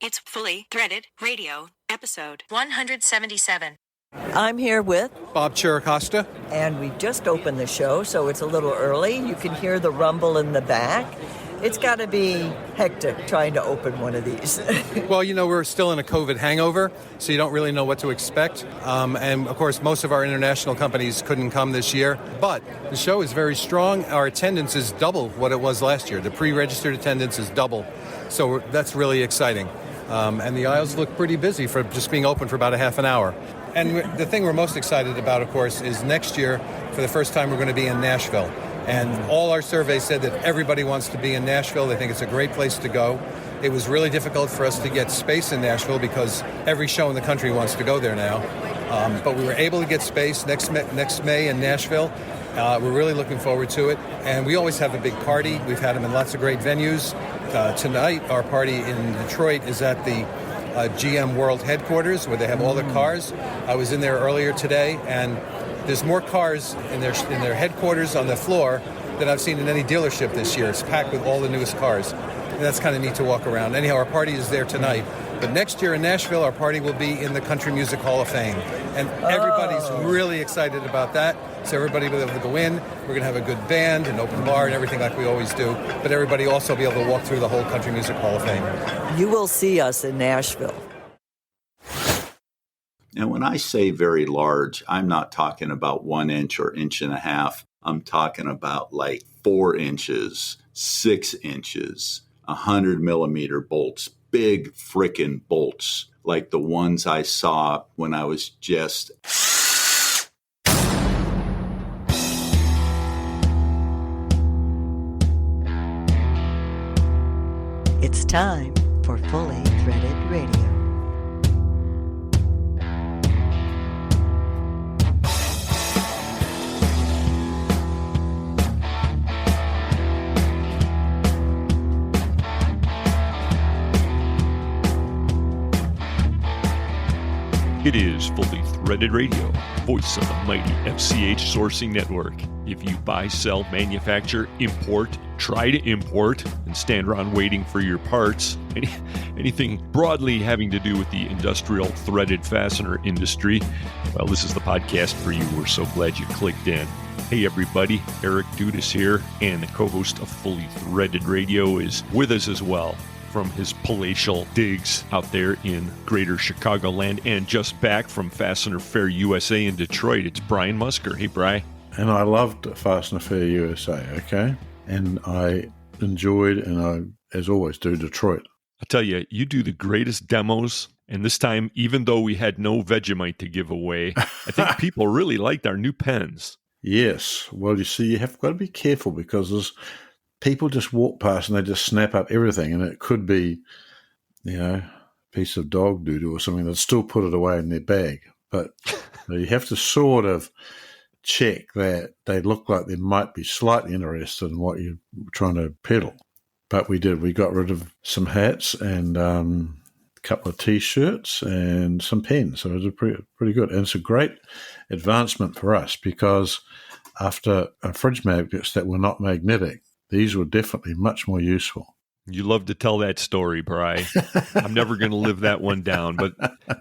It's Fully Threaded Radio, episode 177. I'm here with Bob Chiricosta. And we just opened the show, so it's a little early. You can hear the rumble in the back. It's got to be hectic trying to open one of these. Well, we're still in a COVID hangover, so you don't really know what to expect. And, of course, most of our international companies couldn't come this year. But the show is very strong. Our attendance is double what it was last year. The pre-registered attendance is double. So that's really exciting. And the aisles look pretty busy for just being open for about a half an hour. And the thing we're most excited about, of course, is next year, for the first time, we're going to be in Nashville. And all our surveys said that everybody wants to be in Nashville. They think it's a great place to go. It was really difficult for us to get space in Nashville because every show in the country wants to go there now. But we were able to get space next May in Nashville. We're really looking forward to it. And we always have a big party. We've had them in lots of great venues. Tonight, our party in Detroit is at the GM World headquarters where they have all the cars. I was in there earlier today, and there's more cars in their headquarters on the floor than I've seen in any dealership this year. It's packed with all the newest cars. And that's kind of neat to walk around. Anyhow, our party is there tonight. But next year in Nashville, our party will be in the Country Music Hall of Fame. And everybody's really excited about that. So everybody will be able to go in. We're going to have a good band, an open bar, and everything like we always do. But everybody also be able to walk through the whole Country Music Hall of Fame. You will see us in Nashville. And when I say very large, I'm not talking about 1 inch or inch and a half. I'm talking about like 4 inches, 6 inches, 100 millimeter bolts, big frickin' bolts, like the ones I saw when I was just... It's time for Fully Threaded Radio. It is Fully Threaded Radio, voice of the mighty FCH sourcing network. If you buy, sell, manufacture, import, try to import, and stand around waiting for your parts, anything broadly having to do with the industrial threaded fastener industry, well, this is the podcast for you. We're so glad you clicked in. Hey everybody, Eric Dudas here, and the co-host of Fully Threaded Radio is with us as well from his palatial digs out there in greater Chicagoland, and just back from Fastener Fair USA in Detroit, it's Brian Musker. Hey, Bri. And I loved Fastener Fair USA, okay? And I enjoyed, and I, as always, do Detroit. I tell you, you do the greatest demos, and this time, even though we had no Vegemite to give away, I think people really liked our new pens. Yes. Well, you see, you have got to be careful because there's people just walk past and they just snap up everything, and it could be, a piece of dog doo-doo or something. They'll still put it away in their bag. But you have to sort of check that they look like they might be slightly interested in what you're trying to peddle. But we did. We got rid of some hats and a couple of T-shirts and some pens. So it was pretty good. And it's a great advancement for us because after fridge magnets that were not magnetic, these were definitely much more useful. You love to tell that story, Bri. I'm never going to live that one down. But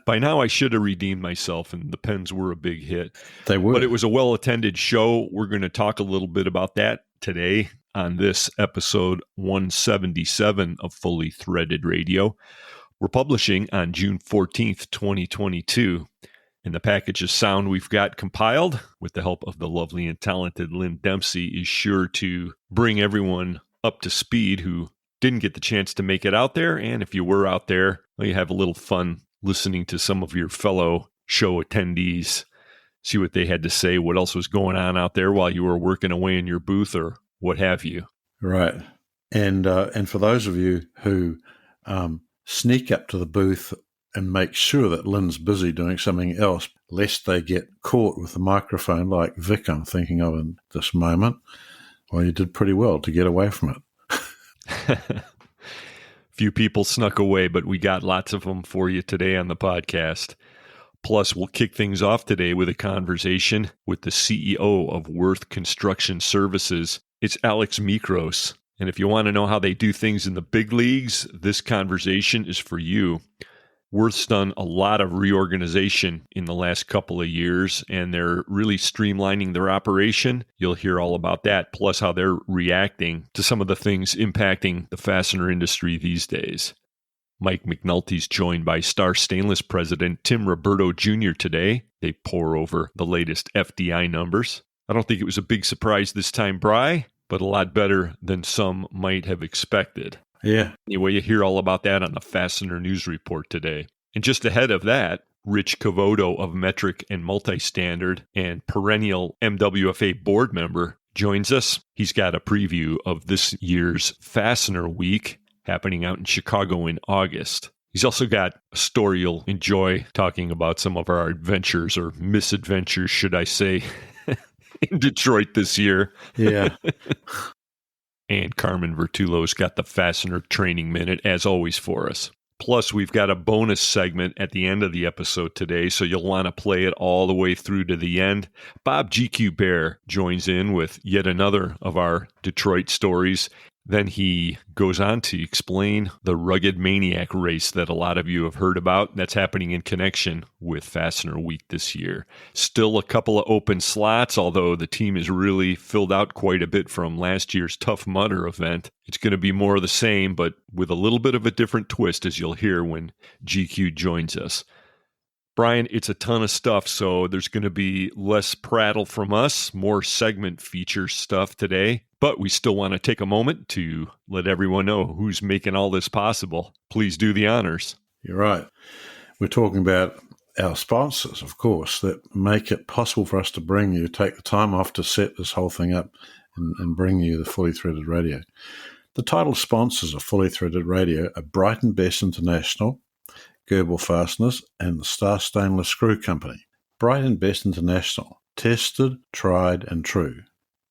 by now I should have redeemed myself, and the pens were a big hit. They were. But it was a well-attended show. We're going to talk a little bit about that today on this episode 177 of Fully Threaded Radio. We're publishing on June 14th, 2022. And the package of sound we've got compiled with the help of the lovely and talented Lynn Dempsey is sure to bring everyone up to speed who didn't get the chance to make it out there. And if you were out there, well, you have a little fun listening to some of your fellow show attendees, see what they had to say, what else was going on out there while you were working away in your booth or what have you. Right. And for those of you who sneak up to the booth and make sure that Lynn's busy doing something else, lest they get caught with the microphone like Vic I'm thinking of in this moment. Well, you did pretty well to get away from it. Few people snuck away, but we got lots of them for you today on the podcast. Plus, we'll kick things off today with a conversation with the CEO of Würth Construction Services. It's Alex Mikros. And if you want to know how they do things in the big leagues, this conversation is for you. Würth's done a lot of reorganization in the last couple of years, and they're really streamlining their operation. You'll hear all about that, plus how they're reacting to some of the things impacting the fastener industry these days. Mike McNulty's joined by Star Stainless President Tim Roberto Jr. today. They pour over the latest FDI numbers. I don't think it was a big surprise this time, Bri, but a lot better than some might have expected. Yeah. Anyway, you hear all about that on the Fastener News Report today. And just ahead of that, Rich Cavoto of Metric and Multistandard and perennial MWFA board member joins us. He's got a preview of this year's Fastener Week happening out in Chicago in August. He's also got a story you'll enjoy, talking about some of our adventures, or misadventures, should I say, in Detroit this year. Yeah. And Carmen Vertullo's got the Fastener Training Minute, as always, for us. Plus, we've got a bonus segment at the end of the episode today, so you'll want to play it all the way through to the end. Bob GQ Baer joins in with yet another of our Detroit stories. Then he goes on to explain the rugged maniac race that a lot of you have heard about. That's happening in connection with Fastener Week this year. Still a couple of open slots, although the team is really filled out quite a bit from last year's Tough Mudder event. It's going to be more of the same, but with a little bit of a different twist, as you'll hear when GQ joins us. Brian, it's a ton of stuff, so there's going to be less prattle from us, more segment feature stuff today. But we still want to take a moment to let everyone know who's making all this possible. Please do the honors. You're right. We're talking about our sponsors, of course, that make it possible for us to take the time off to set this whole thing up and bring you the Fully Threaded Radio. The title sponsors of Fully Threaded Radio are Brighton Best International, Gerbil Fasteners, and the Star Stainless Screw Company. Brighton Best International, tested, tried, and true.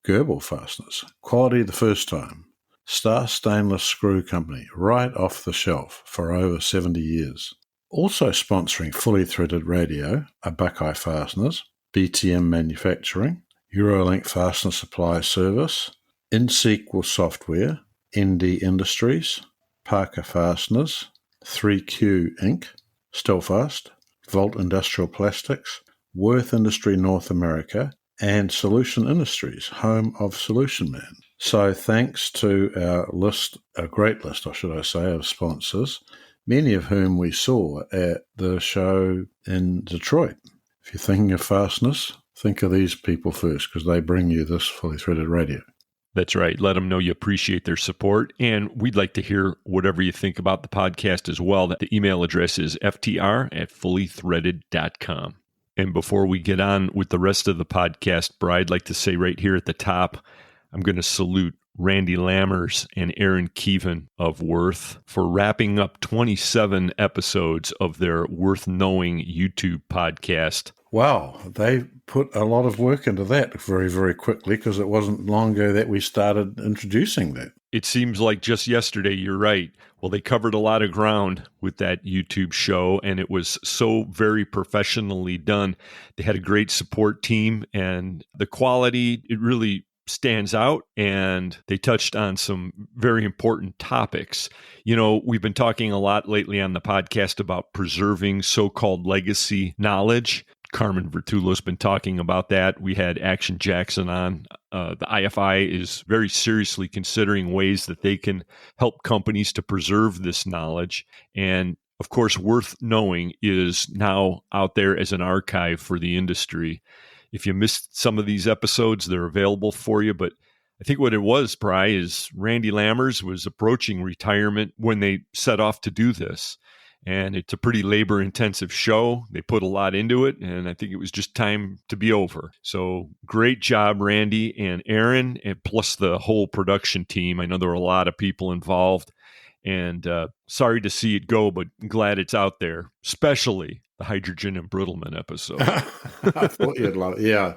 Gerbil Fasteners, quality the first time. Star Stainless Screw Company, right off the shelf for over 70 years. Also sponsoring Fully Threaded Radio are Buckeye Fasteners, BTM Manufacturing, Eurolink Fastener Supply Service, InSequel Software, ND Industries, Parker Fasteners, 3Q Inc., Stelfast, Volt Industrial Plastics, Würth Industry North America, and Solution Industries, home of Solution Man. So thanks to our great list, of sponsors, many of whom we saw at the show in Detroit. If you're thinking of fasteners, think of these people first, because they bring you this Fully Threaded Radio. That's right. Let them know you appreciate their support. And we'd like to hear whatever you think about the podcast as well. The email address is ftr@fullythreaded.com. And before we get on with the rest of the podcast, Bri, I'd like to say right here at the top, I'm going to salute Randy Lammers and Aaron Keevan of Würth for wrapping up 27 episodes of their Worth Knowing YouTube podcast. Wow, they put a lot of work into that very, very quickly, because it wasn't long ago that we started introducing that. It seems like just yesterday, you're right. Well, they covered a lot of ground with that YouTube show, and it was so very professionally done. They had a great support team, and the quality, it really stands out, and they touched on some very important topics. You know, we've been talking a lot lately on the podcast about preserving so-called legacy knowledge. Carmen Vertullo's been talking about that. We had Action Jackson on. The IFI is very seriously considering ways that they can help companies to preserve this knowledge. And of course, Worth Knowing is now out there as an archive for the industry. If you missed some of these episodes, they're available for you. But I think what it was, Bri, is Randy Lammers was approaching retirement when they set off to do this. And it's a pretty labor-intensive show. They put a lot into it, and I think it was just time to be over. So great job, Randy and Aaron, and plus the whole production team. I know there were a lot of people involved, and sorry to see it go, but glad it's out there, especially the hydrogen embrittlement episode. I thought you'd love it. Yeah,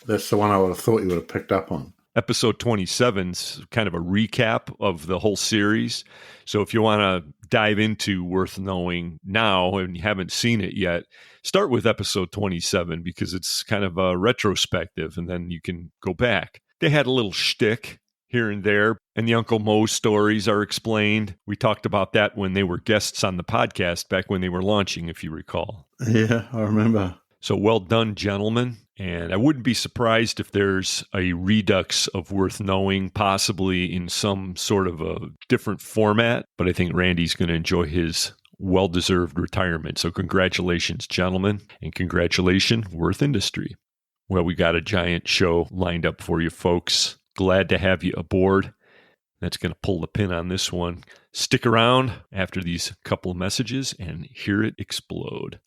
that's the one I would have thought you would have picked up on. Episode 27's kind of a recap of the whole series. So if you want to dive into Worth Knowing now and you haven't seen it yet, start with episode 27 because it's kind of a retrospective, and then you can go back. They had a little shtick here and there. And the Uncle Mo stories are explained. We talked about that when they were guests on the podcast back when they were launching, if you recall. Yeah, I remember. So well done, gentlemen. And I wouldn't be surprised if there's a redux of Worth Knowing, possibly in some sort of a different format. But I think Randy's going to enjoy his well-deserved retirement. So congratulations, gentlemen, and congratulations, Worth Industry. Well, we got a giant show lined up for you folks. Glad to have you aboard. That's going to pull the pin on this one. Stick around after these couple of messages and hear it explode.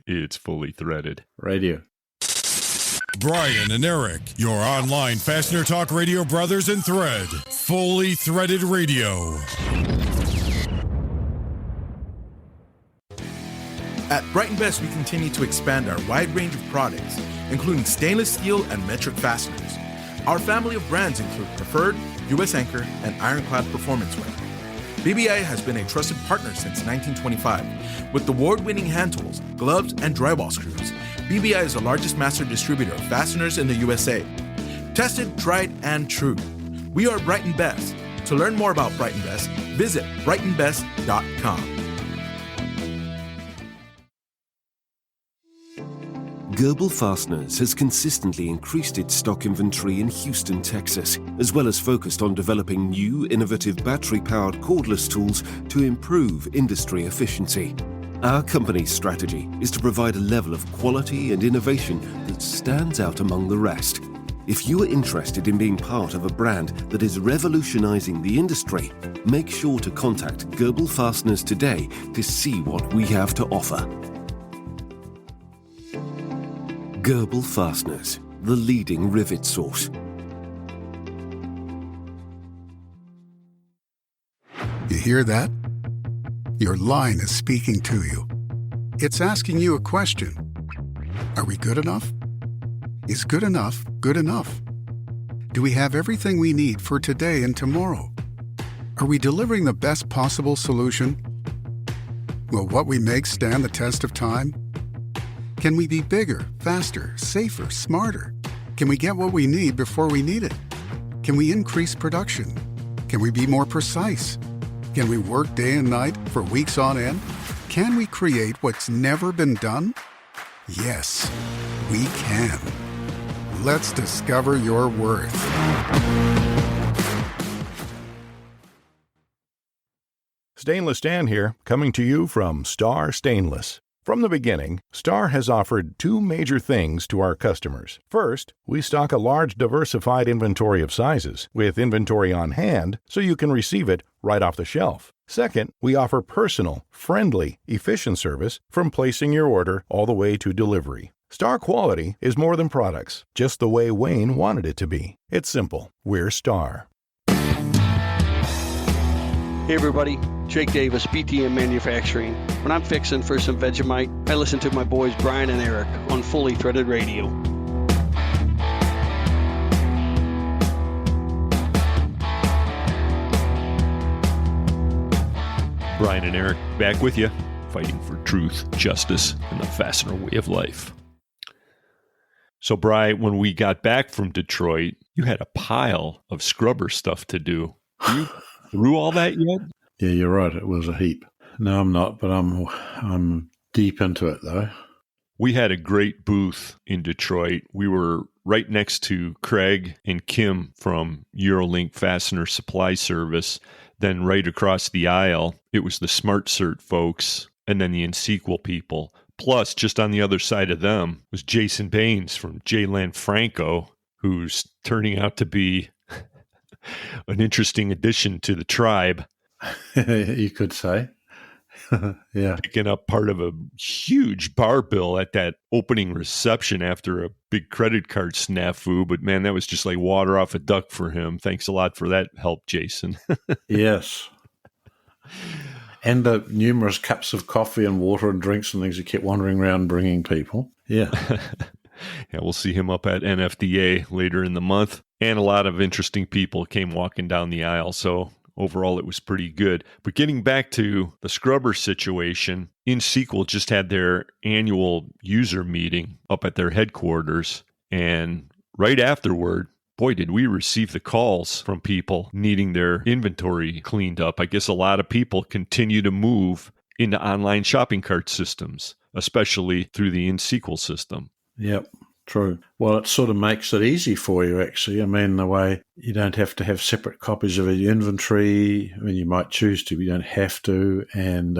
It's fully threaded. Radio. Brian and Eric, your online Fastener Talk Radio brothers in thread. Fully threaded radio. At Bright & Best, we continue to expand our wide range of products, including stainless steel and metric fasteners. Our family of brands include Preferred, U.S. Anchor, and Ironclad Performance Wear. BBI has been a trusted partner since 1925. With award-winning hand tools, gloves, and drywall screws, BBI is the largest master distributor of fasteners in the USA. Tested, tried, and true. We are Bright & Best. To learn more about Bright & Best, visit brightandbest.com. Gerbil Fasteners has consistently increased its stock inventory in Houston, Texas, as well as focused on developing new, innovative battery-powered cordless tools to improve industry efficiency. Our company's strategy is to provide a level of quality and innovation that stands out among the rest. If you are interested in being part of a brand that is revolutionizing the industry, make sure to contact Gerbil Fasteners today to see what we have to offer. Gerbil Fasteners, the leading rivet source. You hear that? Your line is speaking to you. It's asking you a question. Are we good enough? Is good enough good enough? Do we have everything we need for today and tomorrow? Are we delivering the best possible solution? Will what we make stand the test of time? Can we be bigger, faster, safer, smarter? Can we get what we need before we need it? Can we increase production? Can we be more precise? Can we work day and night for weeks on end? Can we create what's never been done? Yes, we can. Let's discover your worth. Stainless Dan here, coming to you from Star Stainless. From the beginning, Star has offered two major things to our customers. First, we stock a large diversified inventory of sizes, with inventory on hand so you can receive it right off the shelf. Second, we offer personal, friendly, efficient service from placing your order all the way to delivery. Star quality is more than products, just the way Wayne wanted it to be. It's simple. We're Star. Hey everybody, Jake Davis, BTM Manufacturing. When I'm fixing for some Vegemite, I listen to my boys Brian and Eric on Fully Threaded Radio. Brian and Eric back with you, fighting for truth, justice, and the Fastener way of life. So, Brian, when we got back from Detroit, you had a pile of scrubber stuff to do. Are you through all that yet? Yeah, you're right. It was a heap. No, I'm not, but I'm deep into it, though. We had a great booth in Detroit. We were right next to Craig and Kim from Eurolink Fastener Supply Service. Then right across the aisle, it was the Smart Cert folks, and then the Insequel people. Plus, just on the other side of them was Jason Baines from J. Lanfranco, who's turning out to be an interesting addition to the tribe. You could say. Yeah. Picking up part of a huge bar bill at that opening reception after a big credit card snafu. But man, that was just like water off a duck for him. Thanks a lot for that help, Jason. Yes. And the numerous cups of coffee and water and drinks and things he kept wandering around bringing people. Yeah. Yeah, we'll see him up at NFDA later in the month. And a lot of interesting people came walking down the aisle. So overall, it was pretty good. But getting back to the scrubber situation, Insequel just had their annual user meeting up at their headquarters. And right afterward, boy, did we receive the calls from people needing their inventory cleaned up. I guess a lot of people continue to move into online shopping cart systems, especially through the in-sequel system. Yep, true. Well, it sort of makes it easy for you, actually. I mean, the way you don't have to have separate copies of your inventory. I mean, you might choose to, but you don't have to. And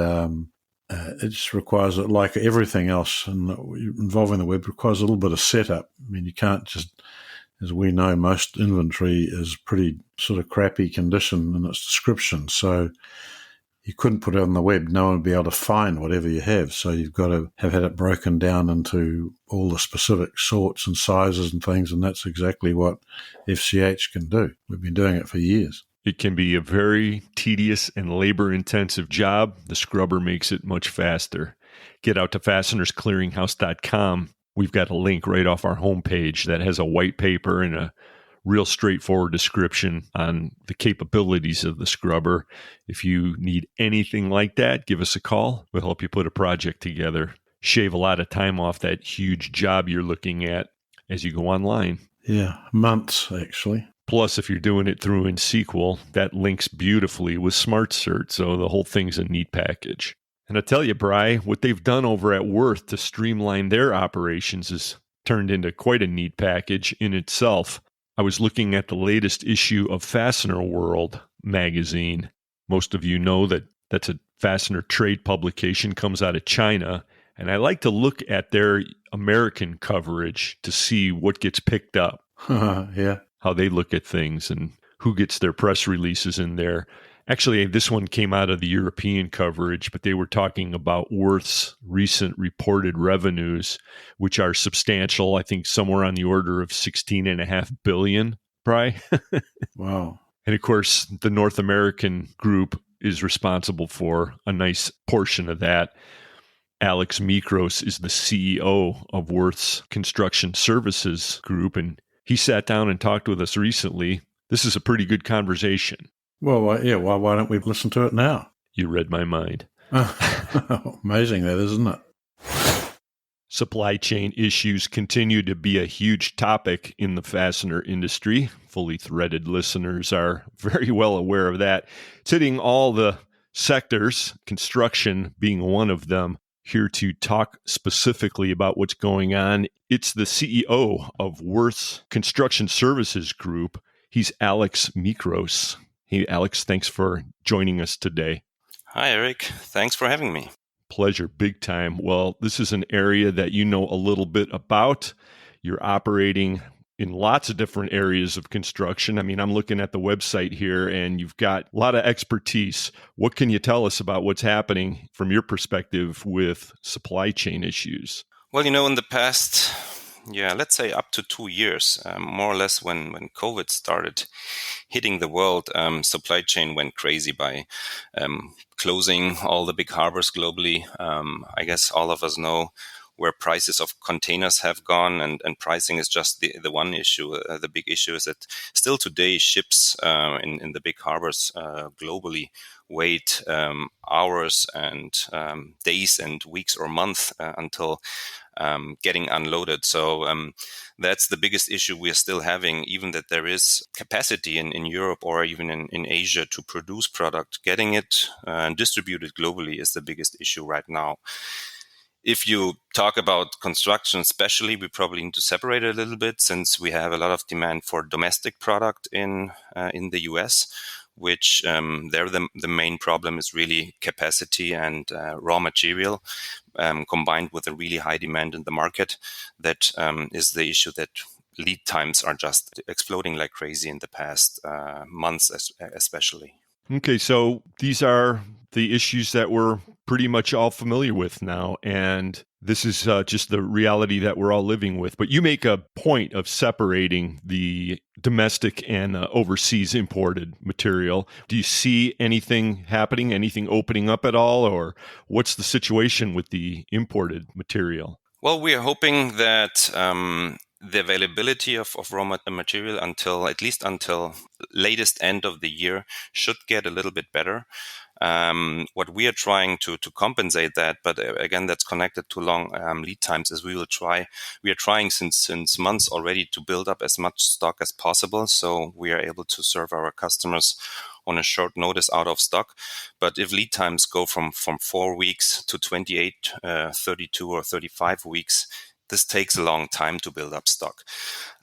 it just requires, like everything else involving the web, requires a little bit of setup. I mean, you can't just, as we know, most inventory is pretty sort of crappy condition in its description. So you couldn't put it on the web. No one would be able to find whatever you have. So you've got to have had it broken down into all the specific sorts and sizes and things. And that's exactly what FCH can do. We've been doing it for years. It can be a very tedious and labor-intensive job. The scrubber makes it much faster. Get out to fastenersclearinghouse.com. We've got a link right off our homepage that has a white paper and a real straightforward description on the capabilities of the scrubber. If you need anything like that, give us a call. We'll help you put a project together. Shave a lot of time off that huge job you're looking at as you go online. Yeah, months, actually. Plus, if you're doing it through in-sequel, that links beautifully with SmartCert, so the whole thing's a neat package. And I tell you, Bri, what they've done over at Würth to streamline their operations has turned into quite a neat package in itself. I was looking at the latest issue of Fastener World magazine. Most of you know that that's a fastener trade publication, comes out of China. And I like to look at their American coverage to see what gets picked up. Yeah. How they look at things and who gets their press releases in there. Actually, this one came out of the European coverage, but they were talking about Würth's recent reported revenues, which are substantial. I think somewhere on the order of $16.5 billion, Bri. Wow. And of course, the North American group is responsible for a nice portion of that. Alex Mikros is the CEO of Würth's Construction Services Group, and he sat down and talked with us recently. This is a pretty good conversation. Well, yeah, why don't we listen to it now? You read my mind. Amazing that, isn't it? Supply chain issues continue to be a huge topic in the fastener industry. Fully threaded listeners are very well aware of that. It's hitting all the sectors, construction being one of them. Here to talk specifically about what's going on, it's the CEO of Würth's Construction Services Group. He's Alex Mikros. Hey, Alex, thanks for joining us today. Hi, Eric. Thanks for having me. Pleasure, big time. Well, this is an area that you know a little bit about. You're operating in lots of different areas of construction. I mean, I'm looking at the website here and you've got a lot of expertise. What can you tell us about what's happening from your perspective with supply chain issues? Well, in the past, let's say up to 2 years, more or less when COVID started hitting the world, supply chain went crazy by closing all the big harbors globally. I guess all of us know where prices of containers have gone, and pricing is just the one issue. The big issue is that still today ships in the big harbors globally wait hours and days and weeks or months until getting unloaded. So that's the biggest issue we're still having, even that there is capacity in Europe or even in Asia to produce product. Getting it and distributed globally is the biggest issue right now. If you talk about construction especially, we probably need to separate it a little bit, since we have a lot of demand for domestic product in the US, which there the main problem is really capacity and raw material combined with a really high demand in the market. That is the issue, that lead times are just exploding like crazy in the past months especially. Okay, so these are the issues that we're pretty much all familiar with now, and this is just the reality that we're all living with. But you make a point of separating the domestic and overseas imported material. Do you see anything happening, anything opening up at all, or what's the situation with the imported material? Well, we are hoping that the availability of raw material until latest end of the year should get a little bit better. What we are trying to compensate that, but again, that's connected to long lead times, is we are trying since months already to build up as much stock as possible, so we are able to serve our customers on a short notice out of stock. But if lead times go from 4 weeks to 28, 32 or 35 weeks, this takes a long time to build up stock.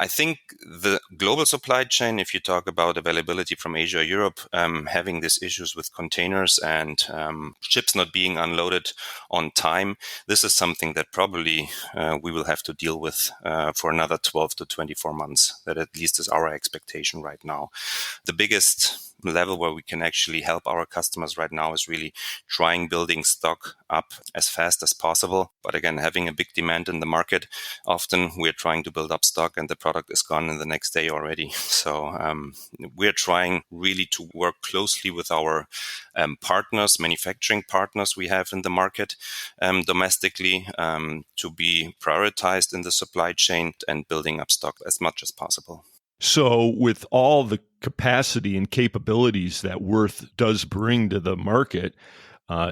I think the global supply chain, if you talk about availability from Asia or Europe, having these issues with containers and ships not being unloaded on time, this is something that probably we will have to deal with for another 12 to 24 months. That at least is our expectation right now. The biggest level where we can actually help our customers right now is really trying building stock up as fast as possible. But again, having a big demand in the market, often we're trying to build up stock and the product is gone in the next day already. So we're trying really to work closely with our partners, manufacturing partners we have in the market domestically to be prioritized in the supply chain and building up stock as much as possible. So with all the capacity and capabilities that Würth does bring to the market,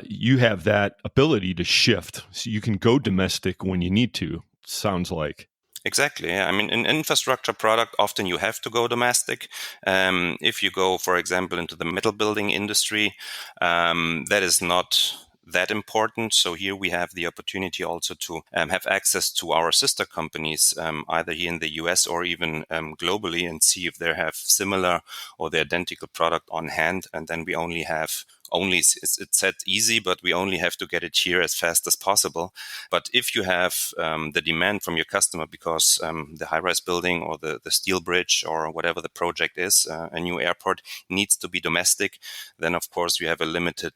you have that ability to shift. So you can go domestic when you need to, sounds like. Exactly. Yeah. I mean, in infrastructure product, often you have to go domestic. If you go, for example, into the metal building industry, that is not that important. So here we have the opportunity also to have access to our sister companies, either here in the US or even globally, and see if they have similar or the identical product on hand. And then we only have it's said easy, but we only have to get it here as fast as possible. But if you have the demand from your customer because the high-rise building or the steel bridge or whatever the project is, a new airport needs to be domestic, then of course we have a limited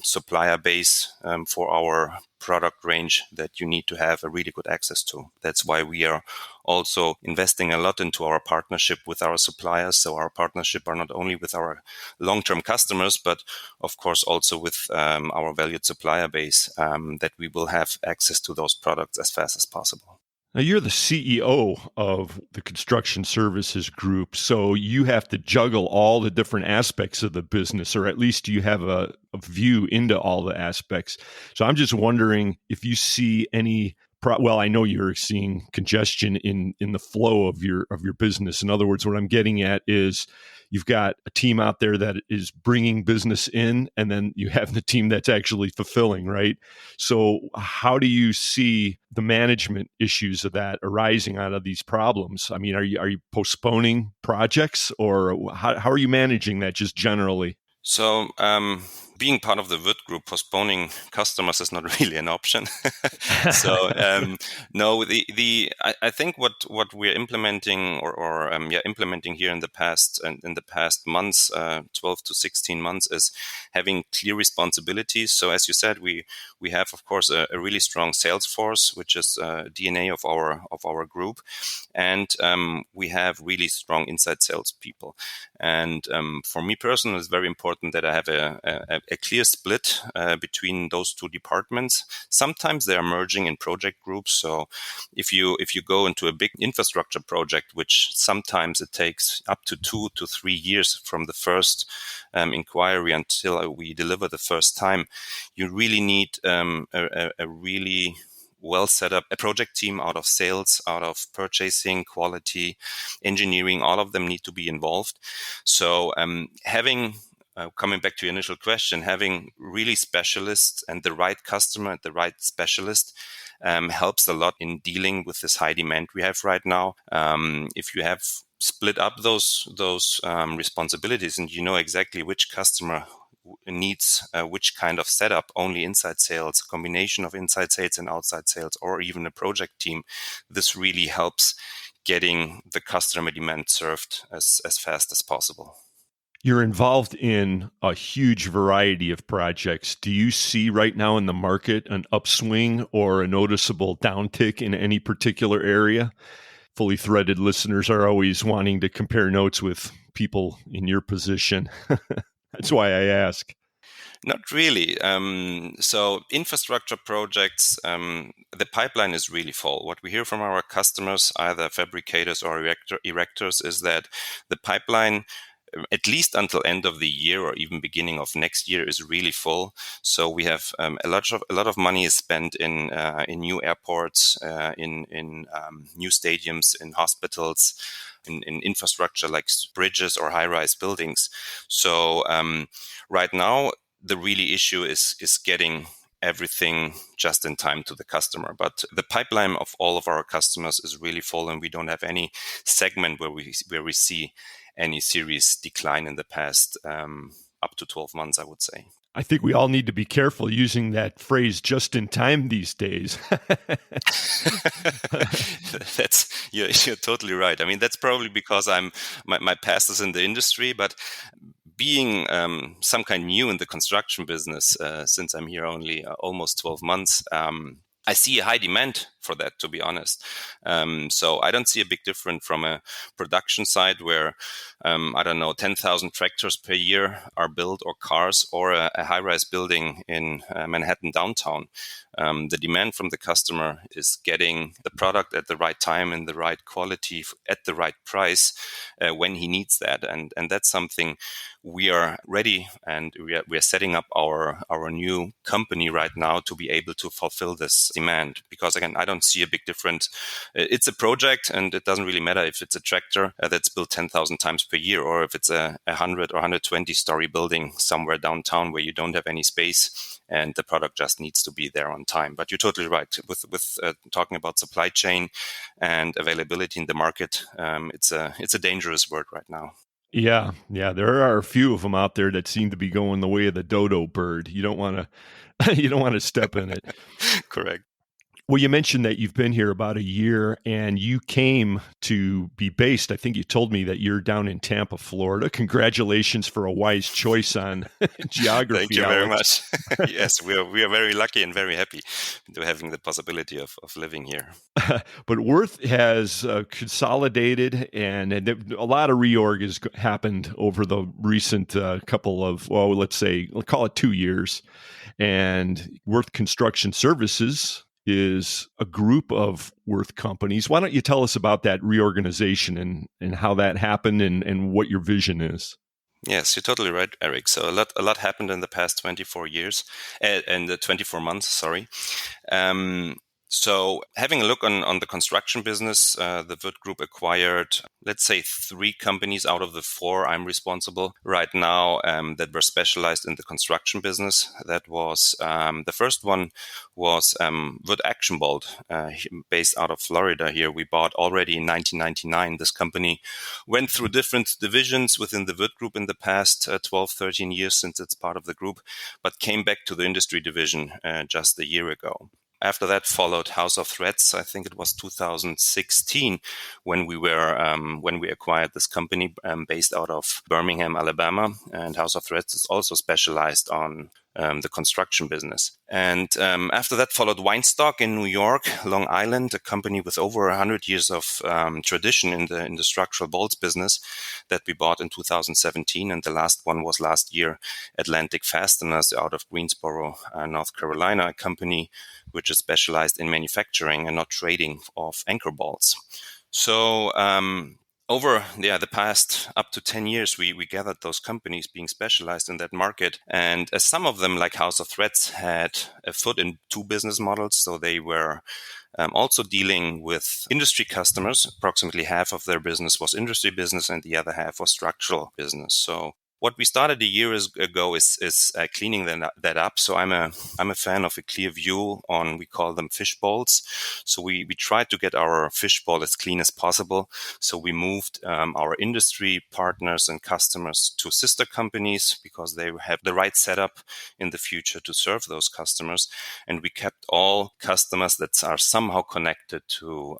supplier base for our product range that you need to have a really good access to. That's why we are also investing a lot into our partnership with our suppliers. So our partnership are not only with our long-term customers, but of course also with our valued supplier base, that we will have access to those products as fast as possible. Now, you're the CEO of the Construction Services Group, so you have to juggle all the different aspects of the business, or at least you have a view into all the aspects. So I'm just wondering if you see any well, I know you're seeing congestion in the flow of your business. In other words, what I'm getting at is you've got a team out there that is bringing business in, and then you have the team that's actually fulfilling, right? So how do you see the management issues of that arising out of these problems? I mean, are you postponing projects, or how are you managing that just generally? So, being part of the Würth group, postponing customers is not really an option. So, no, I think what we're implementing or implementing here in the past months, 12 to 16 months, is having clear responsibilities. So, as you said, we have of course a really strong sales force, which is DNA of our group, and we have really strong inside sales people. And for me personally, it's very important that I have a clear split between those two departments. Sometimes they are merging in project groups. So if you go into a big infrastructure project, which sometimes it takes up to 2 to 3 years from the first inquiry until we deliver the first time, you really need a really well set up a project team out of sales, out of purchasing, quality, engineering. All of them need to be involved. So coming back to your initial question, having really specialists and the right customer and the right specialist helps a lot in dealing with this high demand we have right now. If you have split up those responsibilities and you know exactly which customer needs which kind of setup, only inside sales, a combination of inside sales and outside sales, or even a project team, this really helps getting the customer demand served as fast as possible. You're involved in a huge variety of projects. Do you see right now in the market an upswing or a noticeable downtick in any particular area? Fully threaded listeners are always wanting to compare notes with people in your position. That's why I ask. Not really. So infrastructure projects, the pipeline is really full. What we hear from our customers, either fabricators or erectors, is that the pipeline at least until end of the year or even beginning of next year is really full. So we have a lot of money is spent in new airports, in new stadiums, in hospitals, in infrastructure like bridges or high-rise buildings. So right now the really issue is getting everything just in time to the customer. But the pipeline of all of our customers is really full, and we don't have any segment where we see any serious decline in the past up to 12 months, I would say. I think we all need to be careful using that phrase just in time these days. You're totally right. I mean, that's probably because my past is in the industry, but being some kind new in the construction business, since I'm here only almost 12 months, I see a high demand for that, to be honest. So I don't see a big difference from a production side where, 10,000 tractors per year are built, or cars, or a high-rise building in Manhattan downtown. The demand from the customer is getting the product at the right time and the right quality at the right price when he needs that. And that's something we are ready, and we are setting up our new company right now to be able to fulfill this demand. Because again, I don't see a big difference. It's a project, and it doesn't really matter if it's a tractor that's built 10,000 times per year, or if it's a 100 or 120 story building somewhere downtown where you don't have any space and the product just needs to be there on time. But you're totally right with talking about supply chain and availability in the market. It's a dangerous word right now. Yeah. There are a few of them out there that seem to be going the way of the dodo bird. You don't want to step in it. Correct. Well, you mentioned that you've been here about a year, and you came to be based. I think you told me that you're down in Tampa, Florida. Congratulations for a wise choice on geography. Thank you very much. Yes, we are very lucky and very happy to having the possibility of living here. But Würth has consolidated, and a lot of reorg has happened over the recent couple of, let's call it 2 years. And Würth Construction Services is a group of Würth companies. Why don't you tell us about that reorganization and how that happened and what your vision is? Yes, you're totally right, Eric. So a lot happened in the past 24 months, sorry. So having a look on the construction business, the Würth Group acquired, let's say, 3 companies out of the 4 I'm responsible right now that were specialized in the construction business. That was the first one was Würth Action Bolt, based out of Florida here. We bought already in 1999. This company went through different divisions within the Würth Group in the past 12, 13 years since it's part of the group, but came back to the industry division just a year ago. After that followed House of Threads. I think it was 2016 when we acquired this company based out of Birmingham, Alabama. And House of Threads is also specialized on the construction business. And after that followed Weinstock in New York, Long Island, a company with over 100 years of tradition in the structural bolts business that we bought in 2017. And the last one was last year, Atlantic Fasteners out of Greensboro, North Carolina, a company which is specialized in manufacturing and not trading of anchor bolts. So over the past up to 10 years, we gathered those companies being specialized in that market. And some of them, like House of Threads, had a foot in 2 business models. So they were also dealing with industry customers. Approximately half of their business was industry business and the other half was structural business. So what we started a year ago is cleaning that up. So I'm a fan of a clear view on, we call them fish bowls. So we tried to get our fish bowl as clean as possible. So we moved our industry partners and customers to sister companies because they have the right setup in the future to serve those customers. And we kept all customers that are somehow connected to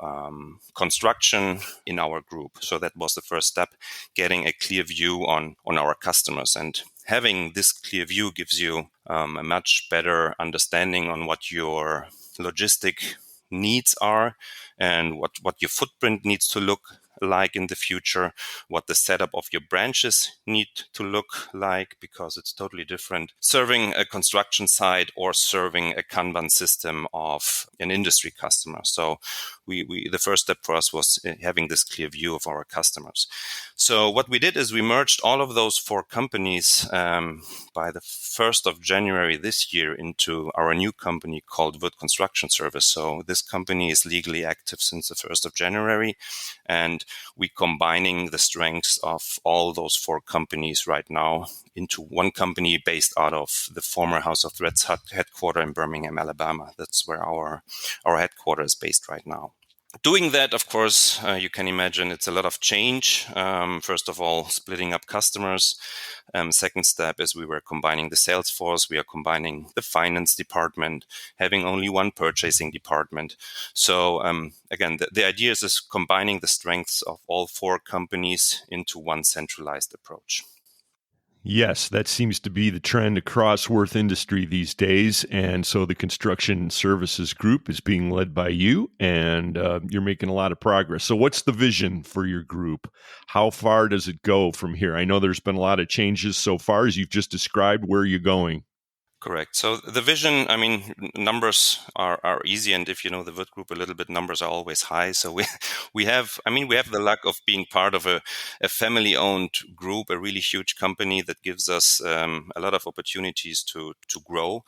construction in our group. So that was the first step, getting a clear view on our customers. And having this clear view gives you a much better understanding on what your logistic needs are and what your footprint needs to look like in the future, what the setup of your branches need to look like, because it's totally different serving a construction site or serving a Kanban system of an industry customer. So the first step for us was having this clear view of our customers. So what we did is we merged all of those 4 companies by the 1st of January this year into our new company called Würth Construction Service. So this company is legally active since the 1st of January, and we're combining the strengths of all those 4 companies right now into one company based out of the former House of Threads headquarters in Birmingham, Alabama. That's where our headquarters is based right now. Doing that, of course, you can imagine it's a lot of change. First of all, splitting up customers. Second step is we were combining the sales force. We are combining the finance department, having only one purchasing department. So again, the idea is combining the strengths of all 4 companies into one centralized approach. Yes, that seems to be the trend across Würth industry these days. And so the construction services group is being led by you, and you're making a lot of progress. So what's the vision for your group? How far does it go from here? I know there's been a lot of changes so far, as you've just described. Where are you going? Correct. So the vision, I mean, numbers are easy. And if you know the Würth Group a little bit, numbers are always high. So we have the luck of being part of a family-owned group, a really huge company that gives us a lot of opportunities to grow.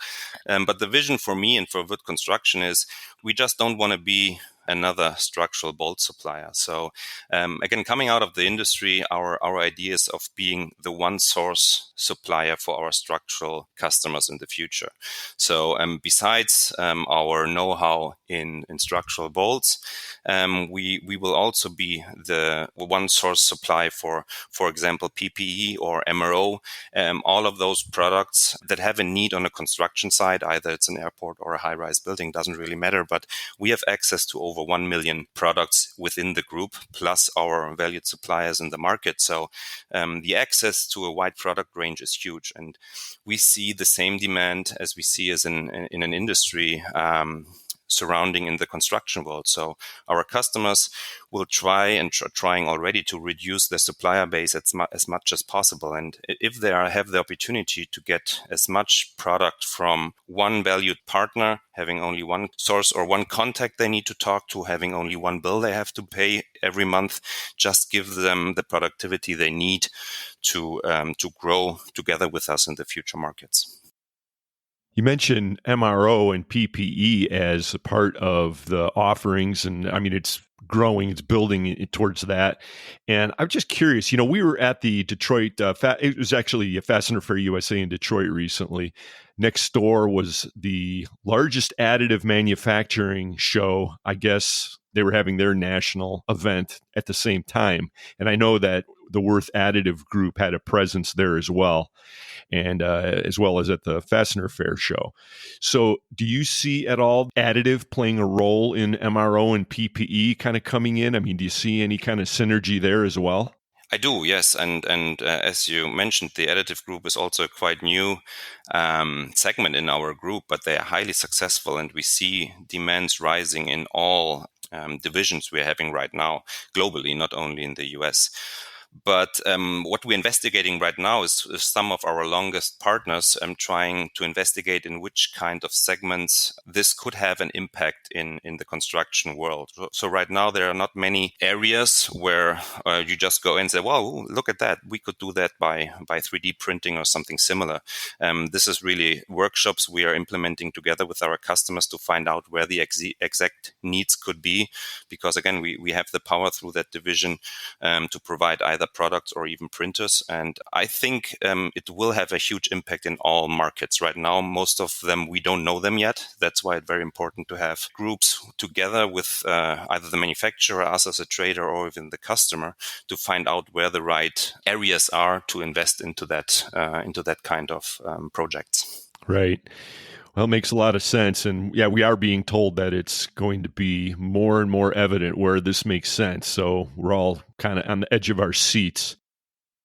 But the vision for me and for Würth Construction is we just don't want to be another structural bolt supplier. So again, coming out of the industry, our ideas of being the one source supplier for our structural customers in the future. So besides our know-how in structural bolts, we will also be the one source supply for example, PPE or MRO, all of those products that have a need on a construction site, either it's an airport or a high-rise building, doesn't really matter, but we have access to over 1 million products within the group, plus our valued suppliers in the market. So the access to a wide product range is huge. And we see the same demand as we see as in an industry surrounding in the construction world. So our customers will trying already to reduce their supplier base as much as possible. And if they have the opportunity to get as much product from one valued partner, having only one source or one contact they need to talk to, having only one bill they have to pay every month, just give them the productivity they need to grow together with us in the future markets. You mentioned MRO and PPE as a part of the offerings, and I mean, it's growing, it's building towards that. And I'm just curious, we were at the Detroit, it was actually a Fastener Fair USA in Detroit recently. Next door was the largest additive manufacturing show. I guess they were having their national event at the same time. And I know that the Würth Additive Group had a presence there as well, and as well as at the Fastener Fair show. So do you see at all additive playing a role in MRO and PPE kind of coming in? I mean, do you see any kind of synergy there as well? I do, yes. And as you mentioned, the additive group is also a quite new segment in our group, but they are highly successful, and we see demands rising in all divisions we're having right now globally, not only in the US. But what we're investigating right now is some of our longest partners trying to investigate in which kind of segments this could have an impact in the construction world. So right now, there are not many areas where you just go and say, well, look at that. We could do that by 3D printing or something similar. This is really workshops we are implementing together with our customers to find out where the exact needs could be. Because again, we have the power through that division to provide either products or even printers. And I think it will have a huge impact in all markets. Right now, most of them, we don't know them yet. That's why it's very important to have groups together with either the manufacturer, us as a trader, or even the customer to find out where the right areas are to invest into that kind of projects. Right. Well, it makes a lot of sense. And yeah, we are being told that it's going to be more and more evident where this makes sense. So we're all kind of on the edge of our seats.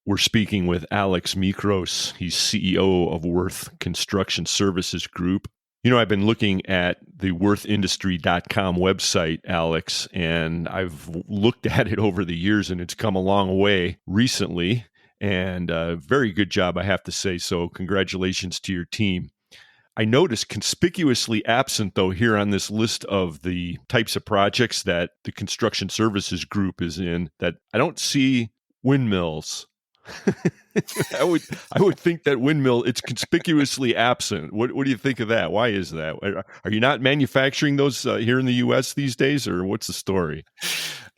We're speaking with Alex Mikros. He's CEO of Würth Construction Services Group. I've been looking at the WürthIndustry.com website, Alex, and I've looked at it over the years, and it's come a long way recently. And very good job, I have to say. So congratulations to your team. I noticed conspicuously absent, though, here on this list of the types of projects that the construction services group is in, that I don't see windmills. I would think that windmill, it's conspicuously absent. What do you think of that? Why is that? Are you not manufacturing those here in the U.S. these days, or what's the story?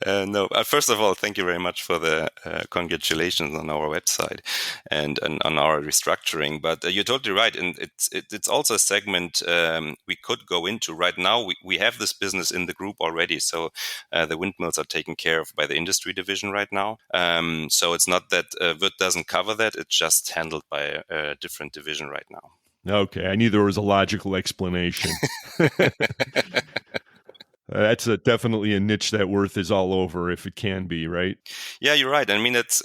No. First of all, thank you very much for the congratulations on our website and on our restructuring. But you're totally right, and it's also a segment we could go into. Right now, we have this business in the group already, so the windmills are taken care of by the industry division right now. So it's not that Würth doesn't cover that; it's just handled by a different division right now. Okay, I knew there was a logical explanation. That's definitely a niche that Würth is all over, if it can be, right? Yeah, you're right. I mean, it's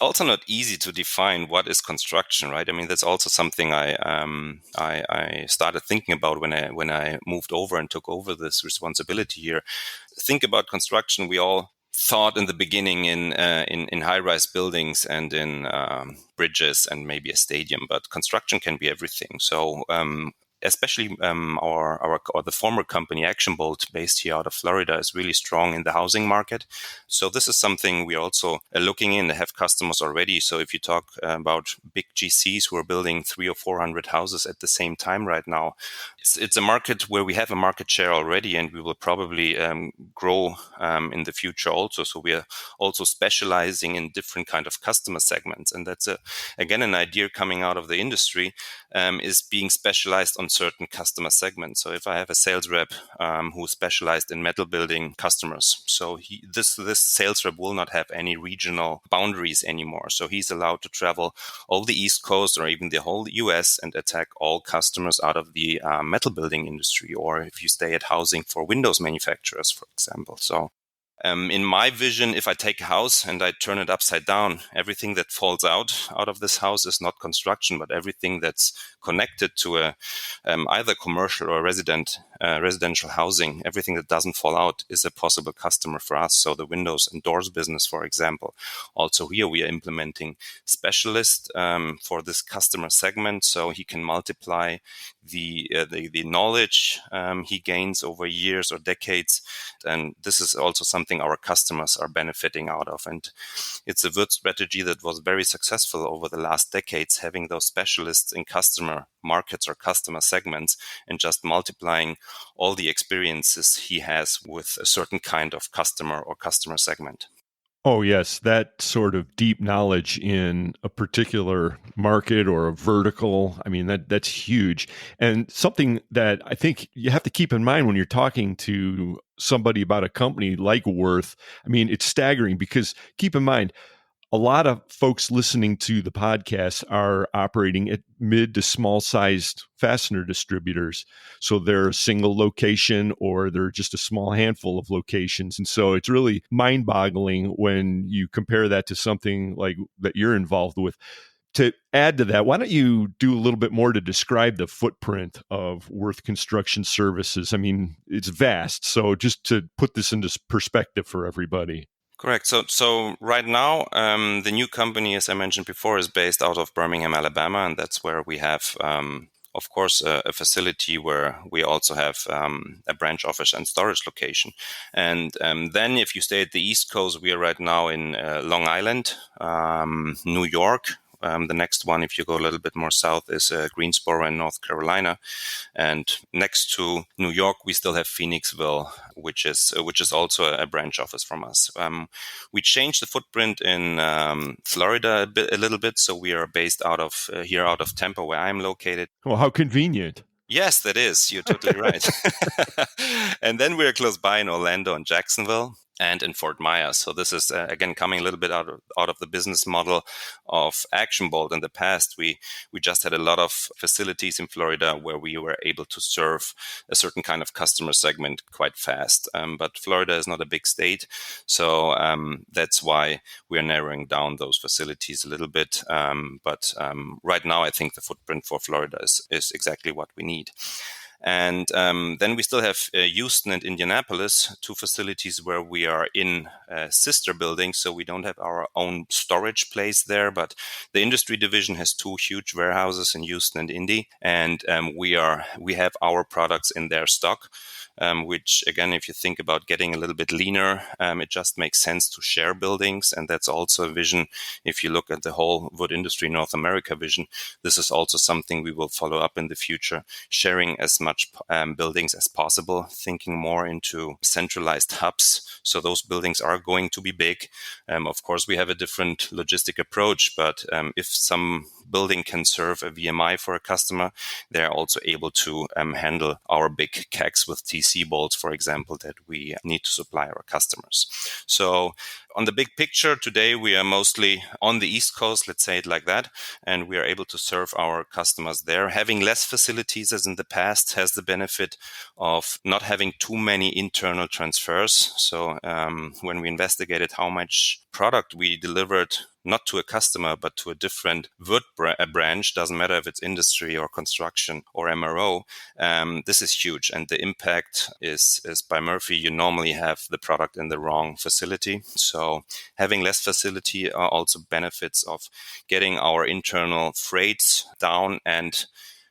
also not easy to define what is construction, right? I mean, that's also something I started thinking about when I moved over and took over this responsibility here. Think about construction. We all thought in the beginning in high-rise buildings and in bridges and maybe a stadium, but construction can be everything. So especially the former company Action Bolt, based here out of Florida, is really strong in the housing market. So this is something we're also looking in. They have customers already. So if you talk about big GCs who are building 300 or 400 houses at the same time right now, it's a market where we have a market share already, and we will probably grow in the future also. So we are also specializing in different kind of customer segments, and that's again an idea coming out of the industry, is being specialized on certain customer segments. So if I have a sales rep who's specialized in metal building customers, so this sales rep will not have any regional boundaries anymore. So he's allowed to travel all the East Coast or even the whole US and attack all customers out of the metal building industry, or if you stay at housing for windows manufacturers, for example. So in my vision, if I take a house and I turn it upside down, everything that falls out of this house is not construction, but everything that's connected to either commercial or residential housing, everything that doesn't fall out is a possible customer for us. So the windows and doors business, for example. Also here we are implementing specialists for this customer segment, so he can multiply the knowledge he gains over years or decades. And this is also something our customers are benefiting out of. And it's a Würth strategy that was very successful over the last decades, having those specialists in customer markets or customer segments and just multiplying all the experiences he has with a certain kind of customer or customer segment. Oh, yes, that sort of deep knowledge in a particular market or a vertical. I mean, that's huge. And something that I think you have to keep in mind when you're talking to somebody about a company like Würth. I mean, it's staggering because keep in mind, a lot of folks listening to the podcast are operating at mid to small sized fastener distributors. So they're a single location or they're just a small handful of locations. And so it's really mind boggling when you compare that to something like that you're involved with. To add to that, why don't you do a little bit more to describe the footprint of Würth Construction Services? I mean, it's vast. So just to put this into perspective for everybody. Correct. So right now, the new company, as I mentioned before, is based out of Birmingham, Alabama, and that's where we have, of course, a facility where we also have a branch office and storage location. And then if you stay at the East Coast, we are right now in Long Island, New York. The next one, if you go a little bit more south, is Greensboro in North Carolina. And next to New York, we still have Phoenixville, which is also a branch office from us. We changed the footprint in Florida a little bit, so we are based out of Tampa, where I'm located. Well, how convenient. Yes, that is. You're totally right. And then we're close by in Orlando and Jacksonville and in Fort Myers. So this is, again, coming a little bit out of the business model of Action Bolt. In the past, we just had a lot of facilities in Florida where we were able to serve a certain kind of customer segment quite fast. But Florida is not a big state. So that's why we are narrowing down those facilities a little bit. But right now, I think the footprint for Florida is exactly what we need. And then we still have Houston and Indianapolis, 2 facilities where we are in sister buildings. So we don't have our own storage place there, but the industry division has 2 huge warehouses in Houston and Indy. And we have our products in their stock. Which, again, if you think about getting a little bit leaner, it just makes sense to share buildings. And that's also a vision. If you look at the whole wood industry North America vision, this is also something we will follow up in the future, sharing as much buildings as possible, thinking more into centralized hubs. So those buildings are going to be big. Of course, we have a different logistic approach, but if some building can serve a VMI for a customer, they're also able to handle our big kegs with TC bolts, for example, that we need to supply our customers. So on the big picture, today we are mostly on the East Coast, let's say it like that, and we are able to serve our customers there. Having less facilities as in the past has the benefit of not having too many internal transfers. So when we investigated how much product we delivered, not to a customer, but to a different Würth branch, doesn't matter if it's industry or construction or MRO, this is huge. And the impact is by Murphy, you normally have the product in the wrong facility. So having less facility are also benefits of getting our internal freights down and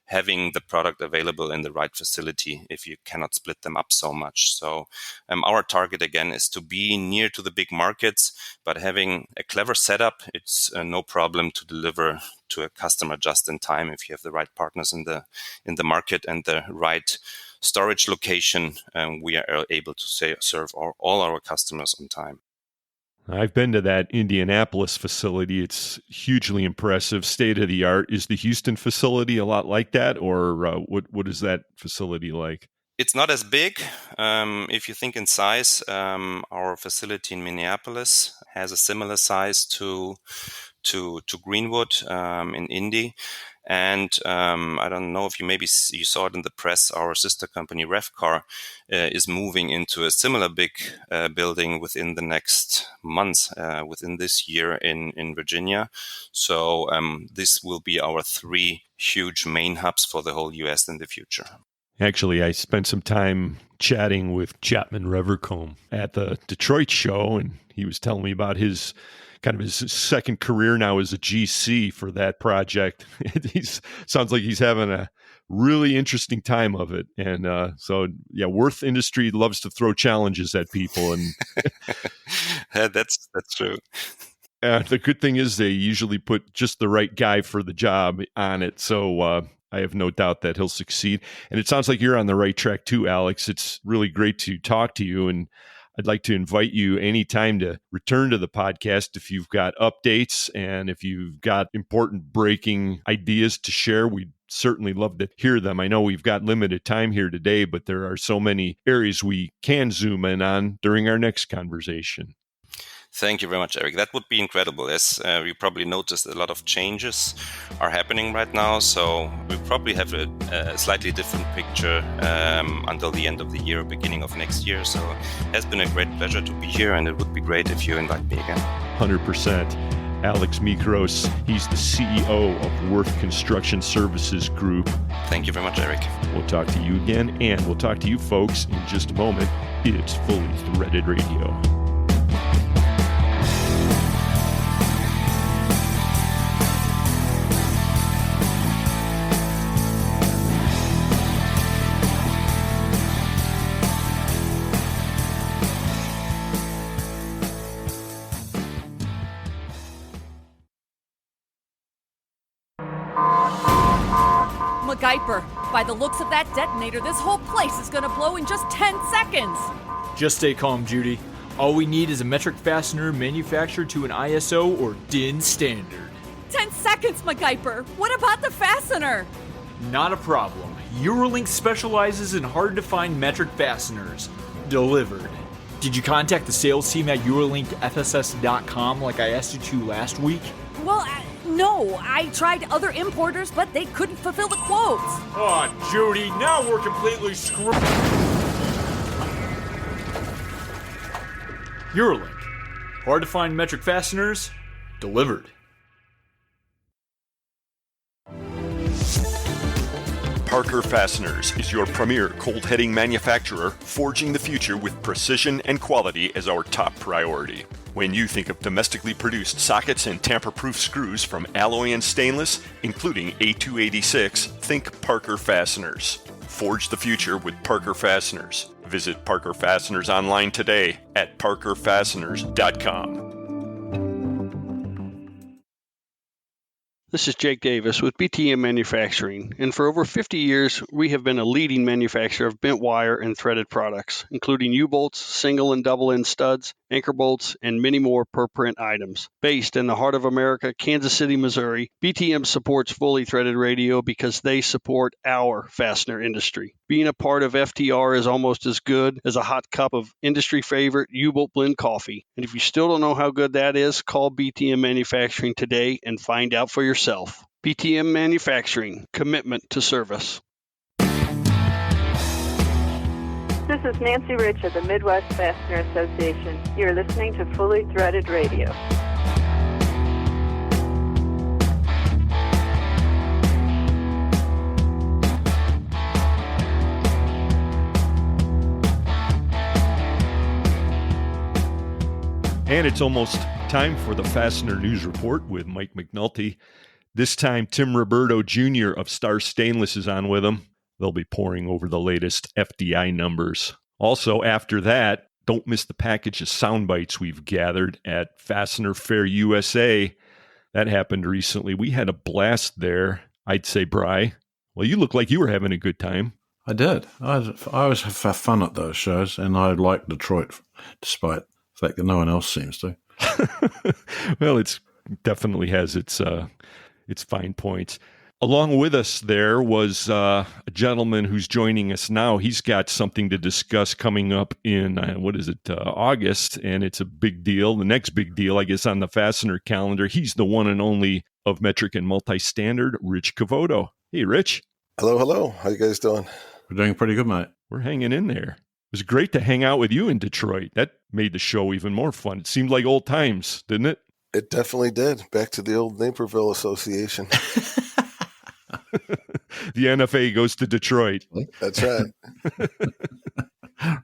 having the product available in the right facility if you cannot split them up so much. So our target, again, is to be near to the big markets, but having a clever setup, it's no problem to deliver to a customer just in time if you have the right partners in the market and the right storage location. We are able to serve all our customers on time. I've been to that Indianapolis facility. It's hugely impressive, state of the art. Is the Houston facility a lot like that, or what is that facility like? It's not as big. If you think in size, our facility in Minneapolis has a similar size to Greenwood in Indy. And I don't know if you saw it in the press, our sister company Revcar is moving into a similar big building within the next months, within this year in Virginia. So this will be our 3 huge main hubs for the whole U.S. in the future. Actually, I spent some time chatting with Chapman Revercombe at the Detroit show, and he was telling me about his second career now as a GC for that project. Sounds like he's having a really interesting time of it. And so, Würth Industry loves to throw challenges at people. And that's true. The good thing is they usually put just the right guy for the job on it. So I have no doubt that he'll succeed. And it sounds like you're on the right track too, Alex. It's really great to talk to you. And I'd like to invite you anytime to return to the podcast if you've got updates and if you've got important breaking ideas to share. We'd certainly love to hear them. I know we've got limited time here today, but there are so many areas we can zoom in on during our next conversation. Thank you very much, Eric. That would be incredible. As you probably noticed, a lot of changes are happening right now. So we probably have a slightly different picture until the end of the year, beginning of next year. So it has been a great pleasure to be here, and it would be great if you invite me again. 100%. Alex Mikros, he's the CEO of Würth Construction Services Group. Thank you very much, Eric. We'll talk to you again, and we'll talk to you folks in just a moment. It's Fully Threaded Radio. MacGyver, by the looks of that detonator, this whole place is gonna blow in just 10 seconds! Just stay calm, Judy. All we need is a metric fastener manufactured to an ISO or DIN standard. 10 seconds, MacGyver! What about the fastener? Not a problem. Eurolink specializes in hard-to-find metric fasteners. Delivered. Did you contact the sales team at EurolinkFSS.com like I asked you to last week? Well, no. I tried other importers, but they couldn't fulfill the quotes. Oh, Judy, now we're completely screwed. Eurolink. Hard-to-find metric fasteners. Delivered. Parker Fasteners is your premier cold heading manufacturer, forging the future with precision and quality as our top priority. When you think of domestically produced sockets and tamper-proof screws from alloy and stainless, including A286, think Parker Fasteners. Forge the future with Parker Fasteners. Visit Parker Fasteners online today at parkerfasteners.com. This is Jake Davis with BTM Manufacturing, and for over 50 years, we have been a leading manufacturer of bent wire and threaded products, including U-bolts, single and double-end studs, anchor bolts, and many more per-print items. Based in the heart of America, Kansas City, Missouri, BTM supports Fully Threaded Radio because they support our fastener industry. Being a part of FTR is almost as good as a hot cup of industry favorite U-bolt blend coffee. And if you still don't know how good that is, call BTM Manufacturing today and find out for yourself. BTM Manufacturing, commitment to service. This is Nancy Rich of the Midwest Fastener Association. You're listening to Fully Threaded Radio. And it's almost time for the Fastener News Report with Mike McNulty. This time, Tim Roberto Jr. of Star Stainless is on with him. They'll be pouring over the latest FDI numbers. Also, after that, don't miss the package of sound bites we've gathered at Fastener Fair USA. That happened recently. We had a blast there, I'd say, Bri. Well, you look like you were having a good time. I did. I always have fun at those shows, and I like Detroit, despite the fact that no one else seems to. Well, it definitely has its fine points. Along with us there was a gentleman who's joining us now. He's got something to discuss coming up in, August, and it's a big deal. The next big deal, I guess, on the Fastener calendar. He's the one and only of Metric and Multistandard, Rich Cavoto. Hey, Rich. Hello. How you guys doing? We're doing pretty good, mate. We're hanging in there. It was great to hang out with you in Detroit. That made the show even more fun. It seemed like old times, didn't it? It definitely did. Back to the old Naperville Association. The NFA goes to Detroit. That's right.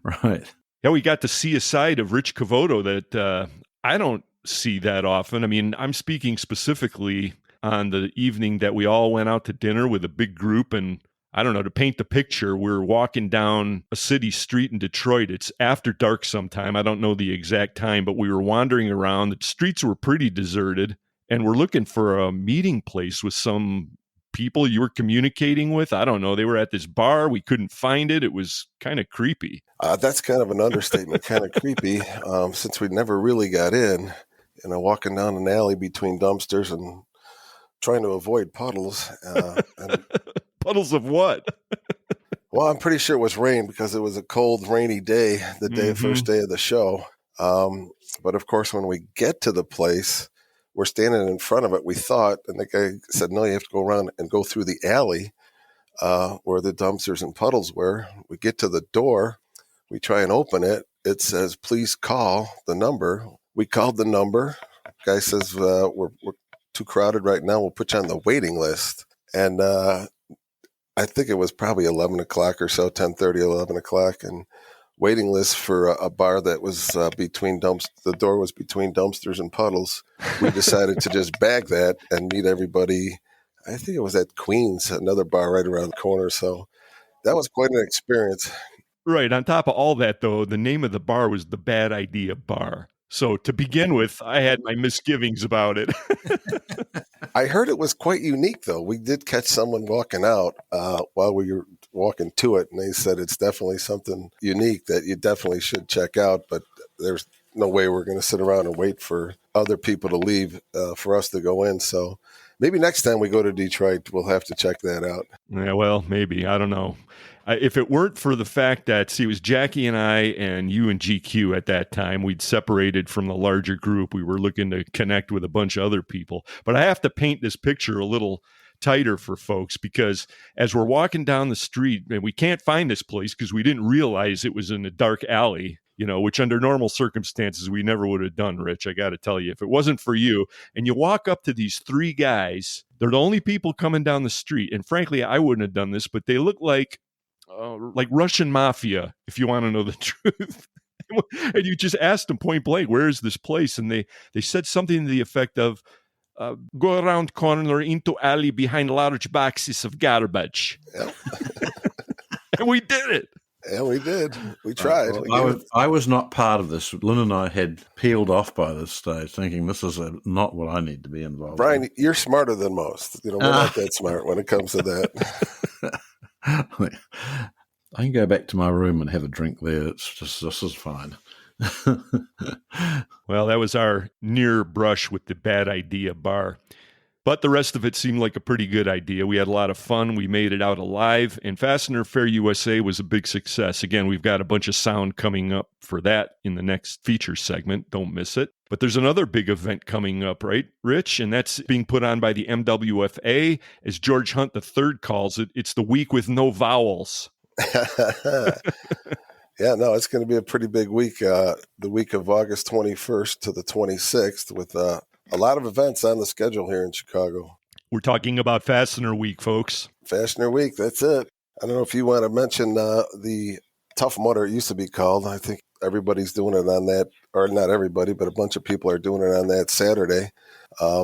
Right. Yeah, we got to see a side of Rich Cavoto that I don't see that often. I mean, I'm speaking specifically on the evening that we all went out to dinner with a big group, and I don't know, to paint the picture, we're walking down a city street in Detroit. It's after dark sometime. I don't know the exact time, but we were wandering around. The streets were pretty deserted, and we're looking for a meeting place with some people you were communicating with. I don't know. They were at this bar. We couldn't find it. It was kind of creepy. That's kind of an understatement, kind of creepy, since we never really got in. Walking down an alley between dumpsters and trying to avoid puddles. Puddles of what? Well, I'm pretty sure it was rain because it was a cold, rainy day, first day of the show. But of course, when we get to the place, we're standing in front of it, we thought, and the guy said, no, you have to go around and go through the alley where the dumpsters and puddles were. We get to the door. We try and open it. It says, please call the number. We called the number. Guy says, we're too crowded right now. We'll put you on the waiting list. And I think it was probably 11 o'clock or so, 10:30, 11 o'clock, and waiting list for a bar that was the door was between dumpsters and puddles. We decided to just bag that and meet everybody. I think it was at Queens, another bar right around the corner. So that was quite an experience. Right. On top of all that, though, the name of the bar was the Bad Idea Bar. So to begin with, I had my misgivings about it. I heard it was quite unique, though. We did catch someone walking out while we were walking to it, and they said it's definitely something unique that you definitely should check out, but there's no way we're going to sit around and wait for other people to leave for us to go in. So maybe next time we go to Detroit, we'll have to check that out. Yeah, well, maybe. I don't know. If it weren't for the fact that, it was Jackie and I and you and GQ at that time. We'd separated from the larger group. We were looking to connect with a bunch of other people. But I have to paint this picture a little tighter for folks, because as we're walking down the street, and we can't find this place because we didn't realize it was in a dark alley. which under normal circumstances we never would have done, Rich. I got to tell you, if it wasn't for you, and you walk up to these three guys, they're the only people coming down the street. And frankly, I wouldn't have done this, but they look like Russian mafia, if you want to know the truth. And you just asked them point blank, where is this place? And they said something to the effect of, go around corner into alley behind large boxes of garbage. Yep. And we did it. Yeah, we did. We tried. I was not part of this. Lynn and I had peeled off by this stage, thinking this is not what I need to be involved Brian, in. you're smarter than most. We're not that smart when it comes to that. I can go back to my room and have a drink there. It's just, this is fine. Well, that was our near brush with the bad idea bar. But the rest of it seemed like a pretty good idea. We had a lot of fun. We made it out alive. And Fastener Fair USA was a big success. Again, we've got a bunch of sound coming up for that in the next feature segment. Don't miss it. But there's another big event coming up, right, Rich? And that's being put on by the MWFA. As George Hunt III calls it, it's the week with no vowels. Yeah, no, it's going to be a pretty big week. The week of August 21st to the 26th with a lot of events on the schedule here in Chicago. We're talking about Fastener Week, folks. Fastener Week, that's it. I don't know if you want to mention the Tough Mudder, it used to be called. I think everybody's doing it on that, or not everybody, but a bunch of people are doing it on that Saturday. I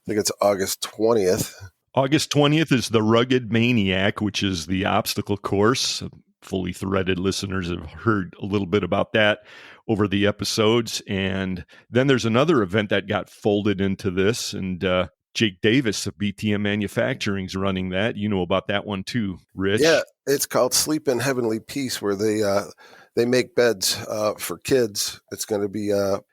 think it's August 20th. August 20th is the Rugged Maniac, which is the obstacle course. Fully Threaded listeners have heard a little bit about that over the episodes. And then there's another event that got folded into this, and Jake Davis of BTM Manufacturing is running that. You know about that one too, Rich. Yeah, it's called Sleep in Heavenly Peace, where they make beds for kids. It's going to be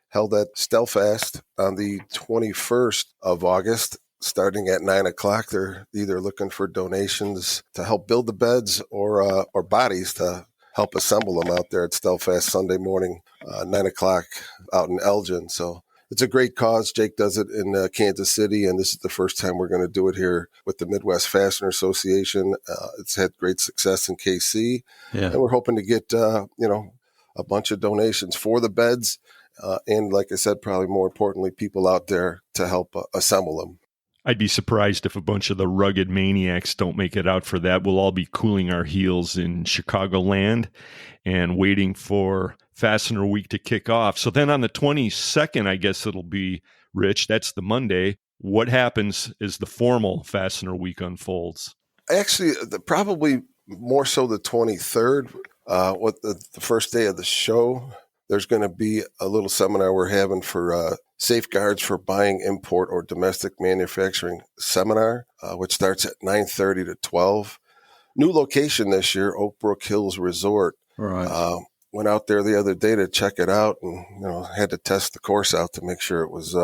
held at Stellfast on the 21st of August. Starting at 9:00, they're either looking for donations to help build the beds or bodies to help assemble them out there at Stellfast Sunday morning, 9:00 out in Elgin. So it's a great cause. Jake does it in Kansas City, and this is the first time we're going to do it here with the Midwest Fastener Association. It's had great success in KC, and we're hoping to get a bunch of donations for the beds, and like I said, probably more importantly, people out there to help assemble them. I'd be surprised if a bunch of the Rugged Maniacs don't make it out for that. We'll all be cooling our heels in Chicagoland and waiting for Fastener Week to kick off. So then on the 22nd, I guess it'll be, Rich, that's the Monday. What happens as the formal Fastener Week unfolds? Actually, probably more so the 23rd, what the first day of the show. There's going to be a little seminar we're having for safeguards for buying import or domestic manufacturing seminar, which starts at 9:30 to 12. New location this year, Oak Brook Hills Resort. Right. Went out there the other day to check it out, and had to test the course out to make sure it was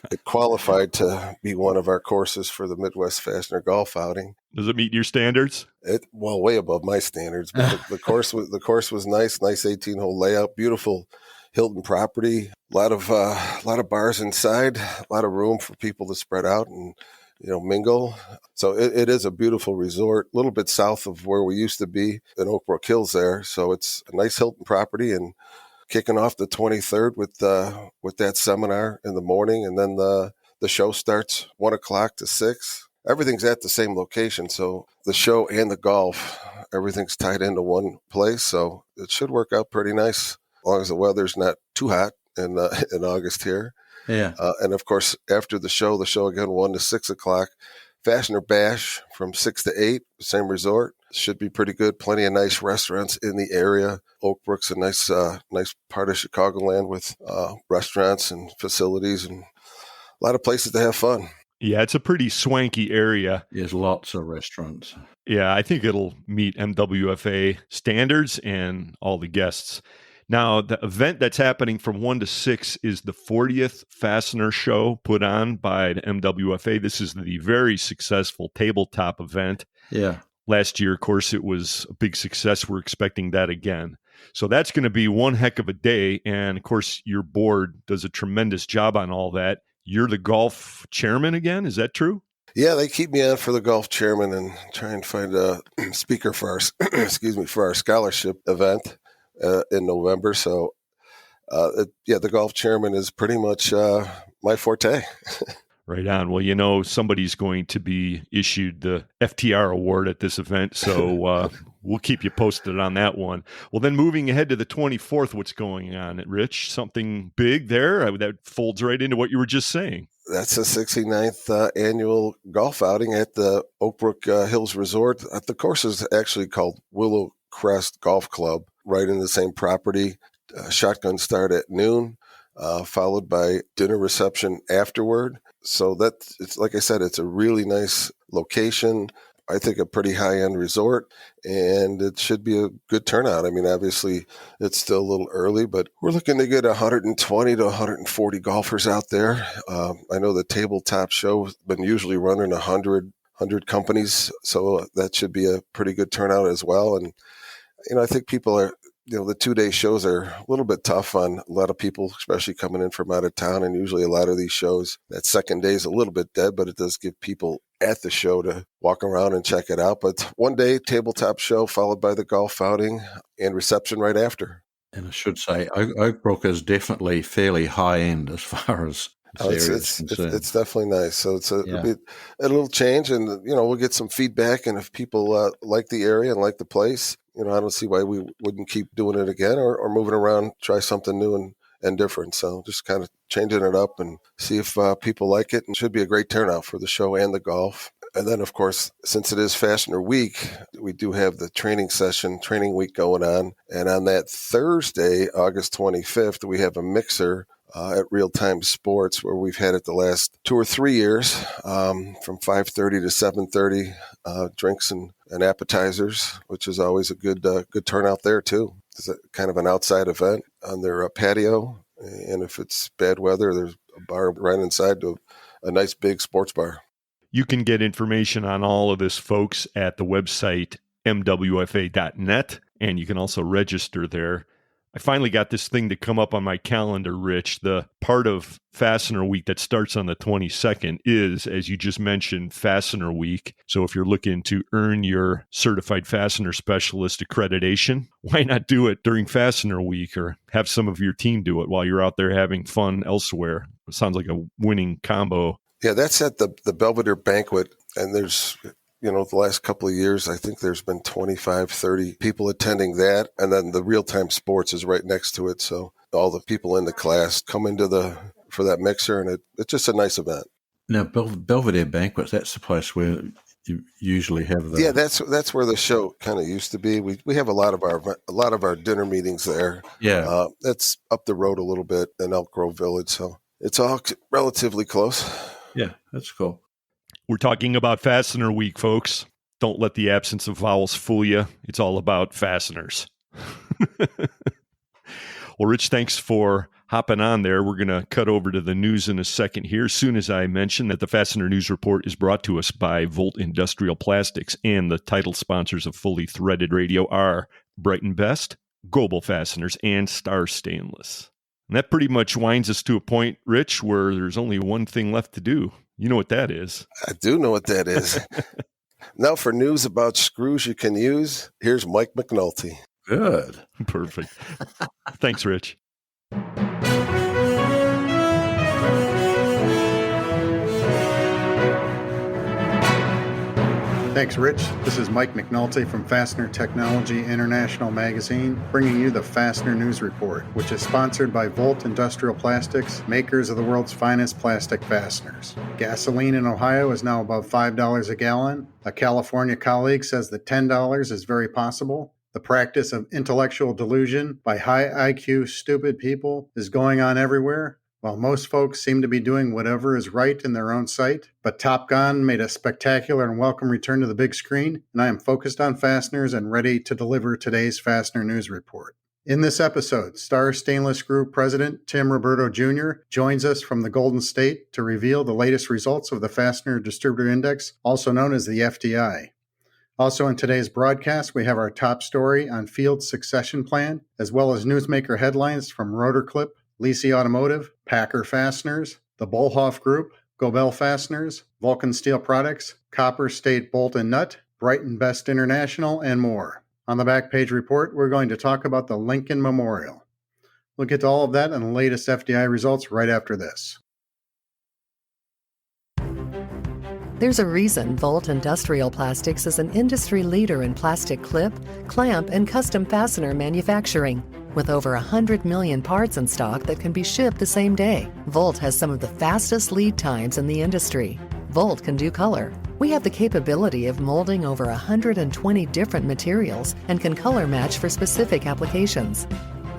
it qualified to be one of our courses for the Midwest Fastener Golf Outing. Does it meet your standards? Well, way above my standards. But the course was nice 18-hole layout, beautiful Hilton property, a lot of bars inside, a lot of room for people to spread out and mingle. So it is a beautiful resort, a little bit south of where we used to be in Oak Brook Hills there. So it's a nice Hilton property, and kicking off the 23rd with that seminar in the morning, and then the show starts 1:00 to 6. Everything's at the same location, so the show and the golf, everything's tied into one place. So it should work out pretty nice, as long as the weather's not too hot in August here. Yeah. And of course, after the show again, 1 to 6 o'clock, Fastener Bash from 6 to 8, same resort. Should be pretty good. Plenty of nice restaurants in the area. Oak Brook's a nice part of Chicagoland with restaurants and facilities and a lot of places to have fun. Yeah, it's a pretty swanky area. There's lots of restaurants. Yeah, I think it'll meet MWFA standards and all the guests. Now, the event that's happening from 1 to 6 is the 40th Fastener Show put on by the MWFA. This is the very successful tabletop event. Yeah. Last year, of course, it was a big success. We're expecting that again. So that's going to be one heck of a day. And, of course, your board does a tremendous job on all that. You're the golf chairman again. Is that true? Yeah, they keep me on for the golf chairman and try and find a speaker for our, for our scholarship event. in November. So, the golf chairman is pretty much my forte. Right on. Well, somebody's going to be issued the FTR award at this event, so we'll keep you posted on that one. Well, then moving ahead to the 24th, what's going on, Rich? Something big there that folds right into what you were just saying. That's the 69th annual golf outing at the Oakbrook Hills Resort. The course is actually called Willow Crest Golf Club, right in the same property. Shotgun start at noon, followed by dinner reception afterward. So it's like I said, it's a really nice location. I think a pretty high-end resort, and it should be a good turnout. I mean, obviously, it's still a little early, but we're looking to get 120 to 140 golfers out there. I know the tabletop show has been usually running 100 companies, so that should be a pretty good turnout as well. And, I think people are, the 2-day shows are a little bit tough on a lot of people, especially coming in from out of town. And usually a lot of these shows, that second day is a little bit dead, but it does give people at the show to walk around and check it out. But 1-day tabletop show followed by the golf outing and reception right after. And I should say, Oakbrook is definitely fairly high end as far as it's definitely nice. So it's a little change, and we'll get some feedback. And if people like the area and like the place, I don't see why we wouldn't keep doing it again or moving around, try something new and different. So just kind of changing it up and see if people like it. And it should be a great turnout for the show and the golf. And then, of course, since it is Fastener Week, we do have the training week going on. And on that Thursday, August 25th, we have a mixer at Real Time Sports, where we've had it the last 2 or 3 years, from 5:30 to 7:30, drinks and appetizers, which is always a good turnout there too. It's a kind of an outside event on their patio, and if it's bad weather, there's a bar right inside to a nice big sports bar. You can get information on all of this, folks, at the website MWFA.net, and you can also register there. I finally got this thing to come up on my calendar, Rich. The part of Fastener Week that starts on the 22nd is, as you just mentioned, Fastener Week. So if you're looking to earn your Certified Fastener Specialist accreditation, why not do it during Fastener Week or have some of your team do it while you're out there having fun elsewhere? It sounds like a winning combo. Yeah, that's at the Belvedere Banquet, and there's... the last couple of years, I think there's been 25, 30 people attending that. And then the Real Time Sports is right next to it. So all the people in the class come for that mixer, and it's just a nice event. Now, Belvedere Banquets, that's the place where you usually have the... Yeah, that's where the show kind of used to be. We have a lot of our dinner meetings there. Yeah. That's up the road a little bit in Elk Grove Village. So it's all relatively close. Yeah, that's cool. We're talking about Fastener Week, folks. Don't let the absence of vowels fool you. It's all about fasteners. Well, Rich, thanks for hopping on there. We're going to cut over to the news in a second here. As soon as I mention that the Fastener News Report is brought to us by Volt Industrial Plastics, and the title sponsors of Fully Threaded Radio are Brighton Best, Global Fasteners, and Star Stainless. And that pretty much winds us to a point, Rich, where there's only one thing left to do. You know what that is. I do know what that is. Now for news about screws you can use, here's Mike McNulty. Good. Perfect. Thanks, Rich. Thanks, Rich. This is Mike McNulty from Fastener Technology International Magazine, bringing you the Fastener News Report, which is sponsored by Volt Industrial Plastics, makers of the world's finest plastic fasteners. Gasoline in Ohio is now above $5 a gallon. A California colleague says that $10 is very possible. The practice of intellectual delusion by high IQ, stupid people is going on everywhere. While most folks seem to be doing whatever is right in their own sight, but Top Gun made a spectacular and welcome return to the big screen, and I am focused on fasteners and ready to deliver today's Fastener News Report. In this episode, Star Stainless Group President Tim Roberto Jr. joins us from the Golden State to reveal the latest results of the Fastener Distributor Index, also known as the FDI. Also in today's broadcast, we have our top story on field succession plan, as well as newsmaker headlines from Rotorclip, Lisi Automotive, Packer Fasteners, the Bolhoff Group, Gobel Fasteners, Vulcan Steel Products, Copper State Bolt and Nut, Brighton Best International, and more. On the back page report, we're going to talk about the Lincoln Memorial. We'll get to all of that and the latest FDI results right after this. There's a reason Volt Industrial Plastics is an industry leader in plastic clip, clamp, and custom fastener manufacturing. With over 100 million parts in stock that can be shipped the same day, Volt has some of the fastest lead times in the industry. Volt can do color. We have the capability of molding over 120 different materials and can color match for specific applications.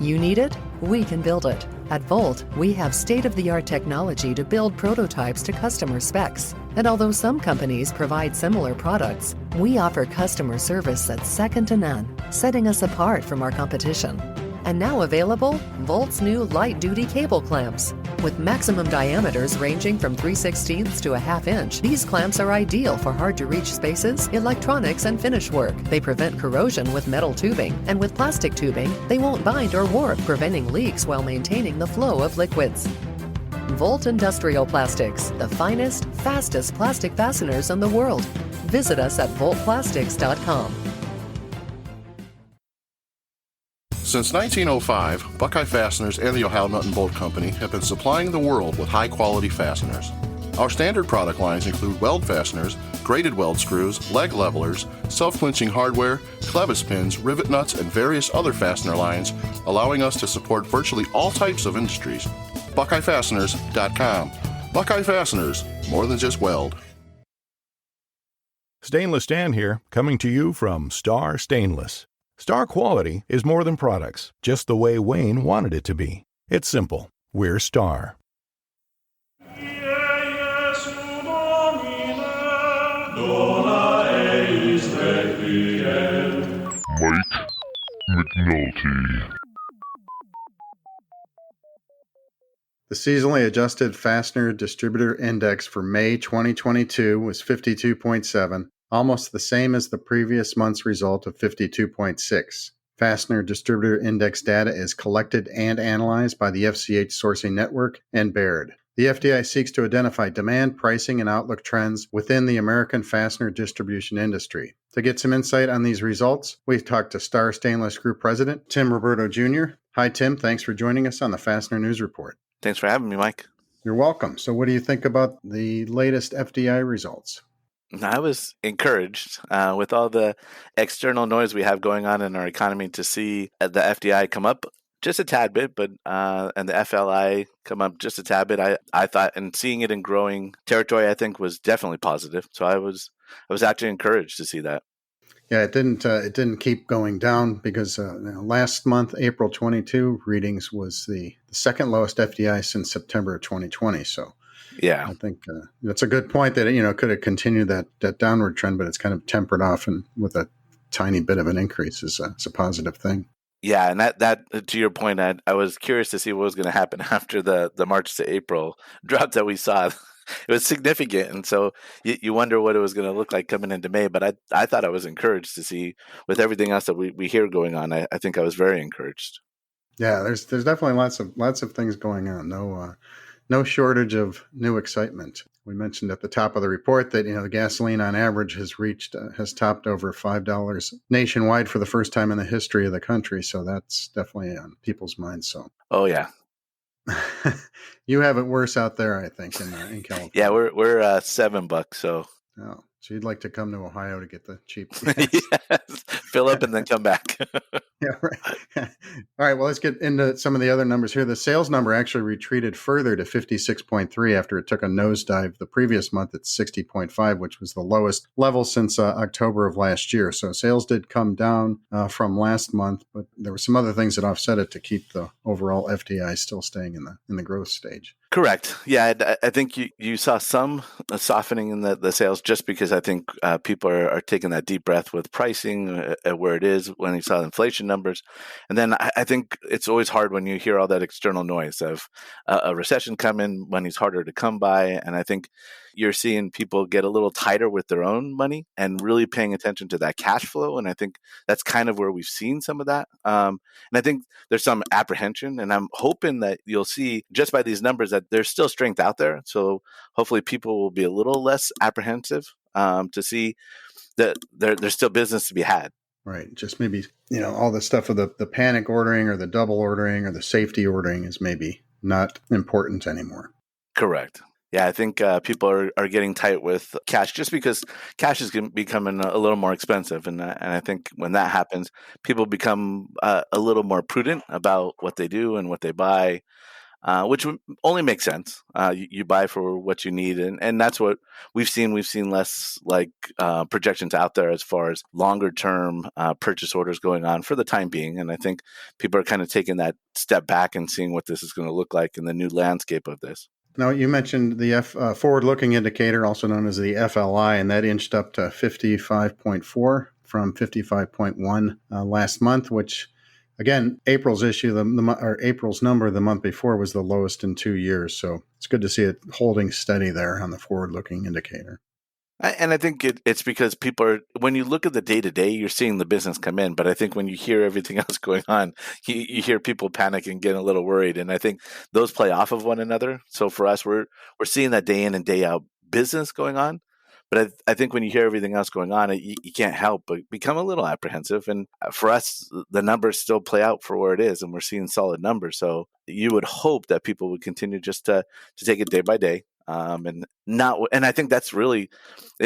You need it? We can build it. At Volt, we have state-of-the-art technology to build prototypes to customer specs. And although some companies provide similar products, we offer customer service that's second to none, setting us apart from our competition. And now available, Volt's new light-duty cable clamps. With maximum diameters ranging from 3/16 to a ½ inch, these clamps are ideal for hard-to-reach spaces, electronics, and finish work. They prevent corrosion with metal tubing, and with plastic tubing, they won't bind or warp, preventing leaks while maintaining the flow of liquids. Volt Industrial Plastics, the finest, fastest plastic fasteners in the world. Visit us at voltplastics.com. Since 1905, Buckeye Fasteners and the Ohio Nut and Bolt Company have been supplying the world with high-quality fasteners. Our standard product lines include weld fasteners, braided weld screws, leg levelers, self-clinching hardware, clevis pins, rivet nuts, and various other fastener lines, allowing us to support virtually all types of industries. BuckeyeFasteners.com. Buckeye Fasteners, more than just weld. Stainless Dan here, coming to you from Star Stainless. Star quality is more than products, just the way Wayne wanted it to be. It's simple. We're Star. Mike McNulty. The seasonally adjusted Fastener Distributor Index for May 2022 was 52.7, almost the same as the previous month's result of 52.6. Fastener Distributor Index data is collected and analyzed by the FCH Sourcing Network and Baird. The FDI seeks to identify demand, pricing, and outlook trends within the American fastener distribution industry. To get some insight on these results, we've talked to Star Stainless Group President Tim Roberto Jr. Hi, Tim. Thanks for joining us on the Fastener News Report. Thanks for having me, Mike. You're welcome. So what do you think about the latest FDI results? I was encouraged with all the external noise we have going on in our economy to see the FDI come up just a tad bit, but and the FLI come up just a tad bit. I thought, and seeing it in growing territory, I think was definitely positive. So I was actually encouraged to see that. Yeah, it didn't keep going down because last month, April 22 readings was the second lowest FDI since September of 2020. So yeah, I think that's a good point that it could have continued that downward trend, but it's kind of tempered off, and with a tiny bit of an increase is a positive thing. Yeah, and that to your point, I was curious to see what was going to happen after the March to April drop that we saw. It was significant, and so you wonder what it was going to look like coming into May. But I thought I was encouraged to see, with everything else that we hear going on. I think I was very encouraged. Yeah, there's definitely lots of things going on. No shortage of new excitement. We mentioned at the top of the report that the gasoline on average has topped over $5 nationwide for the first time in the history of the country. So that's definitely on people's minds. So oh yeah. You have it worse out there, I think, in California. Yeah, we're $7. So you'd like to come to Ohio to get the cheap yes. Fill up and then come back. Yeah, right. All right, well, let's get into some of the other numbers here. The sales number actually retreated further to 56.3 after it took a nosedive the previous month at 60.5, which was the lowest level since October of last year. So sales did come down from last month, but there were some other things that offset it to keep the overall FDI still staying in the growth stage. Correct. Yeah, I think you saw some softening in the sales just because I think people are taking that deep breath with pricing at where it is when you saw inflation numbers. And then I think it's always hard when you hear all that external noise of a recession coming, money's harder to come by. And I think you're seeing people get a little tighter with their own money and really paying attention to that cash flow. And I think that's kind of where we've seen some of that. And I think there's some apprehension, and I'm hoping that you'll see just by these numbers that there's still strength out there. So hopefully people will be a little less apprehensive to see that there's still business to be had. Right. Just maybe, all the stuff with the panic ordering or the double ordering or the safety ordering is maybe not important anymore. Correct. Yeah, I think people are getting tight with cash just because cash is becoming a little more expensive. And I think when that happens, people become a little more prudent about what they do and what they buy, which only makes sense. You buy for what you need. And that's what we've seen. We've seen less projections out there as far as longer term purchase orders going on for the time being. And I think people are kind of taking that step back and seeing what this is going to look like in the new landscape of this. Now, you mentioned the forward-looking indicator, also known as the FLI, and that inched up to 55.4 from 55.1 last month, which, again, April's issue, or April's number the month before was the lowest in 2 years. So it's good to see it holding steady there on the forward-looking indicator. And I think it's because when you look at the day-to-day, you're seeing the business come in. But I think when you hear everything else going on, you hear people panic and get a little worried. And I think those play off of one another. So for us, we're seeing that day in and day out business going on. But I think when you hear everything else going on, you can't help but become a little apprehensive. And for us, the numbers still play out for where it is, and we're seeing solid numbers. So you would hope that people would continue just to take it day by day. And I think that's really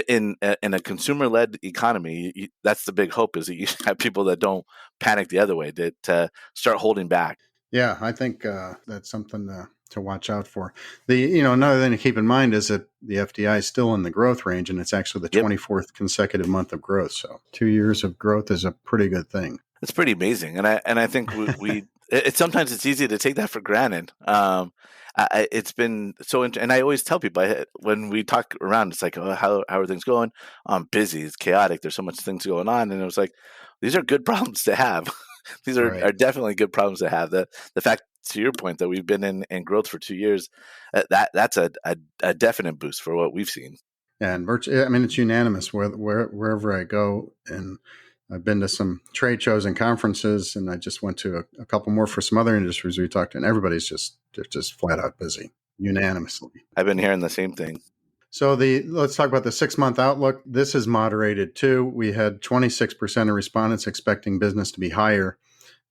in a consumer-led economy. That's the big hope, is that you have people that don't panic the other way, that start holding back. Yeah, I think that's something to watch out for. Another thing to keep in mind is that the FDI is still in the growth range, and it's actually the 24th consecutive month of growth. So 2 years of growth is a pretty good thing. It's pretty amazing, and I think we sometimes it's easy to take that for granted. It's been so and I always tell people when we talk around, it's like, oh, how are things going? I'm busy. It's chaotic. There's so much things going on. And it was like, these are good problems to have. These are definitely good problems to have. The fact, to your point, that we've been in growth for 2 years, that's a definite boost for what we've seen. And it's unanimous wherever I go. And I've been to some trade shows and conferences, and I just went to a couple more for some other industries we talked to, and everybody's just flat out busy, unanimously. I've been hearing the same thing. So let's talk about the 6-month outlook. This is moderated too. We had 26% of respondents expecting business to be higher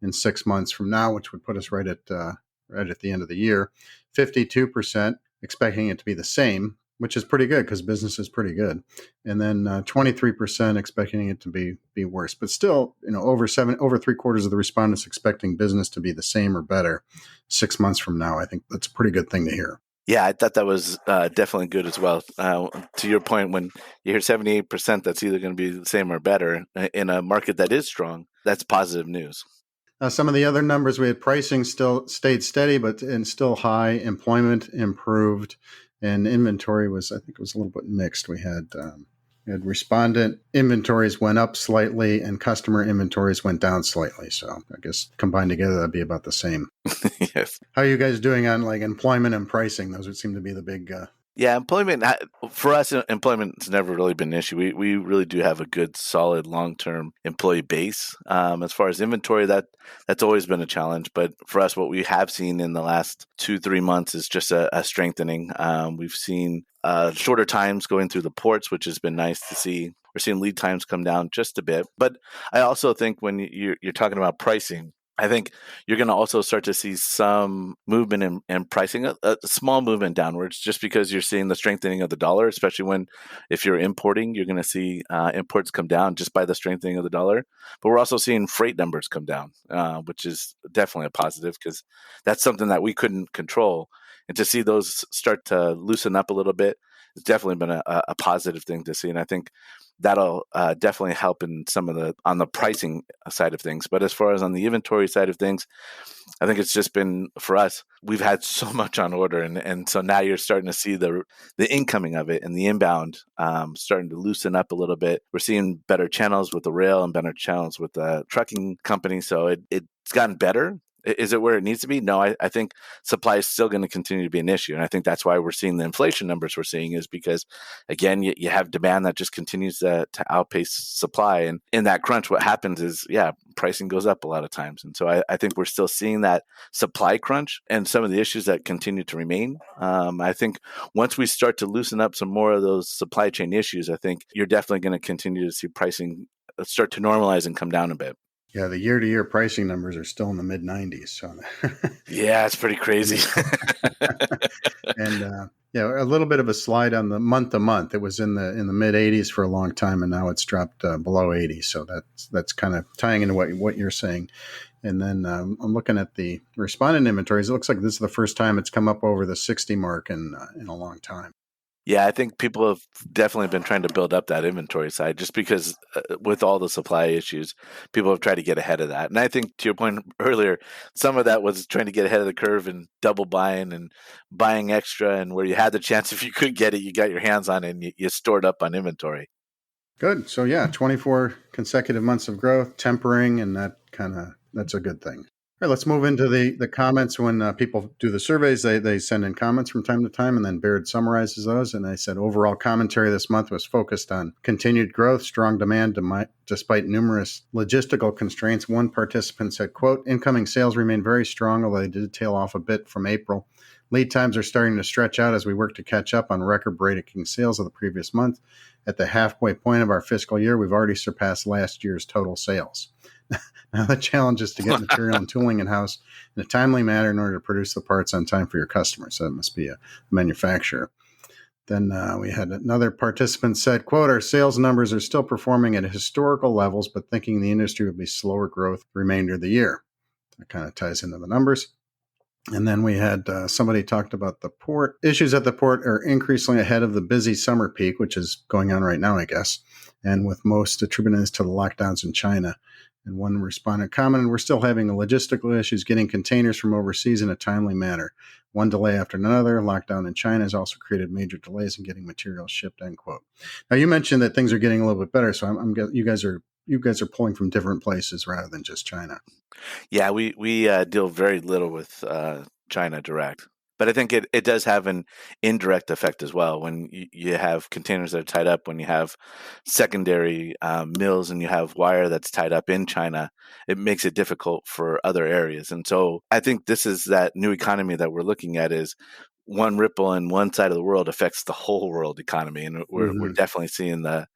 in 6 months from now, which would put us right at the end of the year. 52% expecting it to be the same, which is pretty good because business is pretty good. And then 23% expecting it to be worse. But still, over 3/4 of the respondents expecting business to be the same or better 6 months from now. I think that's a pretty good thing to hear. Yeah, I thought that was definitely good as well. To your point, when you hear 78% that's either going to be the same or better in a market that is strong, that's positive news. Some of the other numbers, we had pricing still stayed steady, and still high. Employment improved. And inventory was a little bit mixed. We had respondent inventories went up slightly and customer inventories went down slightly. So I guess combined together, that'd be about the same. Yes. How are you guys doing on employment and pricing? Those would seem to be the big... Yeah, employment, for us, employment's never really been an issue. We really do have a good, solid, long-term employee base. As far as inventory, that's always been a challenge. But for us, what we have seen in the last 2-3 months is just a strengthening. We've seen shorter times going through the ports, which has been nice to see. We're seeing lead times come down just a bit. But I also think when you're talking about pricing, I think you're going to also start to see some movement in pricing, a small movement downwards, just because you're seeing the strengthening of the dollar, especially if you're importing, you're going to see imports come down just by the strengthening of the dollar. But we're also seeing freight numbers come down, which is definitely a positive because that's something that we couldn't control. And to see those start to loosen up a little bit, it's definitely been a positive thing to see. And I think that'll definitely help in on the pricing side of things. But as far as on the inventory side of things, I think it's just been, for us, we've had so much on order. And so now you're starting to see the incoming of it and the inbound starting to loosen up a little bit. We're seeing better channels with the rail and better channels with the trucking company. So it's gotten better. Is it where it needs to be? No, I think supply is still going to continue to be an issue. And I think that's why we're seeing the inflation numbers we're seeing, is because, again, you have demand that just continues to outpace supply. And in that crunch, what happens is, pricing goes up a lot of times. And so I think we're still seeing that supply crunch and some of the issues that continue to remain. I think once we start to loosen up some more of those supply chain issues, I think you're definitely going to continue to see pricing start to normalize and come down a bit. Yeah, the year-to-year pricing numbers are still in the mid-90s. So, yeah, it's pretty crazy. And a little bit of a slide on the month-to-month. It was in the mid-80s for a long time, and now it's dropped below 80. So that's kind of tying into what you're saying. And then I'm looking at the respondent inventories. It looks like this is the first time it's come up over the 60 mark in a long time. Yeah, I think people have definitely been trying to build up that inventory side just because with all the supply issues, people have tried to get ahead of that. And I think to your point earlier, some of that was trying to get ahead of the curve and double buying and buying extra, and where you had the chance, if you could get it, you got your hands on it and you stored up on inventory. Good. So 24 consecutive months of growth, tempering, and that's a good thing. All right, let's move into the comments. When people do the surveys, they send in comments from time to time, and then Baird summarizes those. And I said overall commentary this month was focused on continued growth, strong demand despite numerous logistical constraints. One participant said, quote, incoming sales remain very strong, although they did tail off a bit from April. Lead times are starting to stretch out as we work to catch up on record-breaking sales of the previous month. At the halfway point of our fiscal year, we've already surpassed last year's total sales. Now the challenge is to get material and tooling in-house in a timely manner in order to produce the parts on time for your customers. So it must be a manufacturer. Then we had another participant said, quote, our sales numbers are still performing at historical levels, but thinking the industry will be slower growth the remainder of the year. That kind of ties into the numbers. And then we had somebody talked about the port. Issues at the port are increasingly ahead of the busy summer peak, which is going on right now, I guess, and with most attributed to the lockdowns in China. And one respondent commented, we're still having logistical issues getting containers from overseas in a timely manner. One delay after another. Lockdown in China has also created major delays in getting materials shipped, end quote. Now, you mentioned that things are getting a little bit better, so you guys are pulling from different places rather than just China. Yeah, we deal very little with China direct. But I think it does have an indirect effect as well. When you have containers that are tied up, when you have secondary mills and you have wire that's tied up in China, it makes it difficult for other areas. And so I think this is that new economy that we're looking at is one ripple in one side of the world affects the whole world economy. And we're definitely seeing the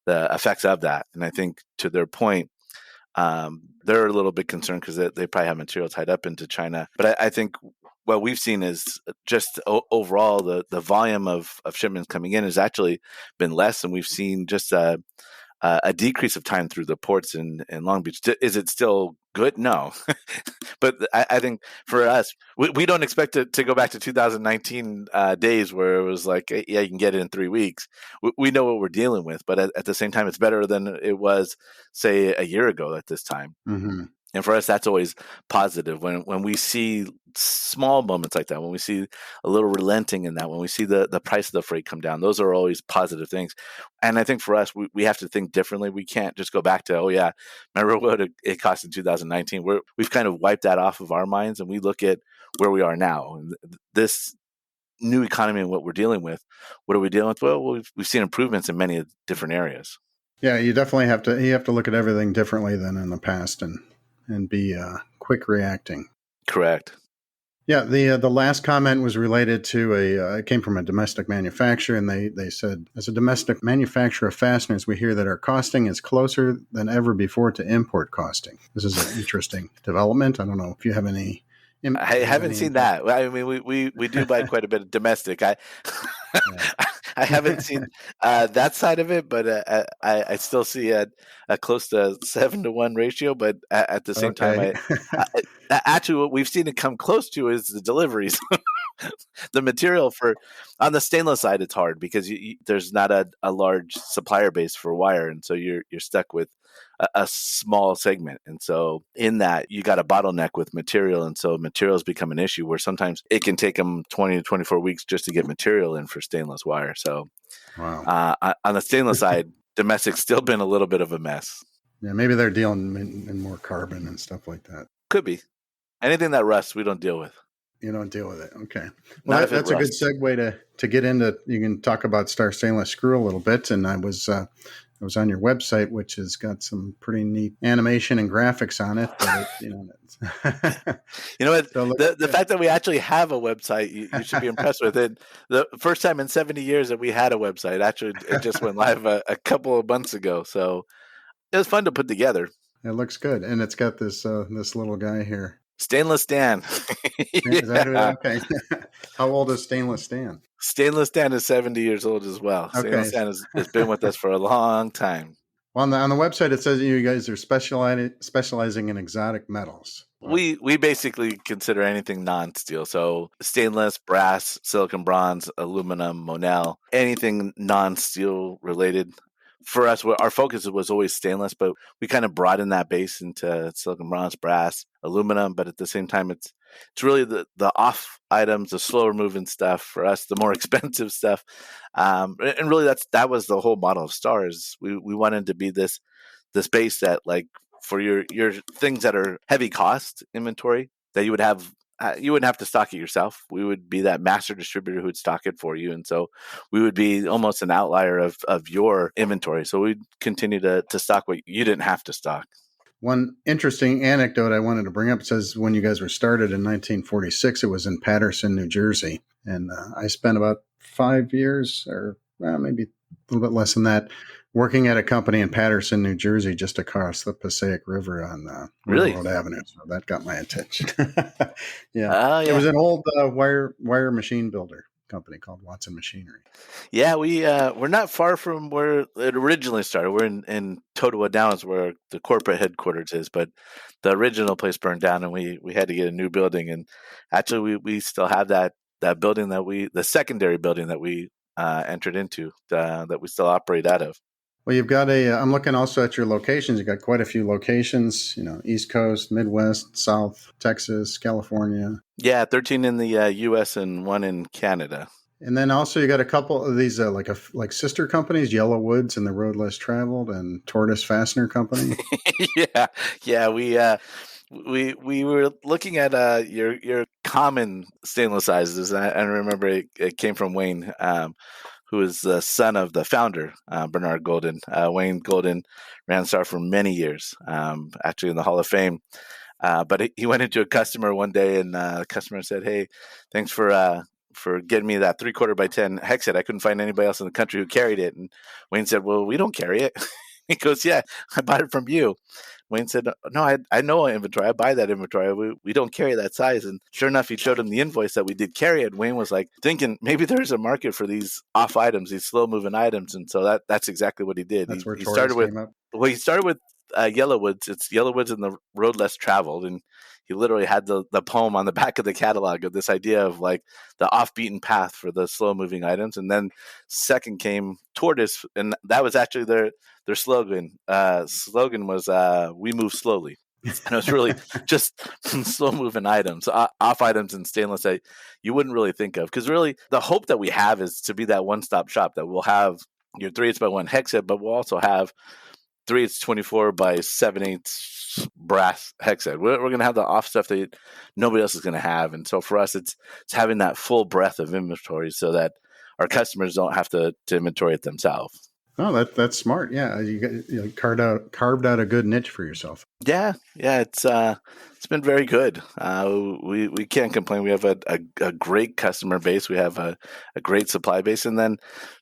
effects of that. And I think to their point, they're a little bit concerned because they probably have material tied up into China. But I think what we've seen is just overall the volume of shipments coming in has actually been less, and we've seen just a decrease of time through the ports in Long Beach. Is it still good? No. But I think for us, we don't expect it to go back to 2019 days where it was like, yeah, you can get it in 3 weeks. We know what we're dealing with, but at the same time, it's better than it was, say, a year ago at this time. Mm-hmm. And for us, that's always positive when we see small moments like that, when we see a little relenting in that, when we see the price of the freight come down. Those are always positive things. And I think for us, we have to think differently. We can't just go back to, oh, yeah, remember what it cost in 2019. We've kind of wiped that off of our minds, and we look at where we are now. And this new economy and what we're dealing with, what are we dealing with? Well, we've seen improvements in many different areas. Yeah, you definitely have to look at everything differently than in the past and be quick reacting. Correct. Yeah, the last comment was related to it came from a domestic manufacturer, and they said, as a domestic manufacturer of fasteners, we hear that our costing is closer than ever before to import costing. This is an interesting development. I don't know if you have any. I haven't seen that. I mean, we do buy quite a bit of domestic. I haven't seen that side of it, but I still see a close to 7-to-1 ratio. But at the same time, actually, what we've seen it come close to is the deliveries. The material on the stainless side, it's hard because there's not a large supplier base for wire, and so you're stuck with a small segment. And so in that, you got a bottleneck with material, and so materials become an issue where sometimes it can take them 20 to 24 weeks just to get material in for stainless wire. So wow. On the stainless side, domestic's still been a little bit of a mess. Yeah, maybe they're dealing in more carbon and stuff like that. Could be. Anything that rusts, we don't deal with. You don't deal with it. Okay. Well, that's a good segue to get into. You can talk about Star Stainless Screw a little bit. And I was on your website, which has got some pretty neat animation and graphics on it. But you know what? The fact that we actually have a website, you should be impressed with it. The first time in 70 years that we had a website, actually, it just went live a couple of months ago. So It was fun to put together. It looks good, and it's got this this little guy here. Stainless Dan. Is that who? Okay. How old is Stainless Dan? Stainless Dan is 70 years old as well. Okay. Stainless Dan has been with us for a long time. Well, on the website, it says you guys are specializing in exotic metals. We basically consider anything non-steel. So stainless, brass, silicon bronze, aluminum, Monel, anything non-steel related. For us, our focus was always stainless, but we kind of broadened that base into silicon bronze, brass, aluminum. But at the same time, it's really the off items, the slower moving stuff. For us, the more expensive stuff. And really, that was the whole model of Stars. We wanted to be this base that, like, for your things that are heavy cost inventory, that you would have. You wouldn't have to stock it yourself. We would be that master distributor who would stock it for you. And so we would be almost an outlier of your inventory. So we'd continue to stock what you didn't have to stock. One interesting anecdote I wanted to bring up says when you guys were started in 1946, it was in Paterson, New Jersey. And I spent about 5 years or maybe a little bit less than that working at a company in Paterson, New Jersey, just across the Passaic River on Railroad Avenue. So that got my attention. Yeah. It was an old wire machine builder company called Watson Machinery. Yeah, we're not far from where it originally started. We're in Totowa Downs, where the corporate headquarters is, but the original place burned down, and we had to get a new building. And actually, we still have that building the secondary building that we entered into that we still operate out of. Well, you've got I'm looking also at your locations. You've got quite a few locations, East Coast, Midwest, South, Texas, California. Yeah, 13 in the U.S. and 1 in Canada. And then also you got a couple of these like sister companies, Yellow Woods and the Road Less Traveled and Tortoise Fastener Company. Yeah. We were looking at your common stainless sizes. I remember it came from Wayne, who is the son of the founder, Bernard Golden. Wayne Golden ran Star for many years, actually in the Hall of Fame. But he went into a customer one day, and the customer said, "Hey, thanks for getting me that 3/4 by 10 hex set. I couldn't find anybody else in the country who carried it." And Wayne said, "Well, we don't carry it." He goes, "Yeah, I bought it from you." Wayne said, "No, I know inventory. I buy that inventory. We don't carry that size." And sure enough, he showed him the invoice that we did carry it. Wayne was like thinking maybe there's a market for these off items, these slow moving items. And so that's exactly what he did. That's where he Tortoise started with, came up. well, he started with Yellow Woods. It's Yellow Woods and the Road Less Traveled. And he literally had the poem on the back of the catalog of this idea of like the off-beaten path for the slow-moving items. And then second came Tortoise, and that was actually their slogan. Slogan was "We move slowly," and it was really just slow-moving items, off items in stainless that you wouldn't really think of. Because really, the hope that we have is to be that one-stop shop that we'll have your 3/8x1 hex set, but we'll also have 3/8 by 7/8 brass hex set. We're going to have the off stuff that nobody else is going to have. And so for us, it's having that full breadth of inventory so that our customers don't have to inventory it themselves. Oh, that's smart. Yeah, you carved out a good niche for yourself. Yeah, it's been very good. We can't complain. We have a great customer base. We have a great supply base, and then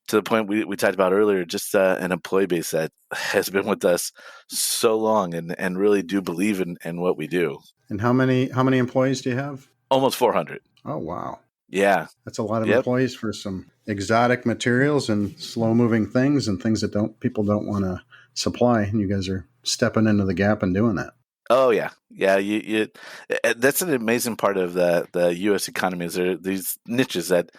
to the point we talked about earlier, just an employee base that has been with us so long and really do believe in what we do. And how many employees do you have? Almost 400. Oh, wow. Yeah. That's a lot of employees for some exotic materials and slow-moving things and things that people don't want to supply. And you guys are stepping into the gap and doing that. Oh, yeah. Yeah, you that's an amazing part of the U.S. economy is there these niches that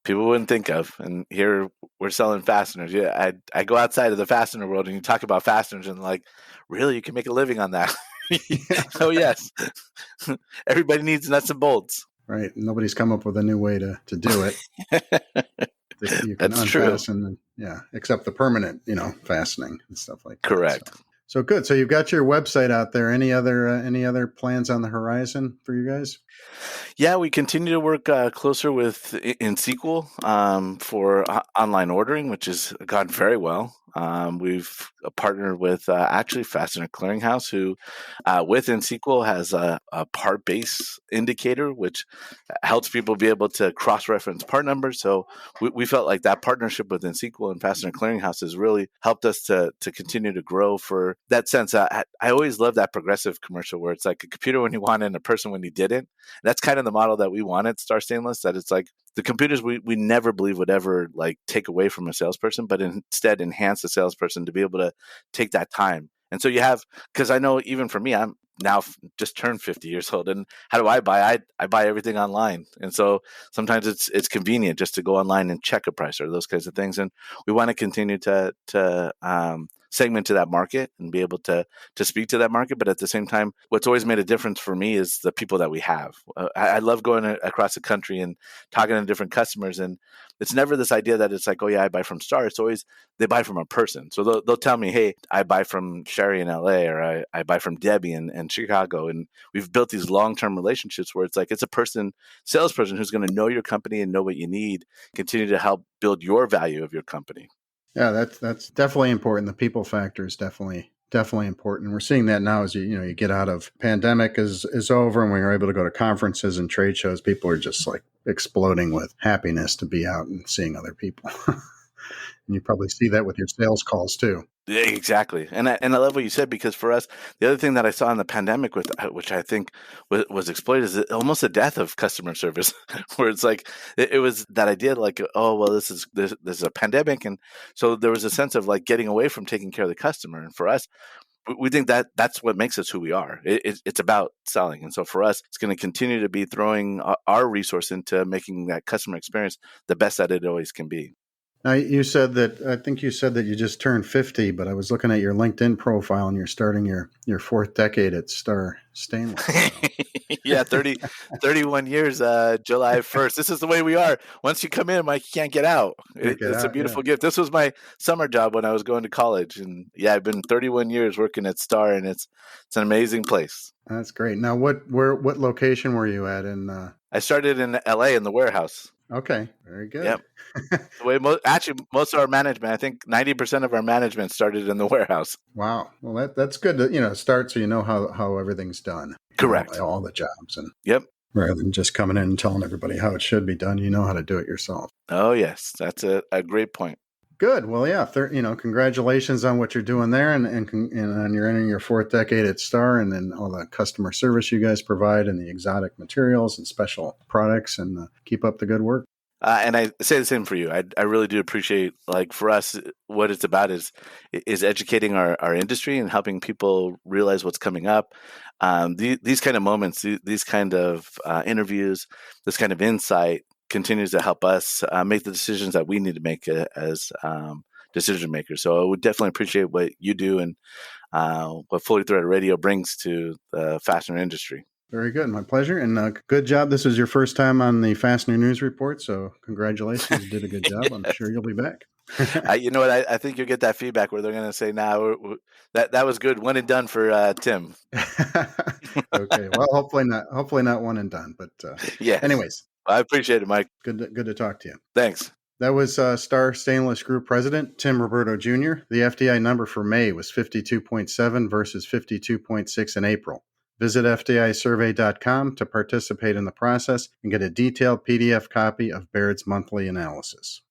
people wouldn't think of. And here we're selling fasteners. Yeah, I go outside of the fastener world and you talk about fasteners and like, really, you can make a living on that? Oh, yes. Everybody needs nuts and bolts. Right. Nobody's come up with a new way to do it. You can That's unfasten, except the permanent, fastening and stuff like that. Correct. So good. So you've got your website out there. Any other plans on the horizon for you guys? Yeah, we continue to work closer with InSequel for online ordering, which has gone very well. We've partnered with actually Fastener Clearinghouse, who within SQL has a part base indicator, which helps people be able to cross-reference part numbers. So we felt like that partnership within SQL and Fastener Clearinghouse has really helped us to continue to grow for that sense. I always love that progressive commercial where it's like a computer when you want it and a person when you didn't. And that's kind of the model that we want at Star Stainless, that it's like the computers we never believe would ever like take away from a salesperson, but instead enhance the salesperson to be able to take that time. And so you have, because I know even for me, I'm now just turned 50 years old, and how do I buy? I buy everything online. And so sometimes it's convenient just to go online and check a price or those kinds of things. And we want to continue to segment to that market and be able to speak to that market. But at the same time, what's always made a difference for me is the people that we have. I love going across the country and talking to different customers. And it's never this idea that it's like, oh yeah, I buy from Star. It's always they buy from a person. So they'll tell me, hey, I buy from Sherry in LA, or I buy from Debbie in Chicago. And we've built these long-term relationships where it's like, it's a salesperson who's going to know your company and know what you need, continue to help build your value of your company. Yeah, that's definitely important. The people factor is definitely important. We're seeing that now as you get out of pandemic is over, and we're able to go to conferences and trade shows. People are just like exploding with happiness to be out and seeing other people. And you probably see that with your sales calls too. Yeah, exactly. And I love what you said, because for us, the other thing that I saw in the pandemic, which I think was exploited, is almost a death of customer service, where it's like, it was that idea like, oh, well, this is a pandemic. And so there was a sense of like getting away from taking care of the customer. And for us, we think that that's what makes us who we are. It's about selling. And so for us, it's going to continue to be throwing our resource into making that customer experience the best that it always can be. Now, I think you said that you just turned 50, but I was looking at your LinkedIn profile and you're starting your fourth decade at Star Stainless. Yeah, 31 years, July 1st. This is the way we are. Once you come in, Mike, you can't get out. It's a beautiful gift. This was my summer job when I was going to college. And yeah, I've been 31 years working at Star, and it's an amazing place. That's great. Now, what location were you at? I started in LA in the warehouse. Okay, very good. Yep. The way most of our management, I think 90% of our management started in the warehouse. Wow. Well, that's good to start so you know how everything's done. Correct. All the jobs. And yep. Rather than just coming in and telling everybody how it should be done, you know how to do it yourself. Oh yes, that's a great point. Good. Well, yeah. Congratulations on what you're doing there, and you're entering your fourth decade at Star, and then all the customer service you guys provide, and the exotic materials and special products, and keep up the good work. And I say the same for you. I really do appreciate, like, for us, what it's about is educating our industry and helping people realize what's coming up. These kind of moments, these kind of interviews, this kind of insight continues to help us make the decisions that we need to make as decision makers. So I would definitely appreciate what you do and what Fully Threaded Radio brings to the fastener industry. Very good. My pleasure. And good job. This is your first time on the Fastener News Report, so congratulations. You did a good job. I'm sure you'll be back. You know what? I think you'll get that feedback where they're going to say, that was good. One and done for Tim. Okay. Well, hopefully not one and done. But yeah. Anyways. I appreciate it, Mike. Good to talk to you. Thanks. That was Star Stainless Group President Tim Roberto Jr. The FDI number for May was 52.7 versus 52.6 in April. Visit FDIsurvey.com to participate in the process and get a detailed PDF copy of Baird's monthly analysis.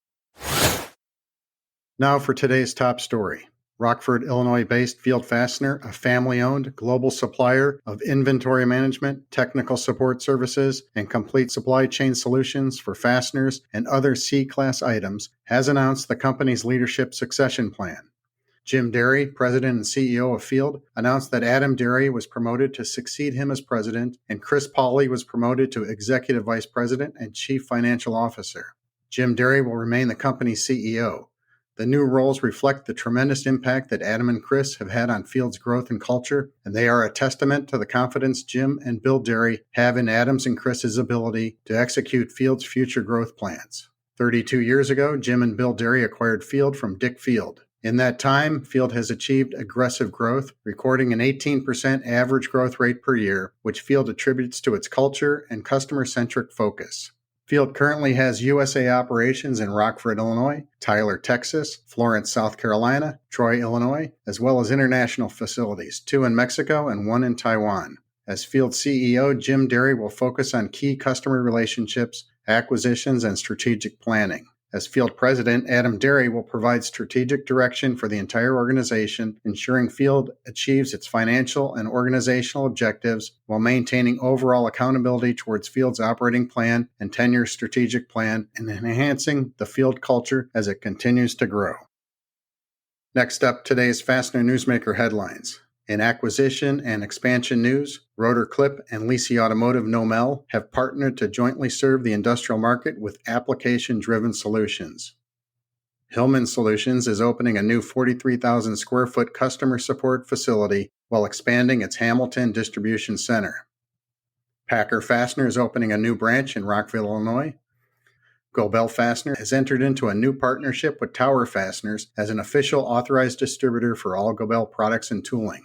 Now for today's top story. Rockford, Illinois-based Field Fastener, a family-owned global supplier of inventory management, technical support services, and complete supply chain solutions for fasteners and other C-class items, has announced the company's leadership succession plan. Jim Derry, president and CEO of Field, announced that Adam Derry was promoted to succeed him as president, and Chris Pauley was promoted to executive vice president and chief financial officer. Jim Derry will remain the company's CEO. The new roles reflect the tremendous impact that Adam and Chris have had on Field's growth and culture, and they are a testament to the confidence Jim and Bill Derry have in Adam's and Chris's ability to execute Field's future growth plans. 32 years ago, Jim and Bill Derry acquired Field from Dick Field. In that time, Field has achieved aggressive growth, recording an 18% average growth rate per year, which Field attributes to its culture and customer-centric focus. Field currently has USA operations in Rockford, Illinois, Tyler, Texas, Florence, South Carolina, Troy, Illinois, as well as international facilities, 2 in Mexico and 1 in Taiwan. As Field CEO, Jim Derry will focus on key customer relationships, acquisitions, and strategic planning. As Field President, Adam Derry will provide strategic direction for the entire organization, ensuring Field achieves its financial and organizational objectives while maintaining overall accountability towards Field's operating plan and 10-year strategic plan and enhancing the Field culture as it continues to grow. Next up, today's Fastener Newsmaker headlines. In acquisition and expansion news, Rotor Clip and Lisi Automotive Nomel have partnered to jointly serve the industrial market with application-driven solutions. Hillman Solutions is opening a new 43,000 square foot customer support facility while expanding its Hamilton distribution center. Packer Fastener is opening a new branch in Rockville, Illinois. Gobel Fastener has entered into a new partnership with Tower Fasteners as an official authorized distributor for all Gobel products and tooling.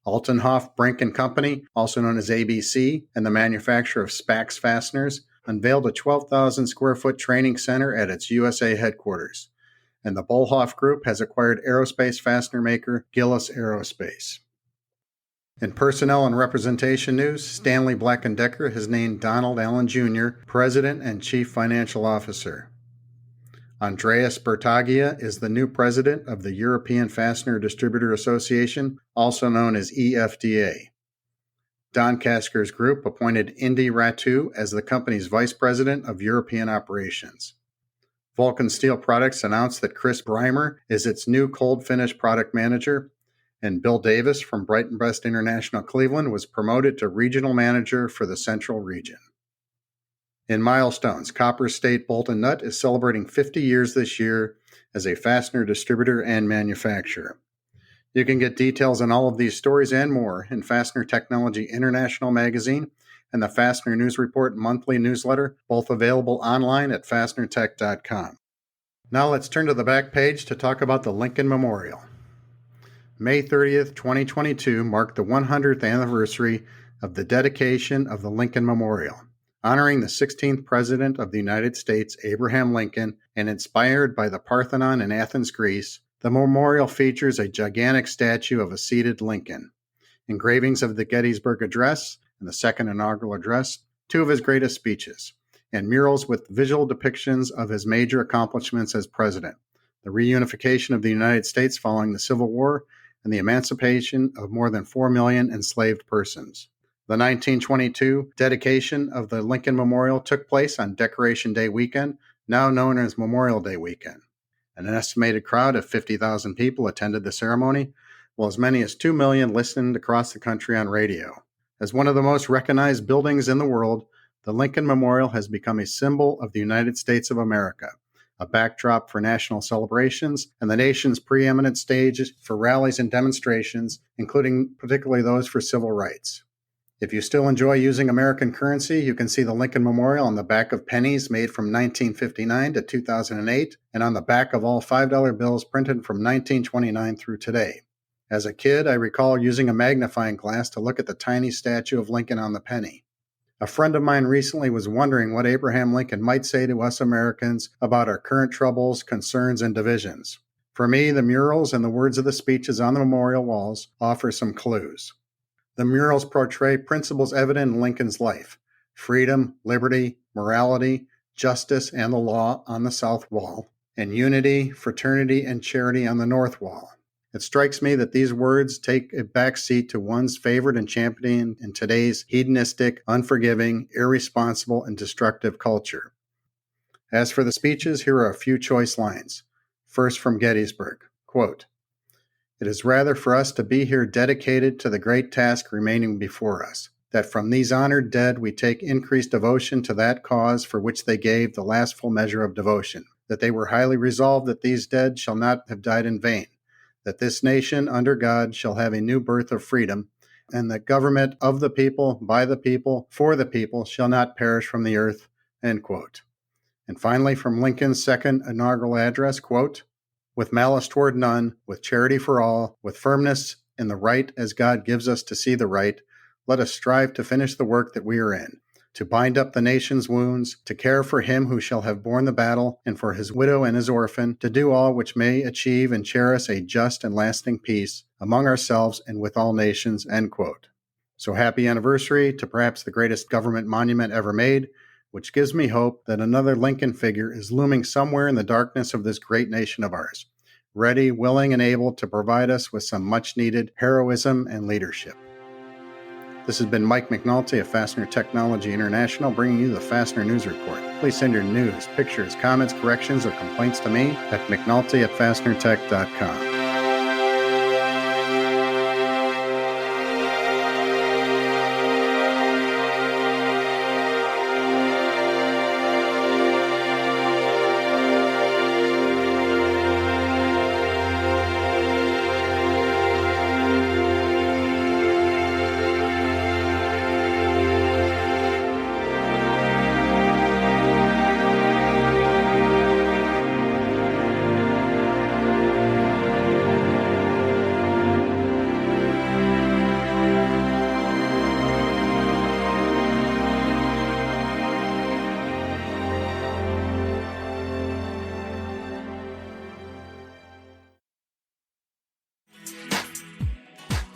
Altenhoff Brink & Company, also known as ABC, and the manufacturer of Spax fasteners, unveiled a 12,000 square foot training center at its USA headquarters. And the Bolhoff Group has acquired aerospace fastener maker Gillis Aerospace. In personnel and representation news, Stanley Black & Decker has named Donald Allen Jr. President and Chief Financial Officer. Andreas Bertaglia is the new president of the European Fastener Distributor Association, also known as EFDA. Doncaster's Group appointed Indy Ratu as the company's vice president of European operations. Vulcan Steel Products announced that Chris Breimer is its new cold finish product manager, and Bill Davis from Brighton Best International Cleveland was promoted to regional manager for the Central Region. In milestones, Copper State Bolt & Nut is celebrating 50 years this year as a fastener distributor and manufacturer. You can get details on all of these stories and more in Fastener Technology International Magazine and the Fastener News Report monthly newsletter, both available online at fastenertech.com. Now let's turn to the back page to talk about the Lincoln Memorial. May 30th, 2022 marked the 100th anniversary of the dedication of the Lincoln Memorial. Honoring the 16th President of the United States, Abraham Lincoln, and inspired by the Parthenon in Athens, Greece, the memorial features a gigantic statue of a seated Lincoln, engravings of the Gettysburg Address and the Second Inaugural Address, 2 of his greatest speeches, and murals with visual depictions of his major accomplishments as president, the reunification of the United States following the Civil War, and the emancipation of more than 4 million enslaved persons. The 1922 dedication of the Lincoln Memorial took place on Decoration Day weekend, now known as Memorial Day weekend. An estimated crowd of 50,000 people attended the ceremony, while as many as 2 million listened across the country on radio. As one of the most recognized buildings in the world, the Lincoln Memorial has become a symbol of the United States of America, a backdrop for national celebrations, and the nation's preeminent stage for rallies and demonstrations, including particularly those for civil rights. If you still enjoy using American currency, you can see the Lincoln Memorial on the back of pennies made from 1959 to 2008 and on the back of all $5 bills printed from 1929 through today. As a kid, I recall using a magnifying glass to look at the tiny statue of Lincoln on the penny. A friend of mine recently was wondering what Abraham Lincoln might say to us Americans about our current troubles, concerns, and divisions. For me, the murals and the words of the speeches on the memorial walls offer some clues. The murals portray principles evident in Lincoln's life: freedom, liberty, morality, justice, and the law on the south wall, and unity, fraternity, and charity on the north wall. It strikes me that these words take a backseat to one's favorite and championed in today's hedonistic, unforgiving, irresponsible, and destructive culture. As for the speeches, here are a few choice lines. First from Gettysburg, quote, "It is rather for us to be here dedicated to the great task remaining before us, that from these honored dead we take increased devotion to that cause for which they gave the last full measure of devotion, that they were highly resolved that these dead shall not have died in vain, that this nation under God shall have a new birth of freedom, and that government of the people, by the people, for the people shall not perish from the earth," end quote. And finally, from Lincoln's second inaugural address, quote, "With malice toward none, with charity for all, with firmness in the right as God gives us to see the right, let us strive to finish the work that we are in, to bind up the nation's wounds, to care for him who shall have borne the battle, and for his widow and his orphan, to do all which may achieve and cherish a just and lasting peace among ourselves and with all nations." End quote. So happy anniversary to perhaps the greatest government monument ever made, which gives me hope that another Lincoln figure is looming somewhere in the darkness of this great nation of ours, ready, willing, and able to provide us with some much-needed heroism and leadership. This has been Mike McNulty of Fastener Technology International, bringing you the Fastener News Report. Please send your news, pictures, comments, corrections, or complaints to me at mcnulty@fastenertech.com.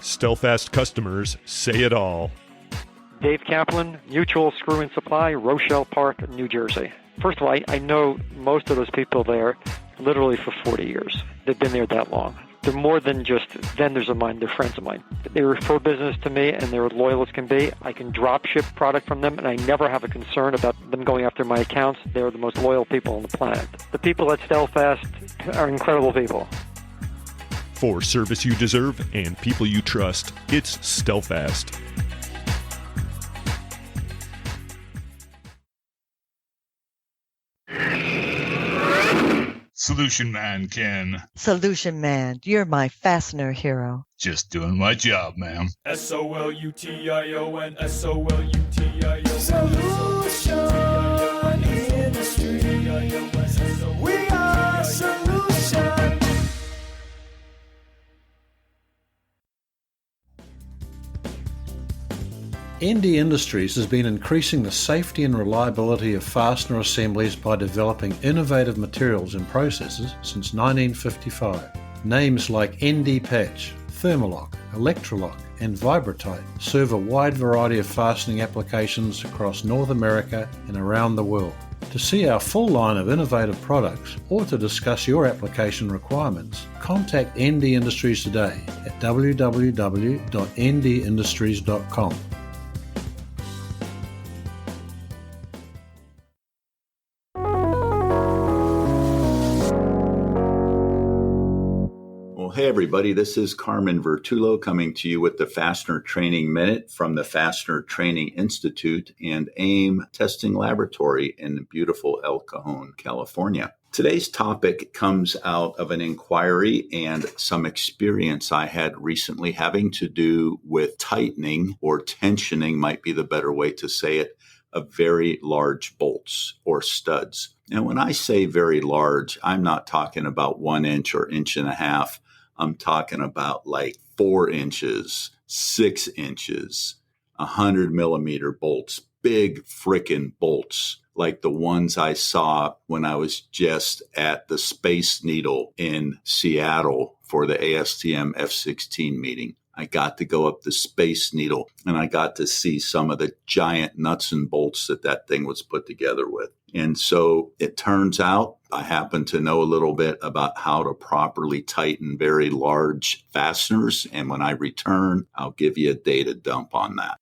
Stelfast customers say it all. Dave Kaplan, Mutual Screw and Supply, Rochelle Park, New Jersey. First of all, I know most of those people there literally for 40 years. They've been there that long. They're more than just vendors of mine, they're friends of mine. They refer business to me and they're loyal as can be. I can drop ship product from them and I never have a concern about them going after my accounts. They're the most loyal people on the planet. The people at Stelfast are incredible people. For service you deserve and people you trust, it's Stelfast. Solution Man, Ken. Solution Man, you're my fastener hero. Just doing my job, ma'am. SOLUTION, SOLUTION. Solution Industry. We are Solution. ND Industries has been increasing the safety and reliability of fastener assemblies by developing innovative materials and processes since 1955. Names like ND Patch, Thermalock, Electrolock, and Vibratite serve a wide variety of fastening applications across North America and around the world. To see our full line of innovative products or to discuss your application requirements, contact ND Industries today at www.ndindustries.com. Hey everybody, this is Carmen Vertullo coming to you with the Fastener Training Minute from the Fastener Training Institute and AIM Testing Laboratory in beautiful El Cajon, California. Today's topic comes out of an inquiry and some experience I had recently having to do with tightening, or tensioning might be the better way to say it, of very large bolts or studs. Now, when I say very large, I'm not talking about 1 inch or inch and a half. I'm talking about like 4 inches, 6 inches, 100 millimeter bolts, big frickin' bolts, like the ones I saw when I was just at the Space Needle in Seattle for the ASTM F-16 meeting. I got to go up the Space Needle and I got to see some of the giant nuts and bolts that thing was put together with. And so it turns out I happen to know a little bit about how to properly tighten very large fasteners. And when I return, I'll give you a data dump on that.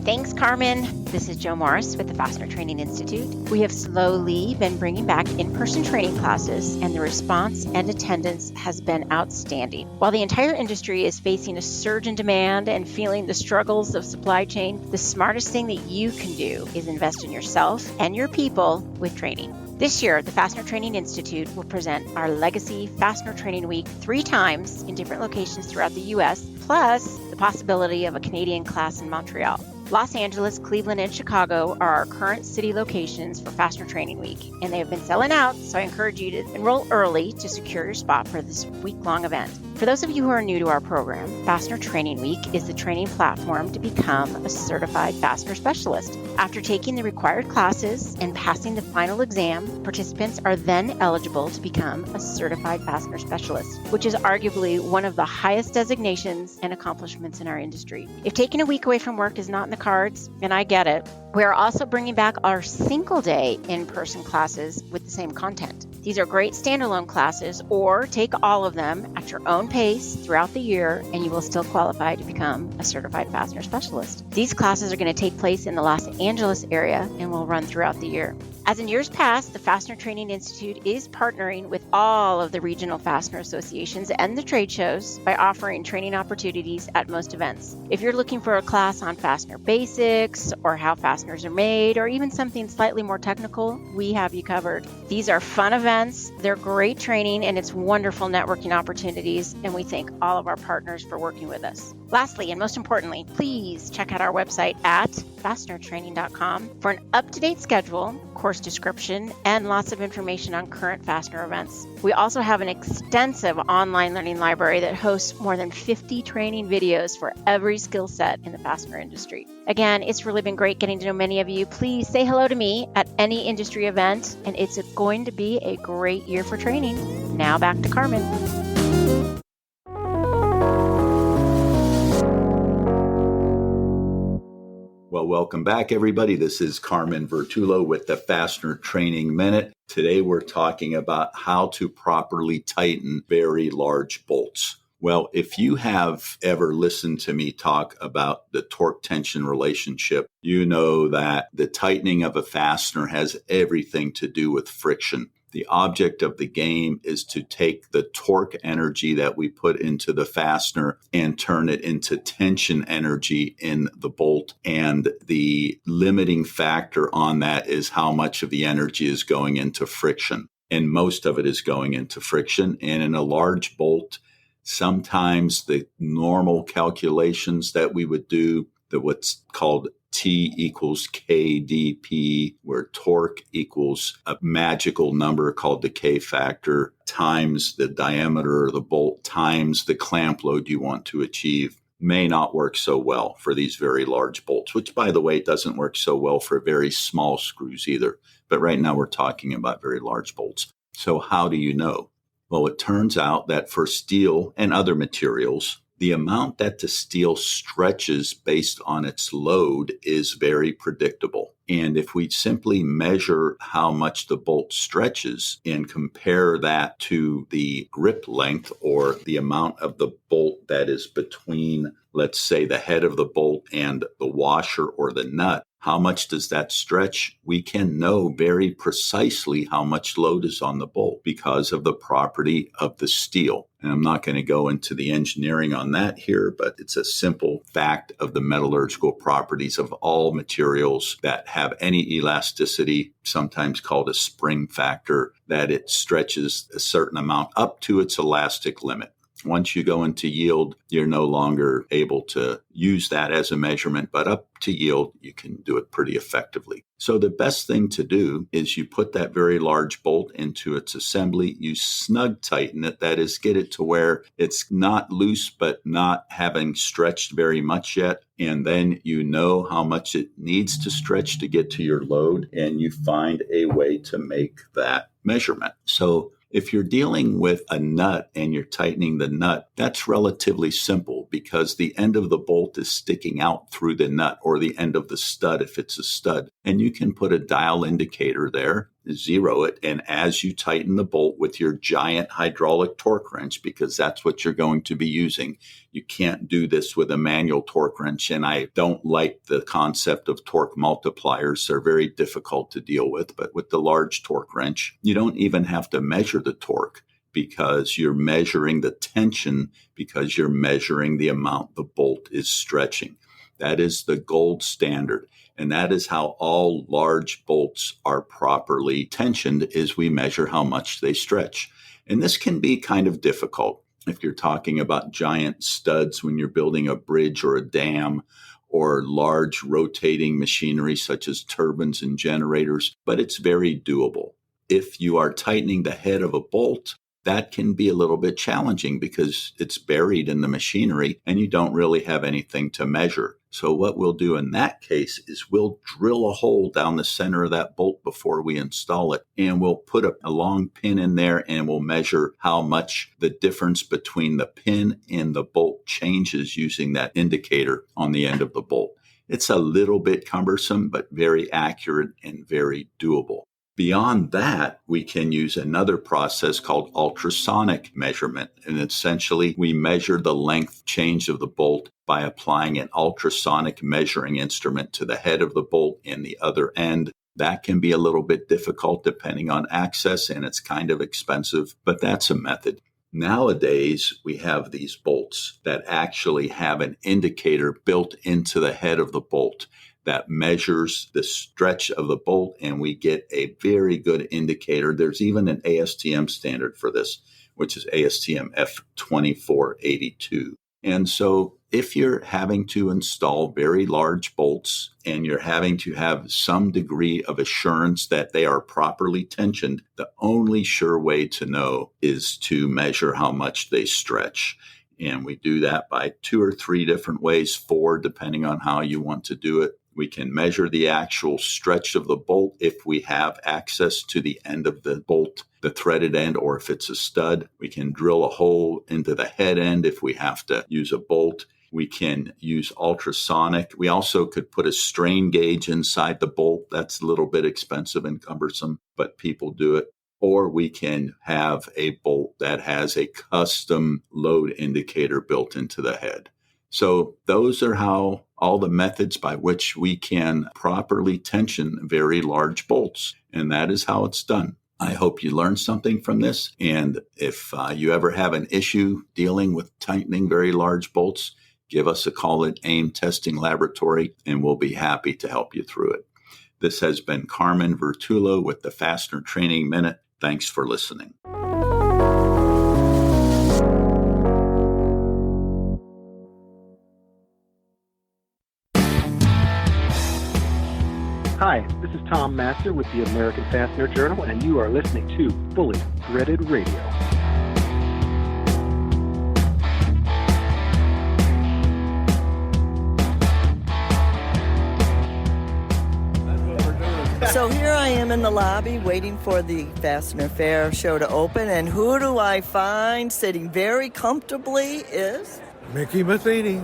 Thanks, Carmen. This is Jo Morris with the Fastener Training Institute. We have slowly been bringing back in-person training classes, and the response and attendance has been outstanding. While the entire industry is facing a surge in demand and feeling the struggles of supply chain, the smartest thing that you can do is invest in yourself and your people with training. This year, the Fastener Training Institute will present our Legacy Fastener Training Week 3 times in different locations throughout the U.S., plus the possibility of a Canadian class in Montreal. Los Angeles, Cleveland, and Chicago are our current city locations for Fastener Training Week, and they have been selling out, so I encourage you to enroll early to secure your spot for this week-long event. For those of you who are new to our program, Fastener Training Week is the training platform to become a certified fastener specialist. After taking the required classes and passing the final exam, participants are then eligible to become a certified fastener specialist, which is arguably one of the highest designations and accomplishments in our industry. If taking a week away from work is not in the cards, and I get it, we are also bringing back our single-day in-person classes with the same content. These are great standalone classes, or take all of them at your own pace throughout the year, and you will still qualify to become a certified fastener specialist. These classes are going to take place in the Los Angeles area and will run throughout the year. As in years past, the Fastener Training Institute is partnering with all of the regional fastener associations and the trade shows by offering training opportunities at most events. If you're looking for a class on fastener basics or how fasteners are made, or even something slightly more technical, we have you covered. These are fun events, they're great training, and it's wonderful networking opportunities, and we thank all of our partners for working with us. Lastly, and most importantly, please check out our website at fastenertraining.com for an up-to-date schedule, course description, and lots of information on current fastener events. We also have an extensive online learning library that hosts more than 50 training videos for every skill set in the fastener industry. Again, it's really been great getting to know many of you. Please say hello to me at any industry event, and it's going to be a great year for training. Now back to Carmen. Well, welcome back, everybody. This is Carmen Vertullo with the Fastener Training Minute. Today, we're talking about how to properly tighten very large bolts. Well, if you have ever listened to me talk about the torque-tension relationship, you know that the tightening of a fastener has everything to do with friction. The object of the game is to take the torque energy that we put into the fastener and turn it into tension energy in the bolt. And the limiting factor on that is how much of the energy is going into friction. And most of it is going into friction. And in a large bolt, sometimes the normal calculations that we would do, what's called T equals KDP, where torque equals a magical number called the K factor times the diameter of the bolt times the clamp load you want to achieve, may not work so well for these very large bolts, which, by the way, doesn't work so well for very small screws either. But right now we're talking about very large bolts. So how do you know? Well, it turns out that for steel and other materials, the amount that the steel stretches based on its load is very predictable. And if we simply measure how much the bolt stretches and compare that to the grip length, or the amount of the bolt that is between, let's say, the head of the bolt and the washer or the nut, how much does that stretch? We can know very precisely how much load is on the bolt because of the property of the steel. And I'm not going to go into the engineering on that here, but it's a simple fact of the metallurgical properties of all materials that have any elasticity, sometimes called a spring factor, that it stretches a certain amount up to its elastic limit. Once you go into yield, you're no longer able to use that as a measurement, but up to yield, you can do it pretty effectively. So the best thing to do is you put that very large bolt into its assembly, you snug tighten it, that is, get it to where it's not loose but not having stretched very much yet, and then you know how much it needs to stretch to get to your load, and you find a way to make that measurement. So if you're dealing with a nut and you're tightening the nut, that's relatively simple because the end of the bolt is sticking out through the nut, or the end of the stud if it's a stud. And you can put a dial indicator there, zero it, and as you tighten the bolt with your giant hydraulic torque wrench, because that's what you're going to be using. You can't do this with a manual torque wrench, and I don't like the concept of torque multipliers. They're very difficult to deal with, but with the large torque wrench, you don't even have to measure the torque because you're measuring the tension, because you're measuring the amount the bolt is stretching. That is the gold standard. And that is how all large bolts are properly tensioned, is we measure how much they stretch. And this can be kind of difficult if you're talking about giant studs when you're building a bridge or a dam, or large rotating machinery such as turbines and generators, but it's very doable. If you are tightening the head of a bolt, that can be a little bit challenging because it's buried in the machinery and you don't really have anything to measure. So what we'll do in that case is we'll drill a hole down the center of that bolt before we install it, and we'll put a long pin in there, and we'll measure how much the difference between the pin and the bolt changes using that indicator on the end of the bolt. It's a little bit cumbersome, but very accurate and very doable. Beyond that, we can use another process called ultrasonic measurement. And essentially, we measure the length change of the bolt by applying an ultrasonic measuring instrument to the head of the bolt and the other end. That can be a little bit difficult depending on access, and it's kind of expensive, but that's a method. Nowadays, we have these bolts that actually have an indicator built into the head of the bolt that measures the stretch of the bolt, and we get a very good indicator. There's even an ASTM standard for this, which is ASTM F2482. And so if you're having to install very large bolts and you're having to have some degree of assurance that they are properly tensioned, the only sure way to know is to measure how much they stretch. And we do that by 2 or 3 different ways, 4 depending on how you want to do it. We can measure the actual stretch of the bolt if we have access to the end of the bolt, the threaded end, or if it's a stud. We can drill a hole into the head end if we have to use a bolt. We can use ultrasonic. We also could put a strain gauge inside the bolt. That's a little bit expensive and cumbersome, but people do it. Or we can have a bolt that has a custom load indicator built into the head. So those are how all the methods by which we can properly tension very large bolts. And that is how it's done. I hope you learned something from this. And if you ever have an issue dealing with tightening very large bolts, give us a call at AIM Testing Laboratory, and we'll be happy to help you through it. This has been Carmen Vertullo with the Fastener Training Minute. Thanks for listening. Hi, this is Tom Master with the American Fastener Journal, and you are listening to Fully Threaded Radio. So here I am in the lobby waiting for the Fastener Fair show to open, and who do I find sitting very comfortably is... Mickey Matheny.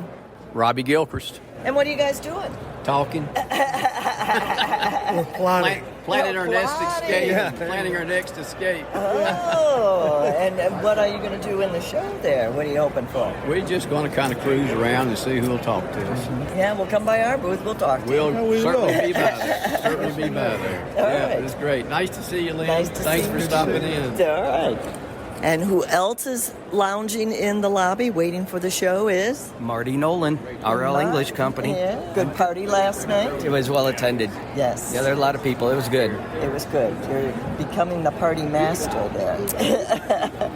Robbie Gilchrist. And what are you guys doing? Talking. We're plotting. Planning our next escape. Yeah. Planning our next escape. Oh, and what are you going to do in the show there? What are you hoping for? We're just going to kind of cruise around and see who will talk to us. Yeah, we'll come by our booth. We'll talk to you. We'll certainly be by there. Certainly be by there. All yeah, right. It was great. Nice to see you, Lynn. Nice to Thanks see for you stopping too. in. All right. And who else is lounging in the lobby waiting for the show is? Marty Nolan, RL English Company. Yeah, good party last night. It was well attended. Yes. Yeah, there are a lot of people. It was good. It was good. You're becoming the party master there.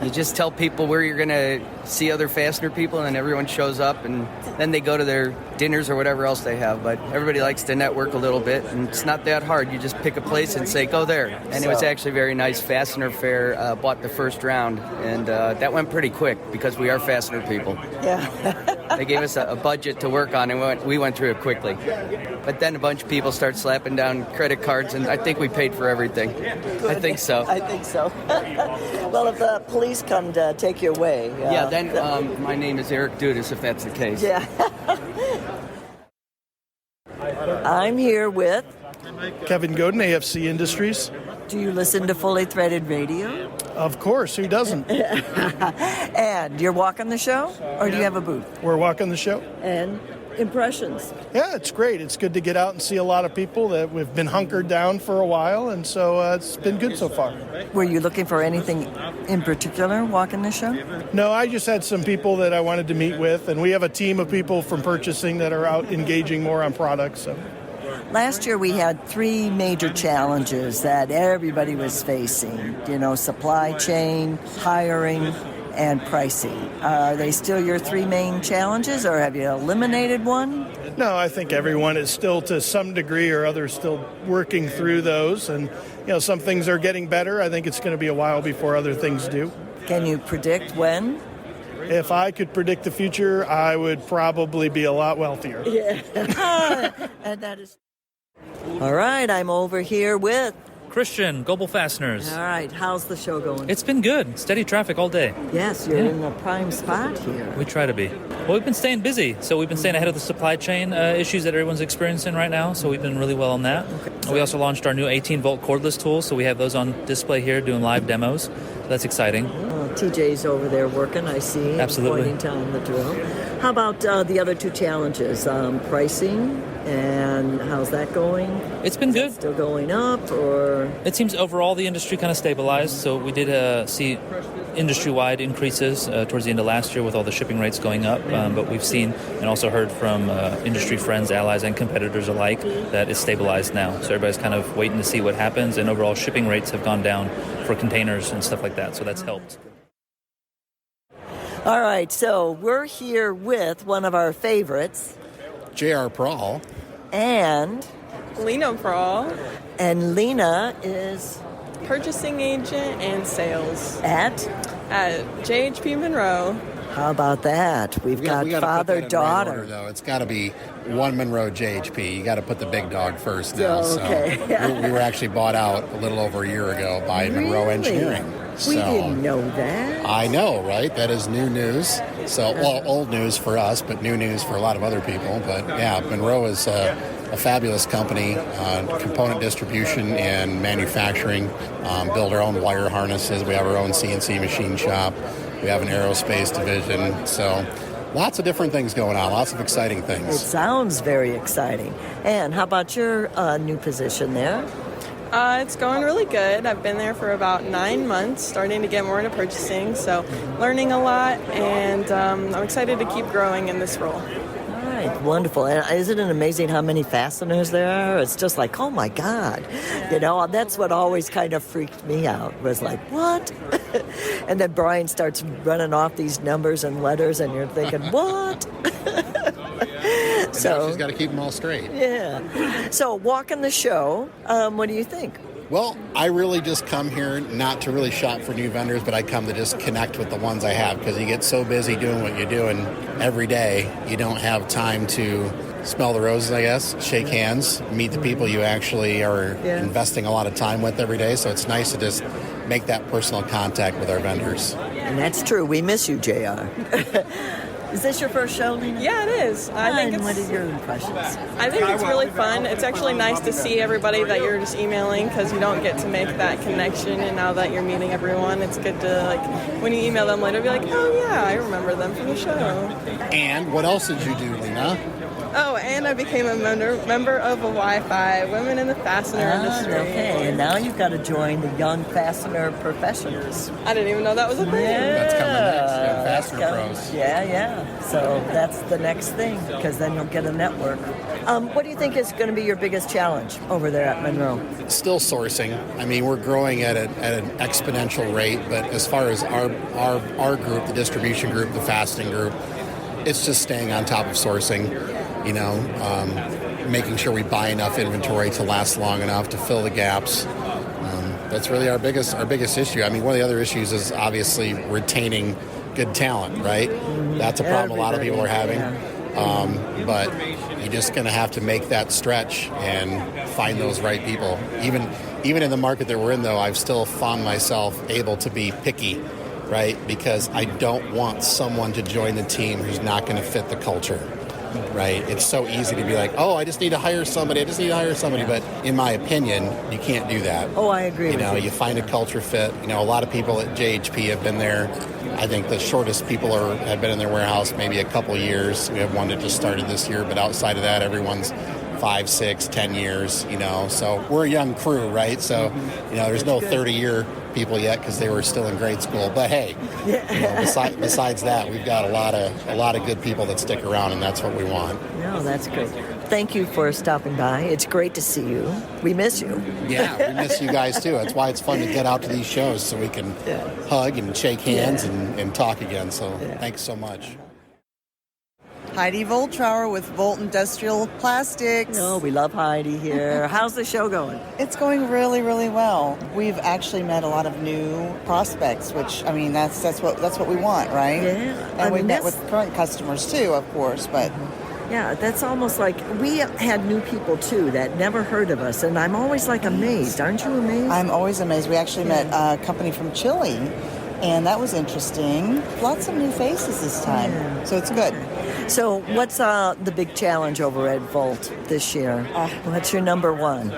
You just tell people where you're going to see other fastener people, and then everyone shows up, and then they go to their dinners or whatever else they have. But everybody likes to network a little bit, and it's not that hard. You just pick a place and say, go there. And it was actually very nice. Fastener Fair bought the first round, and that went pretty quick because we are fastener people. Yeah. They gave us a budget to work on, and we went through it quickly. But then a bunch of people start slapping down credit cards, and I think we paid for everything. Good. I think so. I think so. Well, if the police come to take you away. Yeah, then my name is Eric Dudas, if that's the case. Yeah. I'm here with Kevin Godin, AFC Industries. Do you listen to Fully Threaded Radio? Of course, who doesn't? And you're walking the show, or do you have a booth? We're walking the show. And impressions? Yeah, it's great. It's good to get out and see a lot of people that we've been hunkered down for a while, and so it's been good so far. Were you looking for anything in particular walking the show? No, I just had some people that I wanted to meet with, and we have a team of people from purchasing that are out engaging more on products. So. Last year we had 3 major challenges that everybody was facing, supply chain, hiring, and pricing. Are they still your 3 main challenges, or have you eliminated one? No, I think everyone is still to some degree or other still working through those, and some things are getting better. I think it's going to be a while before other things do. Can you predict when? If I could predict the future, I would probably be a lot wealthier. Yeah. And that is... All right, I'm over here with... Christian, Global Fasteners. All right, how's the show going? It's been good. Steady traffic all day. Yes, you're in a prime spot here. We try to be. Well, we've been staying busy. So we've been staying ahead of the supply chain issues that everyone's experiencing right now. So we've been really well on that. Okay. We also launched our new 18-volt cordless tools. So we have those on display here doing live demos. So that's exciting. TJ's over there working, I see. Absolutely. Pointing down the drill. How about the other two challenges? Pricing, and how's that going? It's been good. Still going up, or? It seems overall the industry kind of stabilized. So we did see industry-wide increases towards the end of last year with all the shipping rates going up. But we've seen and also heard from industry friends, allies, and competitors alike that it's stabilized now. So everybody's kind of waiting to see what happens. And overall shipping rates have gone down for containers and stuff like that. So that's helped. All right, so we're here with one of our favorites, J.R. Prawl. And Lena Prawl. And Lena is purchasing agent and sales at JHP Monroe. How about that? We've got father-daughter. Right though. It's got to be one Monroe JHP. You got to put the big dog first now. Okay. So we were actually bought out a little over a year ago by Monroe Engineering. We didn't know that. I know, right? That is new news. So, well, old news for us, but new news for a lot of other people. But yeah, Monroe is a fabulous company, component distribution and manufacturing, build our own wire harnesses. We have our own CNC machine shop. We have an aerospace division. So lots of different things going on, lots of exciting things. It sounds very exciting. And how about your new position there? It's going really good. I've been there for about 9 months, starting to get more into purchasing, so learning a lot, and I'm excited to keep growing in this role. All right, wonderful. And isn't it amazing how many fasteners there are? It's just like, oh my God. You know, that's what always kind of freaked me out, was like, what? And then Brian starts running off these numbers and letters, and you're thinking, what? So she's got to keep them all straight. Yeah. So walking the show, what do you think? Well, I really just come here not to really shop for new vendors, but I come to just connect with the ones I have, because you get so busy doing what you're doing every day, you don't have time to smell the roses, I guess, shake hands, meet the people you actually are investing a lot of time with every day. So it's nice to just make that personal contact with our vendors. And that's true. We miss you, JR. Is this your first show, Lena? Yeah, it is. What are your impressions? I think it's really fun. It's actually nice to see everybody that you're just emailing, because you don't get to make that connection. And now that you're meeting everyone, it's good to, like, when you email them later, be like, oh yeah, I remember them from the show. And what else did you do, Lena? Oh, and I became a member of a Wi-Fi, Women in the Fastener Industry. Okay, and now you've got to join the Young Fastener Professionals. I didn't even know that was a thing. Yeah, that's coming next. Yeah, Fastener Pros. Yeah. So that's the next thing, because then you'll get a network. What do you think is going to be your biggest challenge over there at Monroe? Still sourcing. I mean, we're growing at an exponential rate, but as far as our group, the distribution group, the fastening group, it's just staying on top of sourcing. You know, making sure we buy enough inventory to last long enough to fill the gaps. That's really our biggest issue. I mean, one of the other issues is obviously retaining good talent, right? That's a problem a lot of people are having. But you're just going to have to make that stretch and find those right people. Even in the market that we're in, though, I've still found myself able to be picky, right? Because I don't want someone to join the team who's not going to fit the culture. Right? It's so easy to be like, oh, I just need to hire somebody. But in my opinion, you can't do that. Oh, I agree with you. You find a culture fit. You know, a lot of people at JHP have been there. I think the shortest people have been in their warehouse maybe a couple years. We have one that just started this year, but outside of that, everyone's 5, 6, 10 years, you know. So we're a young crew, right? So, you know, there's no 30-year people yet because they were still in grade school. But hey, you know, besides that, we've got a lot of good people that stick around, and that's what we want. No, that's great. Thank you for stopping by. It's great to see you. We miss you. Yeah, we miss you guys too. That's why it's fun to get out to these shows so we can hug and shake hands and talk again. So thanks so much. Heidi Voltrauer with Volt Industrial Plastics. Oh, we love Heidi here. How's the show going? It's going really, really well. We've actually met a lot of new prospects, which, I mean, that's what we want, right? Yeah. And we've met with current customers too, of course, but... Yeah, that's almost like we had new people too that never heard of us, and I'm always like amazed. Aren't you amazed? I'm always amazed. We actually met a company from Chile, and that was interesting. Lots of new faces this time, so it's good. So what's the big challenge over at Volt this year? What's your number one?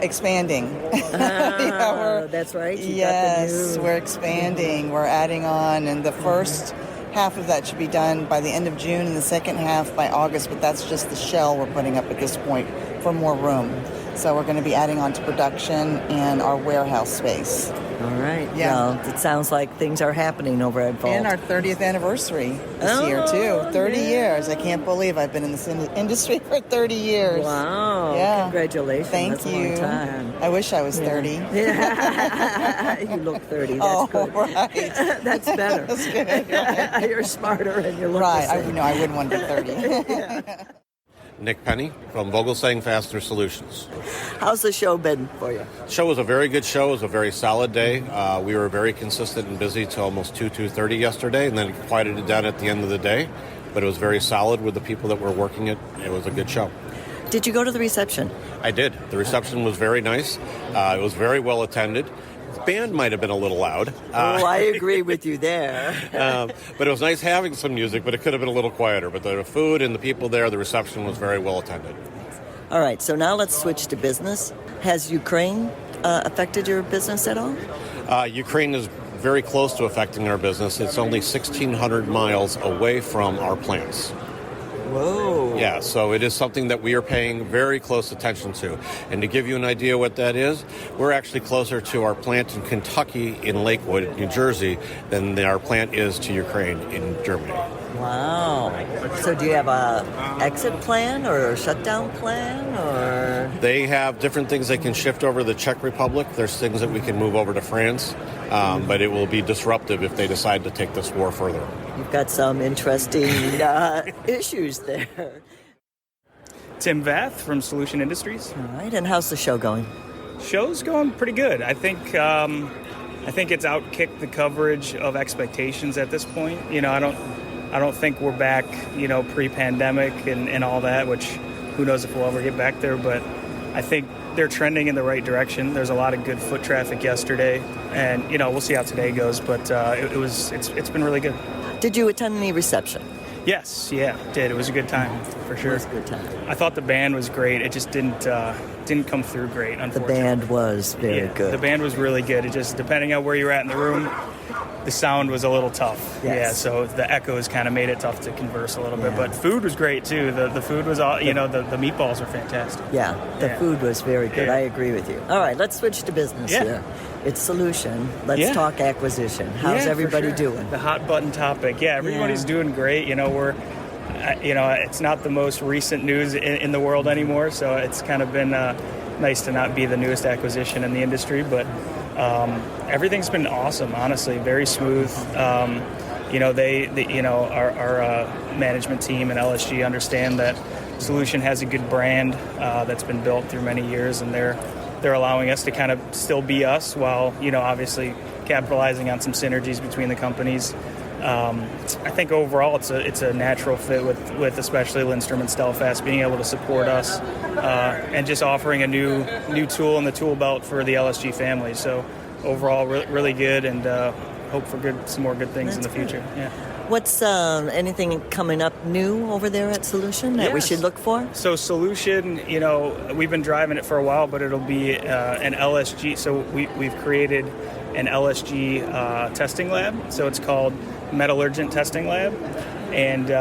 Expanding. That's right. Yes, we're expanding. We're adding on, and the first half of that should be done by the end of June and the second half by August, but that's just the shell we're putting up at this point for more room. So we're going to be adding on to production and our warehouse space. All right. Yeah. Well, it sounds like things are happening over at Volt. And our 30th anniversary this year, too. 30 years. I can't believe I've been in this industry for 30 years. Wow. Yeah. Congratulations. Thank That's you. A long time. I wish I was 30. Yeah. You look 30. That's good. Right. That's better. That's good. You're smarter and you look right. the same. I wouldn't want to be 30. Yeah. Nick Penny from Vogelsang Fastener Solutions. How's the show been for you? The show was a very good show. It was a very solid day. We were very consistent and busy till almost 2:30 yesterday, and then it quieted it down at the end of the day. But it was very solid with the people that were working it. It was a good show. Did you go to the reception? I did. The reception was very nice. It was very well attended. The band might have been a little loud. I agree with you there. But it was nice having some music, but it could have been a little quieter. But the food and the people there, the reception was very well attended. All right, so now let's switch to business. Has Ukraine affected your business at all? Ukraine is very close to affecting our business. It's only 1,600 miles away from our plants. Whoa. Yeah, so it is something that we are paying very close attention to. And to give you an idea what that is, we're actually closer to our plant in Kentucky in Lakewood, New Jersey, than our plant is to Ukraine in Germany. Wow. So do you have a exit plan or a shutdown plan? Or They have different things they can shift over to the Czech Republic. There's things that we can move over to France, but it will be disruptive if they decide to take this war further. You've got some interesting issues there. Tim Vath from Solution Industries. All right, and how's the show going? Show's going pretty good. I think it's outkicked the coverage of expectations at this point. You know, I don't think we're back, you know, pre-pandemic and all that, which who knows if we'll ever get back there, but I think they're trending in the right direction. There's a lot of good foot traffic yesterday, and, you know, we'll see how today goes, but it's been really good. Did you attend any reception? Yes, yeah, did. It was a good time, for sure. It was a good time. I thought the band was great. It just didn't come through great, unfortunately. The band was very good. The band was really good. It just, depending on where you were at in the room, the sound was a little tough. Yes. Yeah, so the echoes kind of made it tough to converse a little bit. But food was great, too. The food was, all, you know, the meatballs are fantastic. Yeah, the food was very good. I agree with you. All right, let's switch to business here. It's Solution. Let's talk acquisition. How's everybody doing? The hot button topic. Yeah, everybody's doing great. You know, it's not the most recent news in the world anymore, so it's kind of been nice to not be the newest acquisition in the industry, but everything's been awesome, honestly, very smooth. You know, our management team and LSG understand that Solution has a good brand that's been built through many years, and they're allowing us to kind of still be us while, you know, obviously capitalizing on some synergies between the companies. I think overall it's a natural fit with especially Lindstrom and Stelfast being able to support us and just offering a new tool in the tool belt for the LSG family. So overall, really good, and hope for some more good things in the future. Yeah. What's anything coming up new over there at Solution that we should look for? So Solution, you know, we've been driving it for a while, but it'll be an LSG. So we've created an LSG testing lab. So it's called Metallurgent Testing Lab, and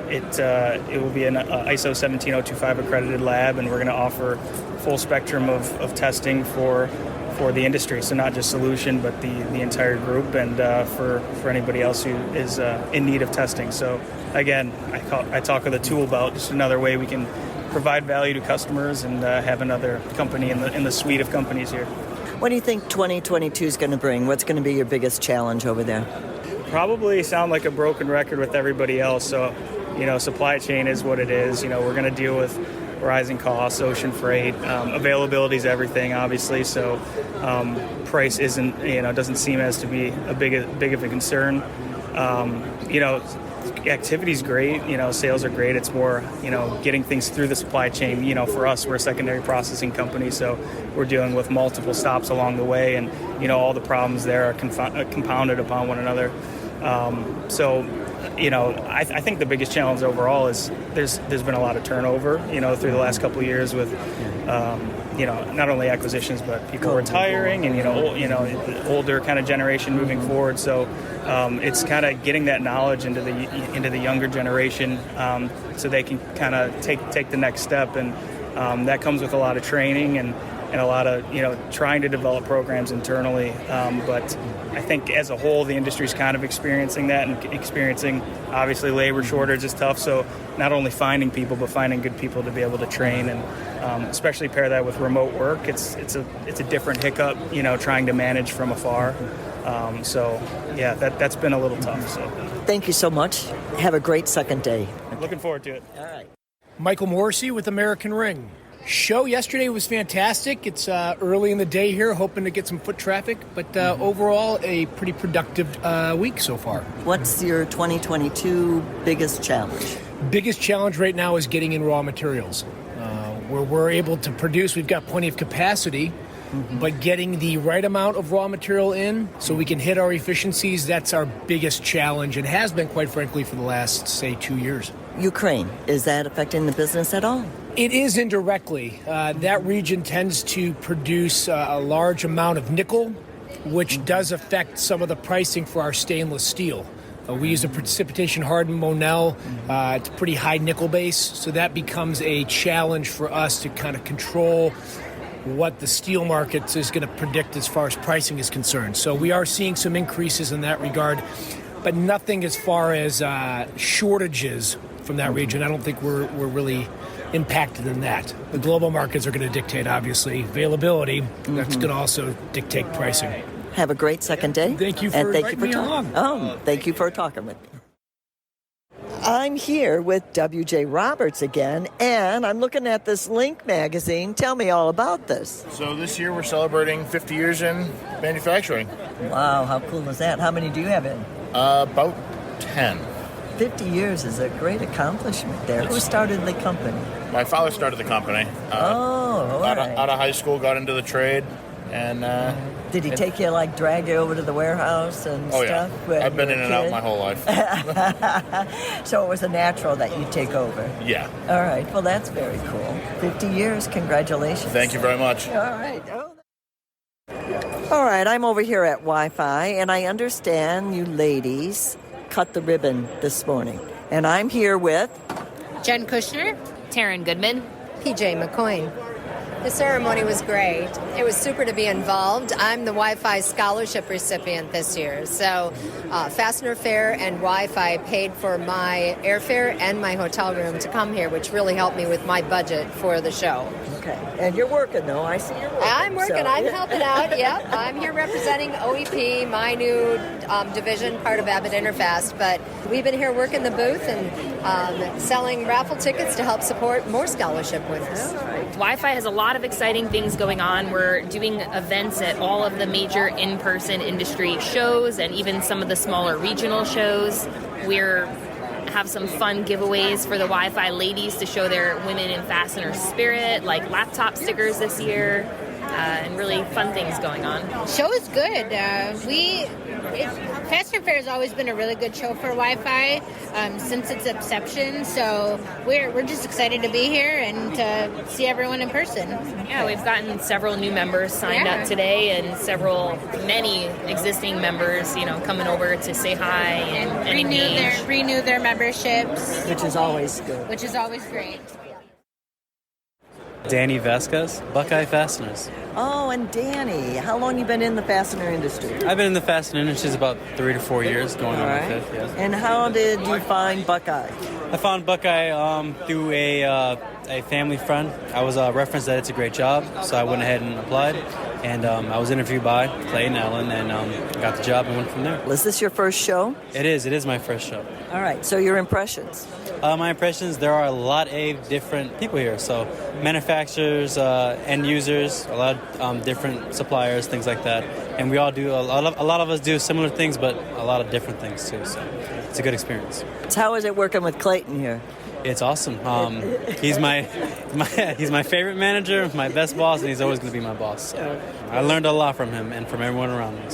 it will be an ISO 17025 accredited lab, and we're going to offer full spectrum of testing for the industry, so not just Solution, but the entire group, and for anybody else who is in need of testing. So again, I talk of the tool belt, just another way we can provide value to customers and have another company in the suite of companies here. What do you think 2022 is going to bring? What's going to be your biggest challenge over there? Probably sound like a broken record with everybody else, so supply chain is what it is. We're going to deal with rising costs, ocean freight, availability is everything, obviously. So price isn't, doesn't seem as to be a big of a concern. Activity's great, sales are great. It's more, getting things through the supply chain. For us, we're a secondary processing company, so we're dealing with multiple stops along the way, and, all the problems there are compounded upon one another. I think the biggest challenge overall is there's been a lot of turnover, through the last couple of years with, not only acquisitions, but people retiring and, the older kind of generation moving forward. So it's kind of getting that knowledge into the younger generation so they can kind of take the next step. And that comes with a lot of training and a lot of, trying to develop programs internally. But I think as a whole, the industry's kind of experiencing that and experiencing, obviously, labor shortage is tough. So not only finding people, but finding good people to be able to train, and especially pair that with remote work. It's a different hiccup, trying to manage from afar. That's been a little tough. So thank you so much. Have a great second day. Looking forward to it. All right. Michael Morrissey with American Ring. Show yesterday was fantastic. It's early in the day here, hoping to get some foot traffic, but overall a pretty productive week so far. What's your 2022 biggest challenge? Biggest challenge right now is getting in raw materials. Where we're able to produce, we've got plenty of capacity, but getting the right amount of raw material in so we can hit our efficiencies, that's our biggest challenge, and has been, quite frankly, for the last, say, 2 years. Ukraine, is that affecting the business at all? It is indirectly. That region tends to produce a large amount of nickel, which does affect some of the pricing for our stainless steel. We use a precipitation-hardened Monel. It's a pretty high nickel base, so that becomes a challenge for us to kind of control what the steel market is going to predict as far as pricing is concerned. So we are seeing some increases in that regard, but nothing as far as shortages from that region. I don't think we're really impacted in that. The global markets are going to dictate, obviously, availability. That's going to also dictate pricing. Have a great second day. Thank you for inviting me along. Thank you for talking with me. I'm here with W.J. Roberts again, and I'm looking at this Link magazine. Tell me all about this. So this year we're celebrating 50 years in manufacturing. Wow, how cool is that? How many do you have in? About 10. 50 years is a great accomplishment there. Who started the company? My father started the company. Out of high school, got into the trade, and... Did he take you, drag you over to the warehouse and stuff? Yeah. I've been in and out my whole life. So it was a natural that you take over? Yeah. All right. Well, that's very cool. 50 years. Congratulations. Thank you very much. All right. All right. I'm over here at Wi-Fi, and I understand you ladies cut the ribbon this morning. And I'm here with... Jen Kushner, Taryn Goodman, PJ McCoyne. The ceremony was great. It was super to be involved. I'm the Wi-Fi scholarship recipient this year. So Fastener Fair and Wi-Fi paid for my airfare and my hotel room to come here, which really helped me with my budget for the show. Okay. And you're working, though. I see you're working. I'm working. So. I'm helping out. Yep. I'm here representing OEP, my new division, part of Abbott-Interfast. But we've been here working the booth and selling raffle tickets to help support more scholarship winners. Wi-Fi has a lot of exciting things going on. We're doing events at all of the major in-person industry shows and even some of the smaller regional shows. We're have some fun giveaways for the Wi-Fi ladies to show their women in fastener spirit, like laptop stickers this year, and really fun things going on. Show is good. Fastener Fair has always been a really good show for Wi-Fi since its inception, so we're just excited to be here and to see everyone in person. Yeah, we've gotten several new members signed up today, and many existing members, coming over to say hi and renew their memberships, which is always good. Which is always great. Danny Vasquez, Buckeye Fasteners. Oh, and Danny, how long you been in the fastener industry? I've been in the fastener industry about 3 to 4 years, going on my 5th. Yes. And how did you find Buckeye? I found Buckeye through a family friend. I was referenced that it's a great job, so I went ahead and applied. And I was interviewed by Clay and Ellen, and got the job and went from there. Was this your first show? It is my first show. All right, so your impressions? My impressions, there are a lot of different people here. So manufacturers, end users, a lot of different suppliers, things like that. And we all do, a lot of us do similar things, but a lot of different things too. So it's a good experience. So how is it working with Clayton here? It's awesome. He's my he's my favorite manager, my best boss, and he's always going to be my boss. So I learned a lot from him and from everyone around me.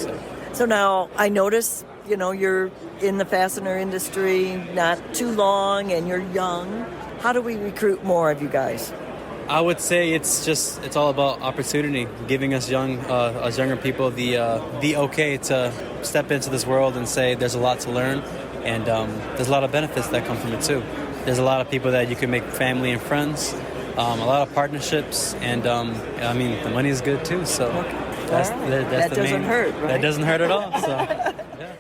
So now I notice, you're in the fastener industry not too long and you're young. How do we recruit more of you guys? I would say it's all about opportunity, giving us younger people the okay to step into this world and say there's a lot to learn, and there's a lot of benefits that come from it too. There's a lot of people that you can make family and friends, a lot of partnerships, and the money is good too. So that doesn't hurt, right? That doesn't hurt at all. So. Yeah.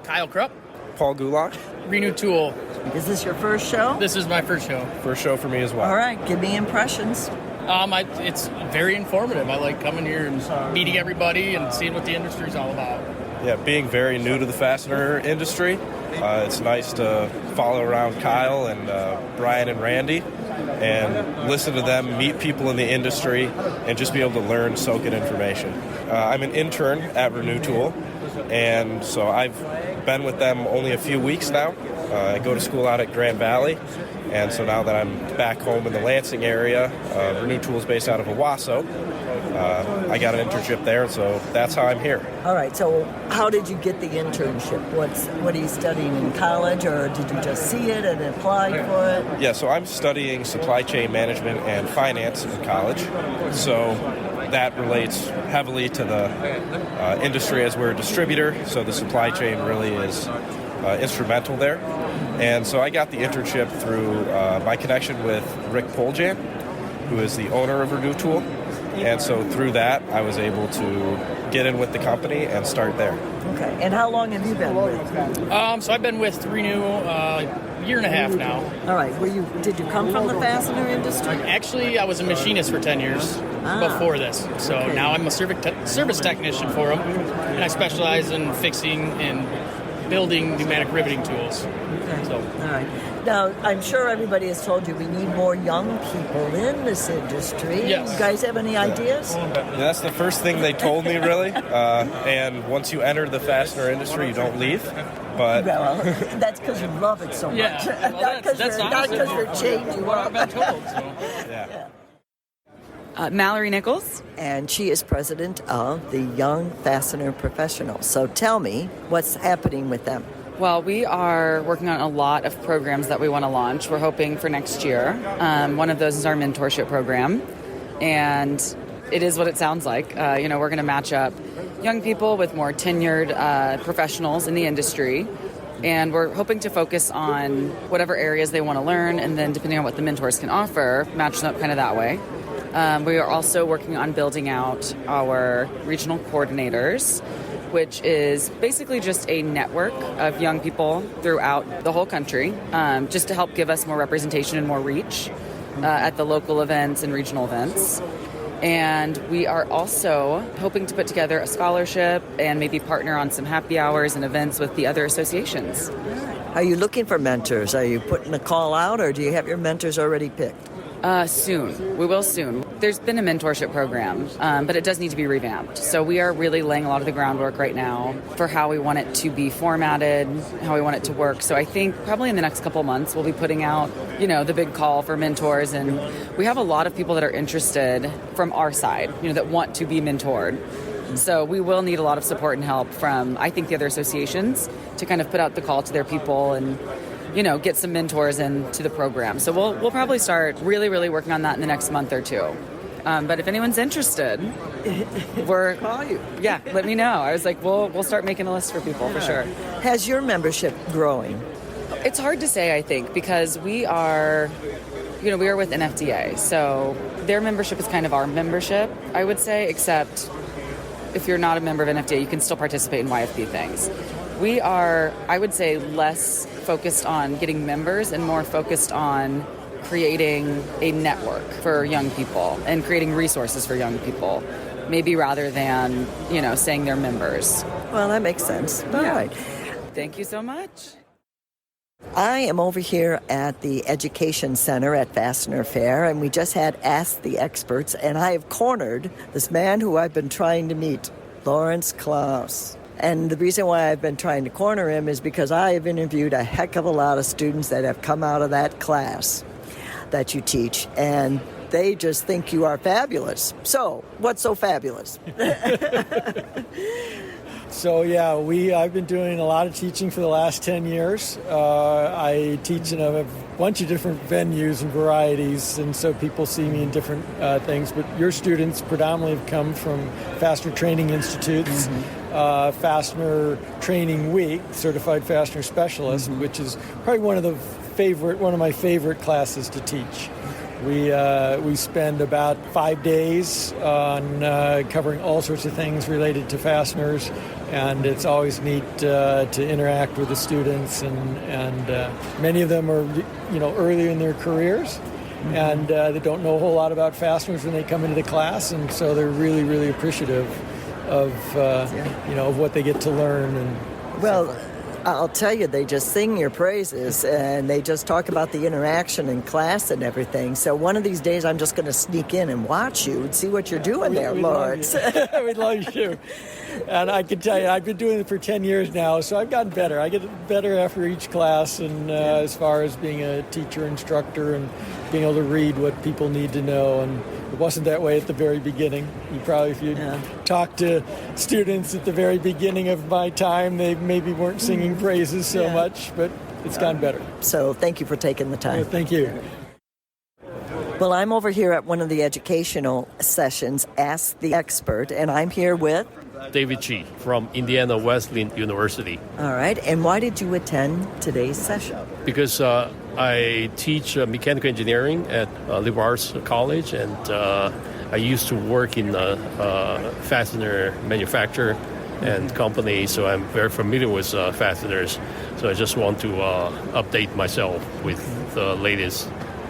Kyle Krupp. Paul Gulak. Renew Tool. Is this your first show? This is my first show. First show for me as well. All right, give me impressions. It's very informative. I like coming here and meeting everybody and seeing what the industry's all about. Yeah, being very new to the fastener industry, it's nice to follow around Kyle and Brian and Randy and listen to them, meet people in the industry, and just be able to learn, soak in information. I'm an intern at Renew Tool, and so I've been with them only a few weeks now. I go to school out at Grand Valley, and so now that I'm back home in the Lansing area, Renew Tool is based out of Owasso. I got an internship there, so that's how I'm here. All right, so how did you get the internship? What are you studying in college, or did you just see it and apply for it? Yeah, so I'm studying supply chain management and finance in college, so that relates heavily to the industry as we're a distributor, so the supply chain really is instrumental there. And so I got the internship through my connection with Rick Poljan, who is the owner of Renew Tool. And so through that, I was able to get in with the company and start there. Okay. And how long have you been with? So I've been with Renew a year and a half now. All right. Did you come from the fastener industry? Actually, I was a machinist for 10 years before this. So now I'm a service technician for them, and I specialize in fixing and building pneumatic riveting tools. Okay. So. All right. Now, I'm sure everybody has told you we need more young people in this industry. Yes. You guys have any ideas? Yeah, that's the first thing they told me, really. And once you enter the fastener industry, you don't leave. But well, that's because you love it so much. Yeah. Well, not because you're changing what I've been told. So. Yeah. Mallory Nichols. And she is president of the Young Fastener Professionals. So tell me, what's happening with them? Well, we are working on a lot of programs that we want to launch. We're hoping for next year. One of those is our mentorship program. And it is what it sounds like. We're going to match up young people with more tenured professionals in the industry. And we're hoping to focus on whatever areas they want to learn. And then depending on what the mentors can offer, match them up kind of that way. We are also working on building out our regional coordinators, which is basically just a network of young people throughout the whole country, just to help give us more representation and more reach at the local events and regional events. And we are also hoping to put together a scholarship and maybe partner on some happy hours and events with the other associations. Are you looking for mentors? Are you putting a call out, or do you have your mentors already picked? Soon. We will soon. There's been a mentorship program, but it does need to be revamped. So we are really laying a lot of the groundwork right now for how we want it to be formatted, how we want it to work. So I think probably in the next couple months, we'll be putting out, the big call for mentors. And we have a lot of people that are interested from our side, that want to be mentored. So we will need a lot of support and help from, I think, the other associations to kind of put out the call to their people and get some mentors into the program. So we'll probably start really, really working on that in the next month or two. But if anyone's interested, we're call you. Yeah, let me know. I was like, we'll start making a list for people for sure. Has your membership growing? It's hard to say, I think, because we are with NFDA, so their membership is kind of our membership, I would say, except if you're not a member of NFDA, you can still participate in YFP things. We are, I would say, less focused on getting members and more focused on creating a network for young people and creating resources for young people, maybe rather than, saying they're members. Well, that makes sense. All right. Thank you so much. I am over here at the Education Center at Fastener Fair, and we just had Ask the Experts, and I have cornered this man who I've been trying to meet, Lawrence Klaus. And the reason why I've been trying to corner him is because I have interviewed a heck of a lot of students that have come out of that class that you teach, and they just think you are fabulous. So, what's so fabulous? So yeah, I've been doing a lot of teaching for the last 10 years. I teach in a bunch of different venues and varieties, and so people see me in different things. But your students predominantly have come from Fastener Training Institutes, Fastener Training Week, Certified Fastener Specialist, which is probably one of my favorite classes to teach. We spend about 5 days on covering all sorts of things related to fasteners, and it's always neat to interact with the students, and many of them are early in their careers, and they don't know a whole lot about fasteners when they come into the class, and so they're really, really appreciative of of what they get to learn. And well, I'll tell you, they just sing your praises, and they just talk about the interaction in class and everything. So one of these days, I'm just going to sneak in and watch you and see what you're doing there, Lawrence. We'd love you to. And I can tell you, I've been doing it for 10 years now, so I've gotten better. I get better after each class, and as far as being a teacher, instructor, and being able to read what people need to know. And it wasn't that way at the very beginning. If you talk to students at the very beginning of my time, they maybe weren't singing praises so much, but it's gotten better. So thank you for taking the time. Thank you. Well, I'm over here at one of the educational sessions, Ask the Expert, and I'm here with David Chi from Indiana Wesleyan University. All right. And why did you attend today's session? Because I teach mechanical engineering at liberal arts college, and I used to work in fastener manufacturer and company, so I'm very familiar with fasteners. So I just want to update myself with the latest.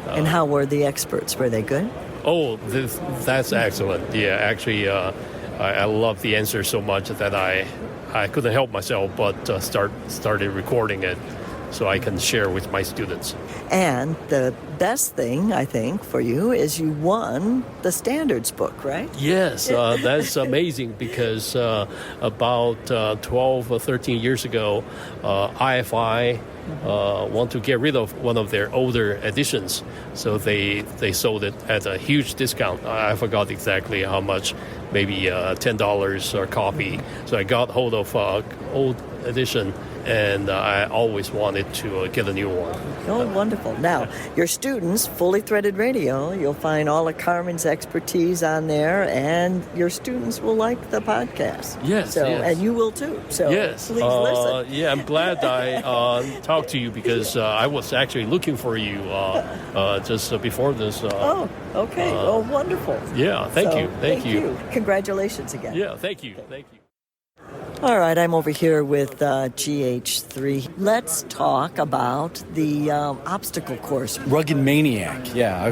And how were the experts? Were they good? Oh, that's excellent. Yeah, actually, I love the answer so much that I couldn't help myself but started recording it so I can share with my students. And the best thing, I think, for you is you won the standards book, right? Yes, that's amazing because about 12 or 13 years ago, IFI want to get rid of one of their older editions. So they sold it at a huge discount. I forgot exactly how much, maybe $10 a copy. So I got hold of old edition, and I always wanted to get a new one. Oh, wonderful. Now, your students, Fully Threaded Radio, you'll find all of Carmen's expertise on there, and your students will like the podcast. Yes, yes. Yes. And you will too. So yes. Please listen. Yeah, I'm glad I talked to you because I was actually looking for you just before this. Oh, okay. Oh, wonderful. Yeah, thank you. Thank you. Congratulations again. Yeah, thank you. Thank you. All right, I'm over here with GH3. Let's talk about the obstacle course. Rugged Maniac. Yeah,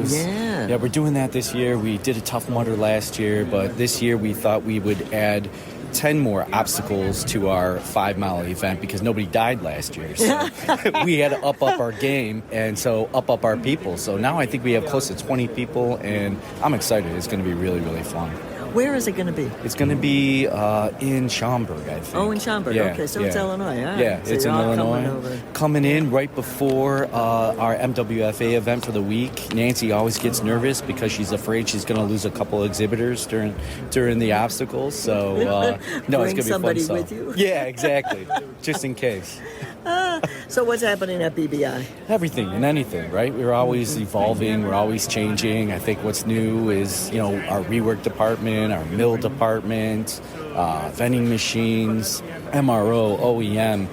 we're doing that this year. We did a Tough Mudder last year, but this year we thought we would add 10 more obstacles to our 5-mile event because nobody died last year. So we had to up our game and so up our people. So now I think we have close to 20 people, and I'm excited. It's going to be really, really fun. Where is it going to be? It's going to be in Schaumburg, I think. Oh, in Schaumburg. Yeah, okay, so it's Illinois. All right. Yeah, so it's in Illinois. Coming in right before our MWFA event for the week. Nancy always gets nervous because she's afraid she's going to lose a couple exhibitors during the obstacles. So, no, it's going to be somebody fun with you. Yeah, exactly. Just in case. So what's happening at BBI? Everything and anything, right? We're always evolving. We're always changing. I think what's new is, our rework department, our mill department, vending machines, MRO, OEM,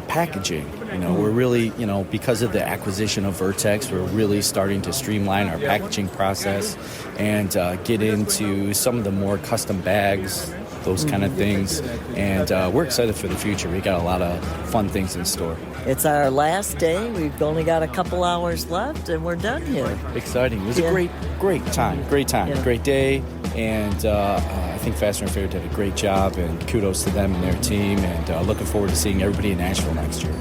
packaging. We're really, because of the acquisition of Vertex, we're really starting to streamline our packaging process and get into some of the more custom bags, those kind of things. And we're excited for the future. We got a lot of fun things in store. It's our last day. We've only got a couple hours left, and we're done here. Exciting. It was a great time. Yeah. Great day. And I think Fastener Fair did a great job, and kudos to them and their team. And looking forward to seeing everybody in Nashville next year.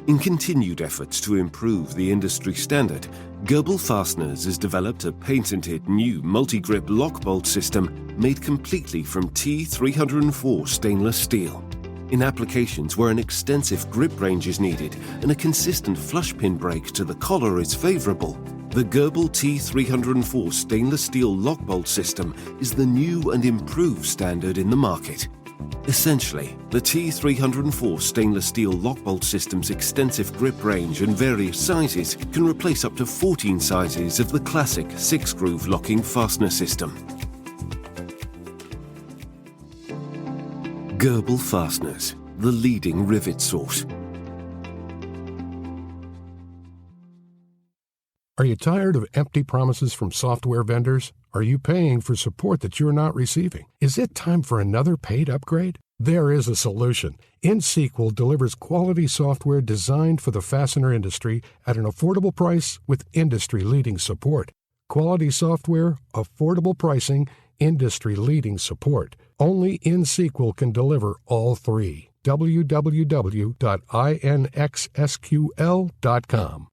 In continued efforts to improve the industry standard, Goebel Fasteners has developed a patented new multi-grip lock bolt system made completely from T304 stainless steel. In applications where an extensive grip range is needed and a consistent flush pin break to the collar is favorable, the Goebel T304 stainless steel lock bolt system is the new and improved standard in the market. Essentially, the T304 stainless steel lock bolt system's extensive grip range and various sizes can replace up to 14 sizes of the classic 6-groove locking fastener system. Goebel Fasteners, the leading rivet source. Are you tired of empty promises from software vendors? Are you paying for support that you're not receiving? Is it time for another paid upgrade? There is a solution. InSequel delivers quality software designed for the fastener industry at an affordable price with industry-leading support. Quality software, affordable pricing, industry-leading support. Only InSequel can deliver all three. www.inxsql.com.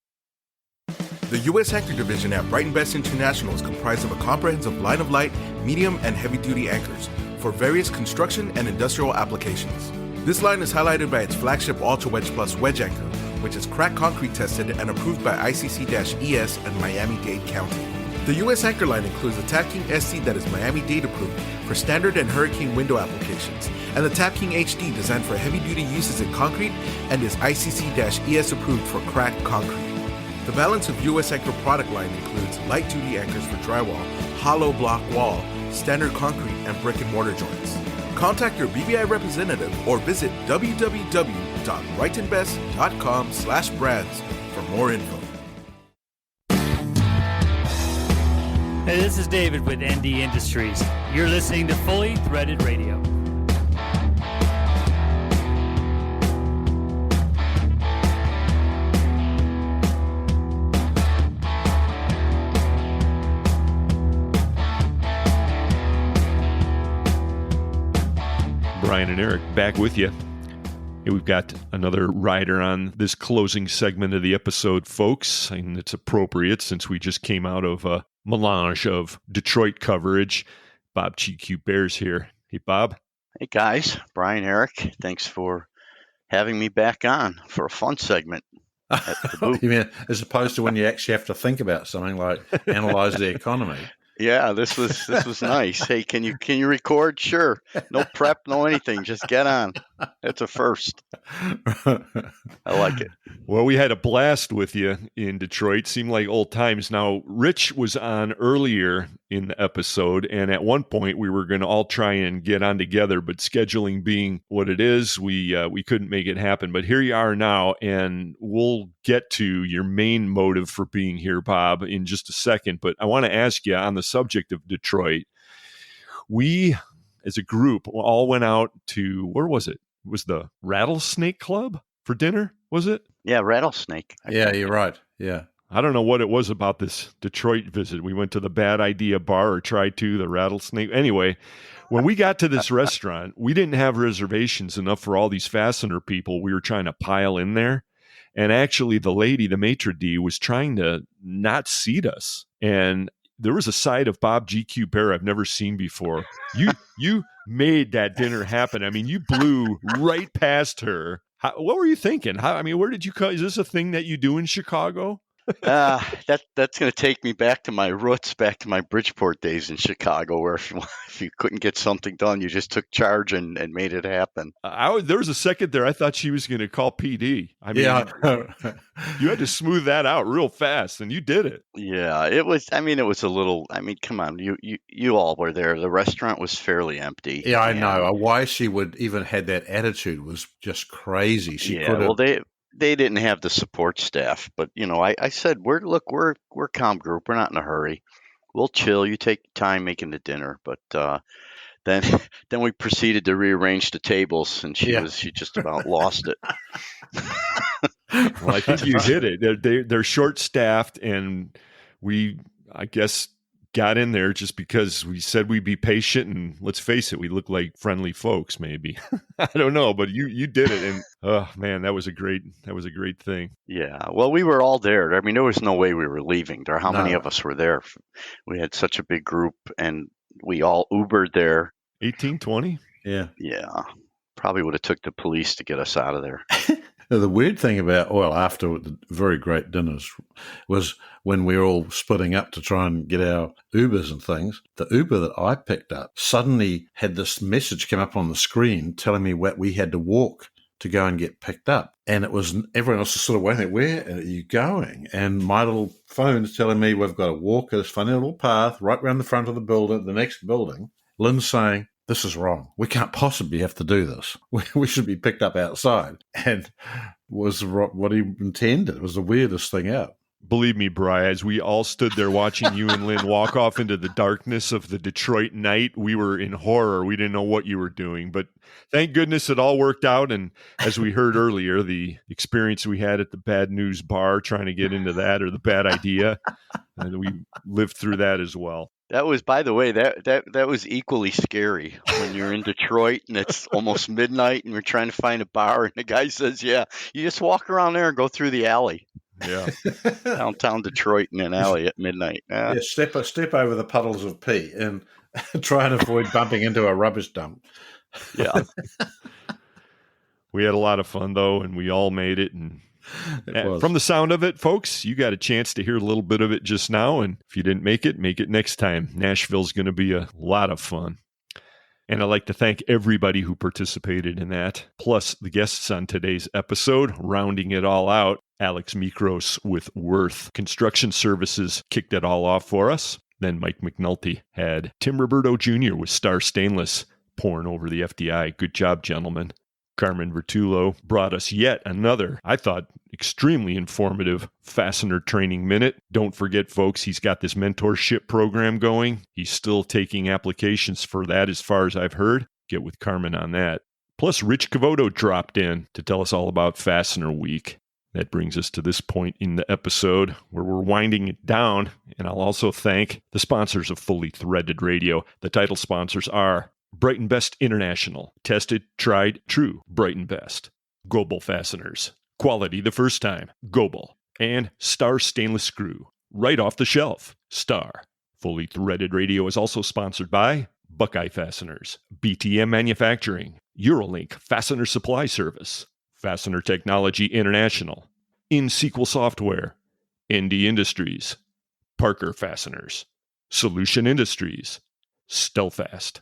The U.S. Anchor Division at Brighton Best International is comprised of a comprehensive line of light, medium, and heavy-duty anchors for various construction and industrial applications. This line is highlighted by its flagship Ultra Wedge Plus wedge anchor, which is crack concrete tested and approved by ICC-ES and Miami-Dade County. The U.S. Anchor line includes the Tap King SC that is Miami-Dade approved for standard and hurricane window applications, and the Tap King HD designed for heavy-duty uses in concrete and is ICC-ES approved for crack concrete. The balance of U.S. Anchor product line includes light-duty anchors for drywall, hollow block wall, standard concrete, and brick and mortar joints. Contact your BBI representative or visit www.brightonbest.com/brands for more info. Hey, this is David with ND Industries. You're listening to Fully Threaded Radio. Brian and Eric back with you. Hey, we've got another rider on this closing segment of the episode, folks, and it's appropriate since we just came out of a melange of Detroit coverage. Bob GQ Bears here. Hey, Bob. Hey, guys. Brian, Eric, thanks for having me back on for a fun segment. You mean as opposed to when you actually have to think about something like analyze the economy? Yeah, this was nice. Hey, can you record? Sure. No prep, no anything. Just get on. It's a first. I like it. Well, we had a blast with you in Detroit. Seemed like old times. Now, Rich was on earlier in the episode, and at one point we were going to all try and get on together, but scheduling being what it is, we couldn't make it happen. But here you are now, and we'll get to your main motive for being here, Bob, in just a second. But I want to ask you on the subject of Detroit. We, as a group, all went out to, where was it? It was the Rattlesnake Club for dinner, was it? Yeah, Rattlesnake. Yeah, you're right. Yeah. I don't know what it was about this Detroit visit. We went to the Bad Idea Bar, or tried to, the Rattlesnake. Anyway, when we got to this restaurant, we didn't have reservations enough for all these fastener people. We were trying to pile in there. And actually, the lady, the maitre d', was trying to not seat us. And there was a side of Bob GQ Bear I've never seen before. You made that dinner happen. I mean, you blew right past her. What were you thinking? Where did you come? Is this a thing that you do in Chicago? That's going to take me back to my roots, back to my Bridgeport days in Chicago, where if you couldn't get something done, you just took charge and made it happen. There was a second there I thought she was going to call PD. You had to smooth that out real fast, and you did it. Yeah, it was a little. Come on, you all were there. The restaurant was fairly empty. Yeah, I know. Why she would even had that attitude was just crazy. They didn't have the support staff, but I said, we're a calm group. We're not in a hurry. We'll chill. You take time making the dinner. But then we proceeded to rearrange the tables, and she just about lost it. Well, I think you hit it. They're short staffed, and we, I guess, got in there just because we said we'd be patient, and let's face it, we look like friendly folks, maybe. I don't know, but you did it, and oh man, that was a great thing. Yeah, well, we were all there. I mean, there was no way we were leaving there. How many of us were there? We had such a big group, and we all Ubered there. 18, 20? Yeah. Yeah. Probably would have took the police to get us out of there. The weird thing about, after the very great dinners, was when we were all splitting up to try and get our Ubers and things, the Uber that I picked up suddenly had this message come up on the screen telling me what we had to walk to go and get picked up. And it was, everyone else was sort of waiting, where are you going? And my little phone's telling me we've got to walk this funny little path right around the front of the building, the next building. Lynn's saying, this is wrong. We can't possibly have to do this. We should be picked up outside. And was what he intended. It was the weirdest thing out. Believe me, Bri, as we all stood there watching you and Lynn walk off into the darkness of the Detroit night, we were in horror. We didn't know what you were doing. But thank goodness it all worked out. And as we heard earlier, the experience we had at the Bad News Bar trying to get into that, or the bad idea, and we lived through that as well. That was, by the way, that was equally scary when you're in Detroit and it's almost midnight and we're trying to find a bar and the guy says, yeah, you just walk around there and go through the alley. Yeah. Downtown Detroit in an alley at midnight. Yeah, step over the puddles of pee and try and avoid bumping into a rubbish dump. Yeah. We had a lot of fun, though, and we all made it. And from the sound of it, folks, you got a chance to hear a little bit of it just now. And if you didn't make it next time. Nashville's going to be a lot of fun. And I'd like to thank everybody who participated in that, plus the guests on today's episode, rounding it all out. Alex Mikros with Würth Construction Services kicked it all off for us. Then Mike McNulty had Tim Roberto Jr. with Star Stainless pouring over the FDI. Good job, gentlemen. Carmen Vertullo brought us yet another, I thought, extremely informative Fastener Training Minute. Don't forget, folks, he's got this mentorship program going. He's still taking applications for that as far as I've heard. Get with Carmen on that. Plus, Rich Cavoto dropped in to tell us all about Fastener Week. That brings us to this point in the episode where we're winding it down, and I'll also thank the sponsors of Fully Threaded Radio. The title sponsors are Brighton Best International, tested, tried, true, Brighton Best. Goebel Fasteners, quality the first time, Goebel. And Star Stainless Screw, right off the shelf, Star. Fully Threaded Radio is also sponsored by Buckeye Fasteners, BTM Manufacturing, Eurolink Fastener Supply Service, Fastener Technology International, InSequel Software, ND Industries, Parker Fasteners, Solution Industries, Stelfast,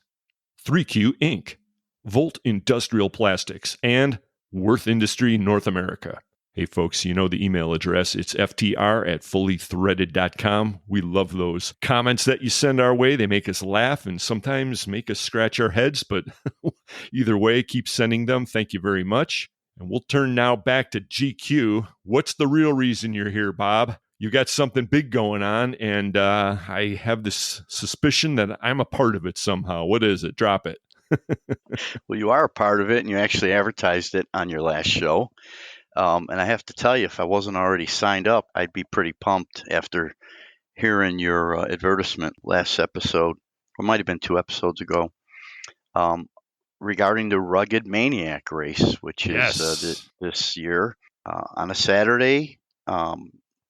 3Q Inc., Volt Industrial Plastics, and Würth Industry North America. Hey, folks, you know the email address. It's ftr@fullythreaded.com. We love those comments that you send our way. They make us laugh and sometimes make us scratch our heads, but either way, keep sending them. Thank you very much. And we'll turn now back to GQ. What's the real reason you're here, Bob? You got something big going on, and I have this suspicion that I'm a part of it somehow. What is it? Drop it. Well, you are a part of it, and you actually advertised it on your last show. And I have to tell you, if I wasn't already signed up, I'd be pretty pumped after hearing your advertisement last episode, or it might have been 2 episodes ago, regarding the Rugged Maniac race, which is this year on a Saturday,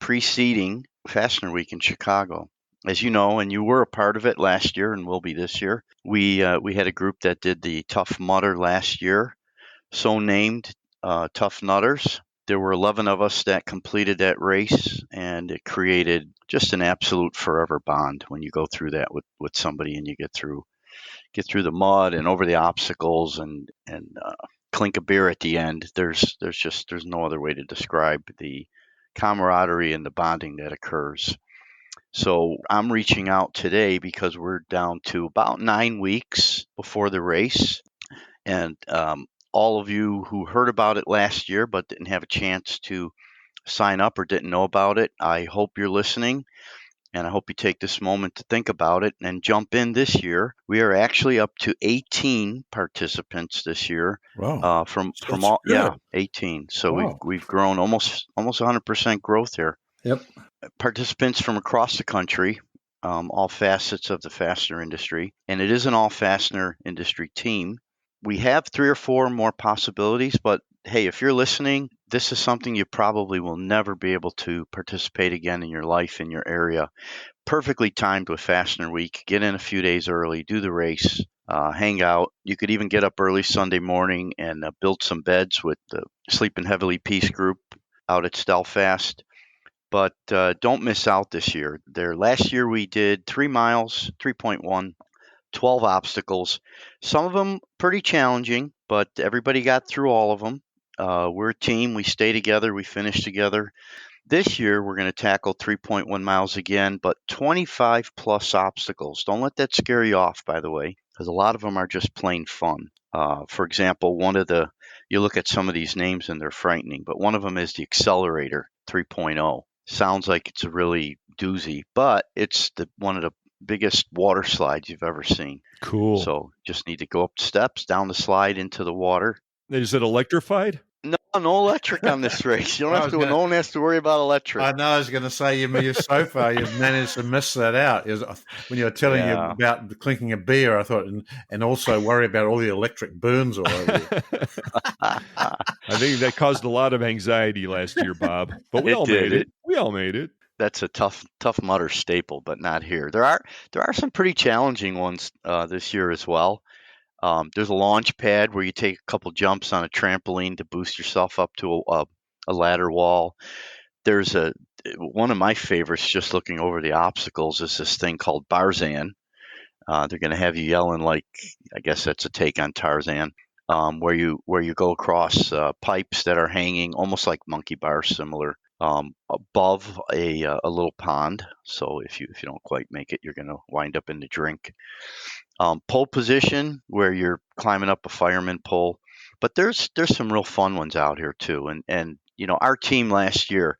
preceding Fastener Week in Chicago. As you know, and you were a part of it last year and will be this year, we had a group that did the Tough Mudder last year, so named Tough Nutters. There were 11 of us that completed that race, and it created just an absolute forever bond when you go through that with somebody and you get through the mud and over the obstacles and clink a beer at the end. There's no other way to describe the camaraderie and the bonding that occurs. So I'm reaching out today because we're down to about 9 weeks before the race. And all of you who heard about it last year but didn't have a chance to sign up or didn't know about it, I hope you're listening. And I hope you take this moment to think about it and jump in this year. We are actually up to 18 participants this year. Wow. From all, 18. So wow. we've grown almost 100% growth here. Yep. Participants from across the country. all facets of the fastener industry, and it is an all fastener industry team. We have 3 or 4 more possibilities, but hey, if you're listening, this is something you probably will never be able to participate again in your life in your area. Perfectly timed with Fastener Week. Get in a few days early, do the race, hang out. You could even get up early Sunday morning and build some beds with the Sleeping Heavily Peace Group out at Stelfast. But don't miss out this year. Last year we did 3 miles, 3.1, 12 obstacles. Some of them pretty challenging, but everybody got through all of them. We're a team. We stay together. We finish together. This year, we're going to tackle 3.1 miles again, but 25 plus obstacles. Don't let that scare you off, by the way, because a lot of them are just plain fun. For example, you look at some of these names and they're frightening, but one of them is the Accelerator 3.0. Sounds like it's a really doozy, but it's one of the biggest water slides you've ever seen. Cool. So just need to go up steps, down the slide into the water. Is it electrified? No electric on this race. You don't have to. No one has to worry about electric. I know. I was going to say so far you've managed to miss that out. When you were telling you about the clinking of beer, I thought, and also worry about all the electric burns all over you. I think that caused a lot of anxiety last year, Bob. But we all made it. We all made it. That's a tough Mudder staple, but not here. There are some pretty challenging ones this year as well. There's a launch pad where you take a couple jumps on a trampoline to boost yourself up to a ladder wall. There's one of my favorites, just looking over the obstacles, is this thing called Barzan. They're going to have you yelling like, I guess that's a take on Tarzan, where you go across pipes that are hanging almost like monkey bars, similar, above a little pond. So if you don't quite make it, you're going to wind up in the drink. Pole position, where you're climbing up a fireman pole. But there's some real fun ones out here too. And our team last year,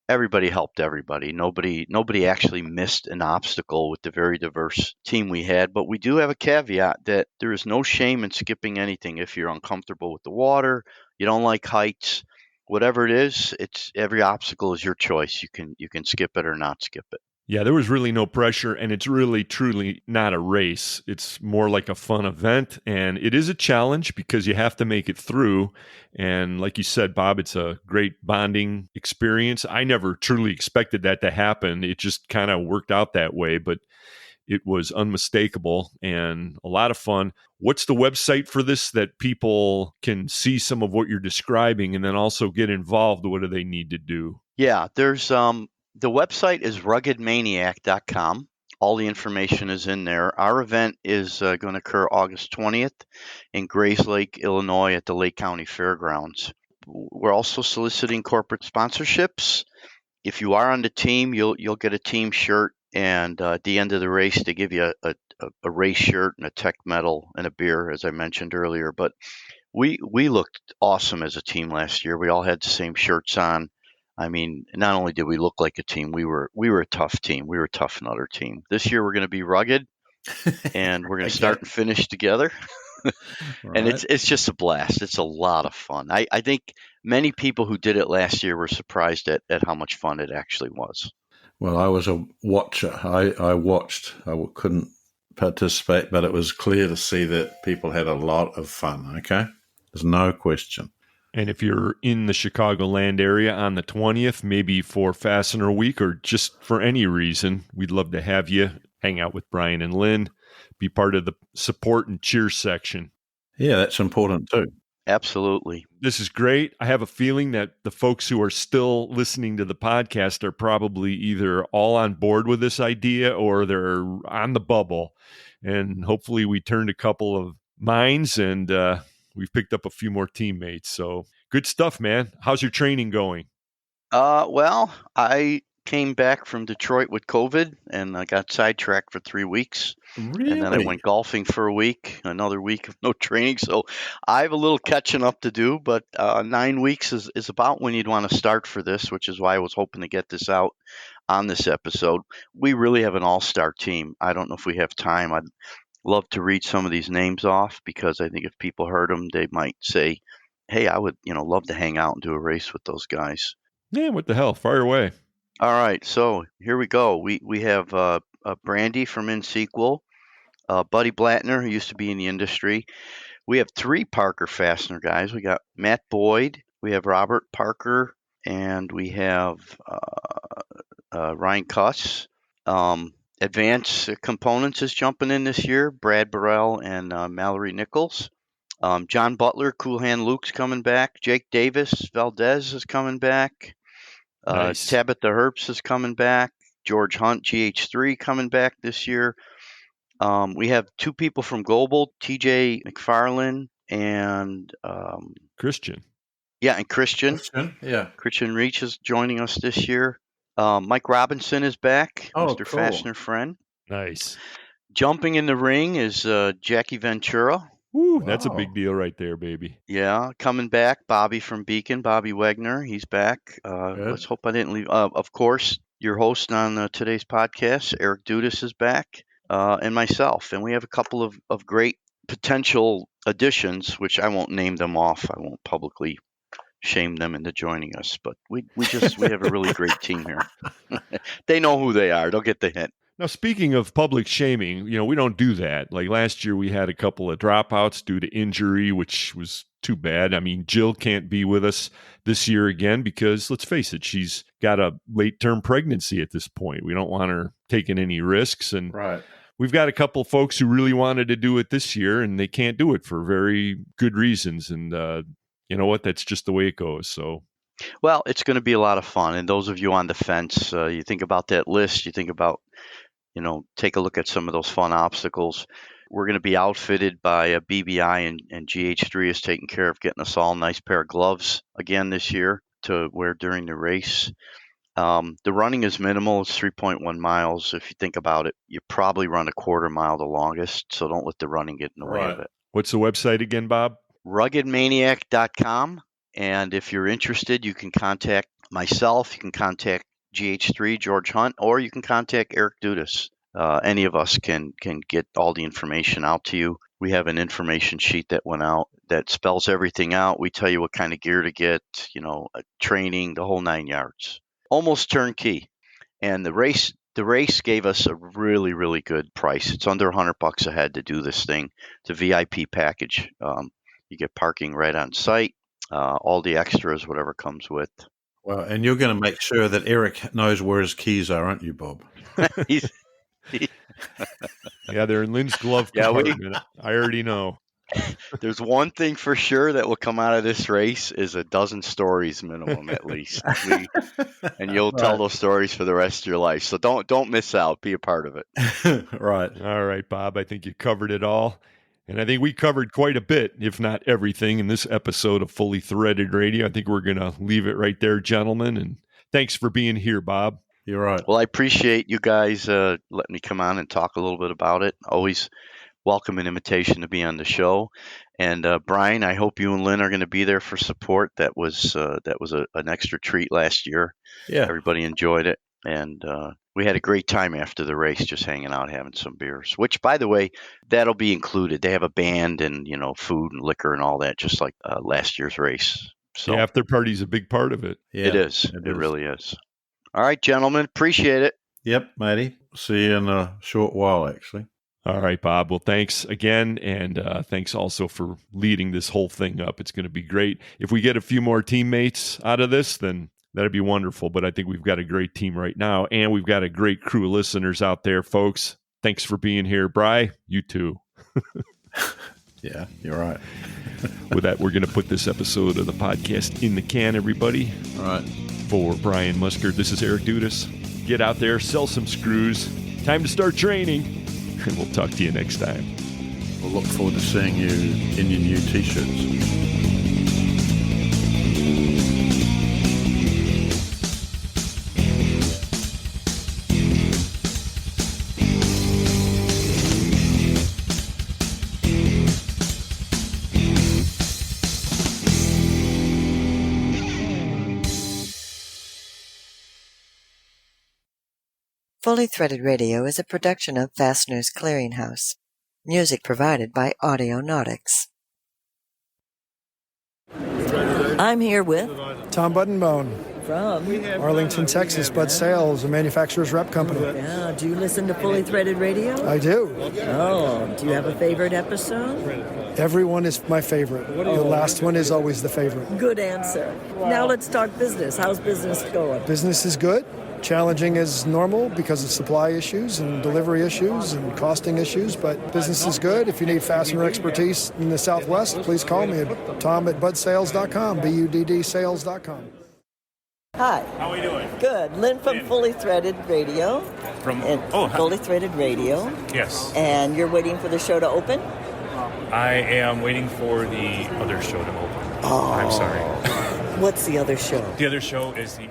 everybody helped everybody. Nobody actually missed an obstacle with the very diverse team we had. But we do have a caveat that there is no shame in skipping anything. If you're uncomfortable with the water, you don't like heights, whatever it is, every obstacle is your choice. You can skip it or not skip it. Yeah, there was really no pressure, and it's really, truly not a race. It's more like a fun event, and it is a challenge because you have to make it through. And like you said, Bob, it's a great bonding experience. I never truly expected that to happen. It just kind of worked out that way, but it was unmistakable and a lot of fun. What's the website for this that people can see some of what you're describing and then also get involved? What do they need to do? Yeah, there's the website is ruggedmaniac.com. All the information is in there. Our event is going to occur August 20th in Grayslake, Illinois at the Lake County Fairgrounds. We're also soliciting corporate sponsorships. If you are on the team, you'll get a team shirt, and at the end of the race, they give you a race shirt and a tech medal and a beer, as I mentioned earlier. But we looked awesome as a team last year. We all had the same shirts on. I mean, not only did we look like a team, we were a tough team. We were a tough nutter team. This year we're going to be rugged, and we're going to start and finish together. Right. And it's just a blast. It's a lot of fun. I think many people who did it last year were surprised at how much fun it actually was. Well, I was a watcher. I watched. I couldn't participate, but it was clear to see that people had a lot of fun. Okay, there's no question. And if you're in the Chicagoland area on the 20th, maybe for Fastener Week or just for any reason, we'd love to have you hang out with Brian and Lynn, be part of the support and cheer section. Yeah, that's important too. Absolutely. This is great. I have a feeling that the folks who are still listening to the podcast are probably either all on board with this idea or they're on the bubble. And hopefully we turned a couple of minds and we've picked up a few more teammates. So good stuff, man. How's your training going? Well, I came back from Detroit with COVID and I got sidetracked for 3 weeks. Really? And then I went golfing for a week, another week of no training. So I have a little catching up to do, but 9 weeks is about when you'd want to start for this, which is why I was hoping to get this out on this episode. We really have an all-star team. I don't know if we have time. I'd love to read some of these names off because I think if people heard them, they might say, hey, I would love to hang out and do a race with those guys. Yeah, what the hell? Fire away. All right, so here we go. We have Brandy from InSequel, Buddy Blattner, who used to be in the industry. We have 3 Parker Fastener guys. We got Matt Boyd, we have Robert Parker, and we have Ryan Cuss. Advanced Components is jumping in this year. Brad Burrell and Mallory Nichols. John Butler, Cool Hand Luke's coming back. Jake Davis Valdez is coming back. Nice. Tabitha Herbst is coming back. George Hunt, GH3, coming back this year. We have 2 people from Global, TJ McFarlane and Christian. Yeah, and Christian. Yeah. Christian Reach is joining us this year. Mike Robinson is back, Oh, Mr. cool. Fastener friend. Nice. Jumping in the ring is Jackie Ventura. Woo, that's a big deal right there, baby. Yeah, coming back. Bobby from Beacon, Bobby Wegner, he's back. Let's hope I didn't leave. Of course, your host on today's podcast, Eric Dudas, is back, and myself. And we have a couple of great potential additions, which I won't name them off. I won't publicly shame them into joining us. But we have a really great team here. They know who they are. They'll get the hint. Now, speaking of public shaming, we don't do that. Like last year, we had a couple of dropouts due to injury, which was too bad. I mean, Jill can't be with us this year again because, let's face it, she's got a late-term pregnancy at this point. We don't want her taking any risks. And we've got a couple of folks who really wanted to do it this year, and they can't do it for very good reasons. And you know what? That's just the way it goes. So. Well, it's going to be a lot of fun. And those of you on the fence, you think about that list, you think about, take a look at some of those fun obstacles. We're going to be outfitted by a BBI, and GH3 is taking care of getting us all a nice pair of gloves again this year to wear during the race. The running is minimal. It's 3.1 miles. If you think about it, you probably run a quarter mile the longest, so don't let the running get in the way of it. What's the website again, Bob? ruggedmaniac.com. And if you're interested, you can contact myself, you can contact GH3, George Hunt, or you can contact Eric Dudas. Any of us can get all the information out to you. We have an information sheet that went out that spells everything out. We tell you what kind of gear to get, training, the whole 9 yards. Almost turnkey. And the race gave us a really, really good price. It's under $100 a head to do this thing. It's a VIP package. You get parking right on site. All the extras, whatever comes with. Well, and you're going to make sure that Eric knows where his keys are, aren't you, Bob? Yeah, they're in Lynn's glove compartment. I already know. There's one thing for sure that will come out of this race is a dozen stories minimum, at least. And you'll tell those stories for the rest of your life. So don't miss out. Be a part of it. Right. All right, Bob. I think you covered it all. And I think we covered quite a bit, if not everything, in this episode of Fully Threaded Radio. I think we're going to leave it right there, gentlemen. And thanks for being here, Bob. You're right. Well, I appreciate you guys letting me come on and talk a little bit about it. Always welcome an invitation to be on the show. And Brian, I hope you and Lynn are going to be there for support. That was an extra treat last year. Yeah. Everybody enjoyed it. And we had a great time after the race, just hanging out, having some beers, which, by the way, that'll be included. They have a band and, food and liquor and all that, just like last year's race. So the after party's a big part of it. Yeah, it is. It really is. All right, gentlemen. Appreciate it. Yep, matey. See you in a short while, actually. All right, Bob. Well, thanks again. And thanks also for leading this whole thing up. It's going to be great. If we get a few more teammates out of this, then that'd be wonderful. But I think we've got a great team right now. And we've got a great crew of listeners out there, folks. Thanks for being here. Bri, you too. Yeah, you're right. With that, we're going to put this episode of the podcast in the can, everybody. All right. For Brian Musker, this is Eric Dudas. Get out there, sell some screws. Time to start training. And we'll talk to you next time. We'll look forward to seeing you in your new T-shirts. Fully Threaded Radio is a production of Fastener's Clearinghouse. Music provided by Audionautics. I'm here with Tom Buttonbone, From? Arlington, Texas, Bud Sales, a manufacturer's rep company. Yeah. Do you listen to Fully Threaded Radio? I do. Oh, do you have a favorite episode? Everyone is my favorite. The last one is always the favorite. Good answer. Now let's talk business. How's business going? Business is good. Challenging as normal because of supply issues and delivery issues and costing issues, but business is good. If you need fastener expertise in the Southwest, please call me at tom@budsales.com, BUDD sales.com. Hi. How are we doing? Good. Lynn from Fully Threaded Radio. Fully Threaded Radio. Yes. And you're waiting for the show to open? I am waiting for the other show to open. Oh. I'm sorry. What's the other show? The other show is the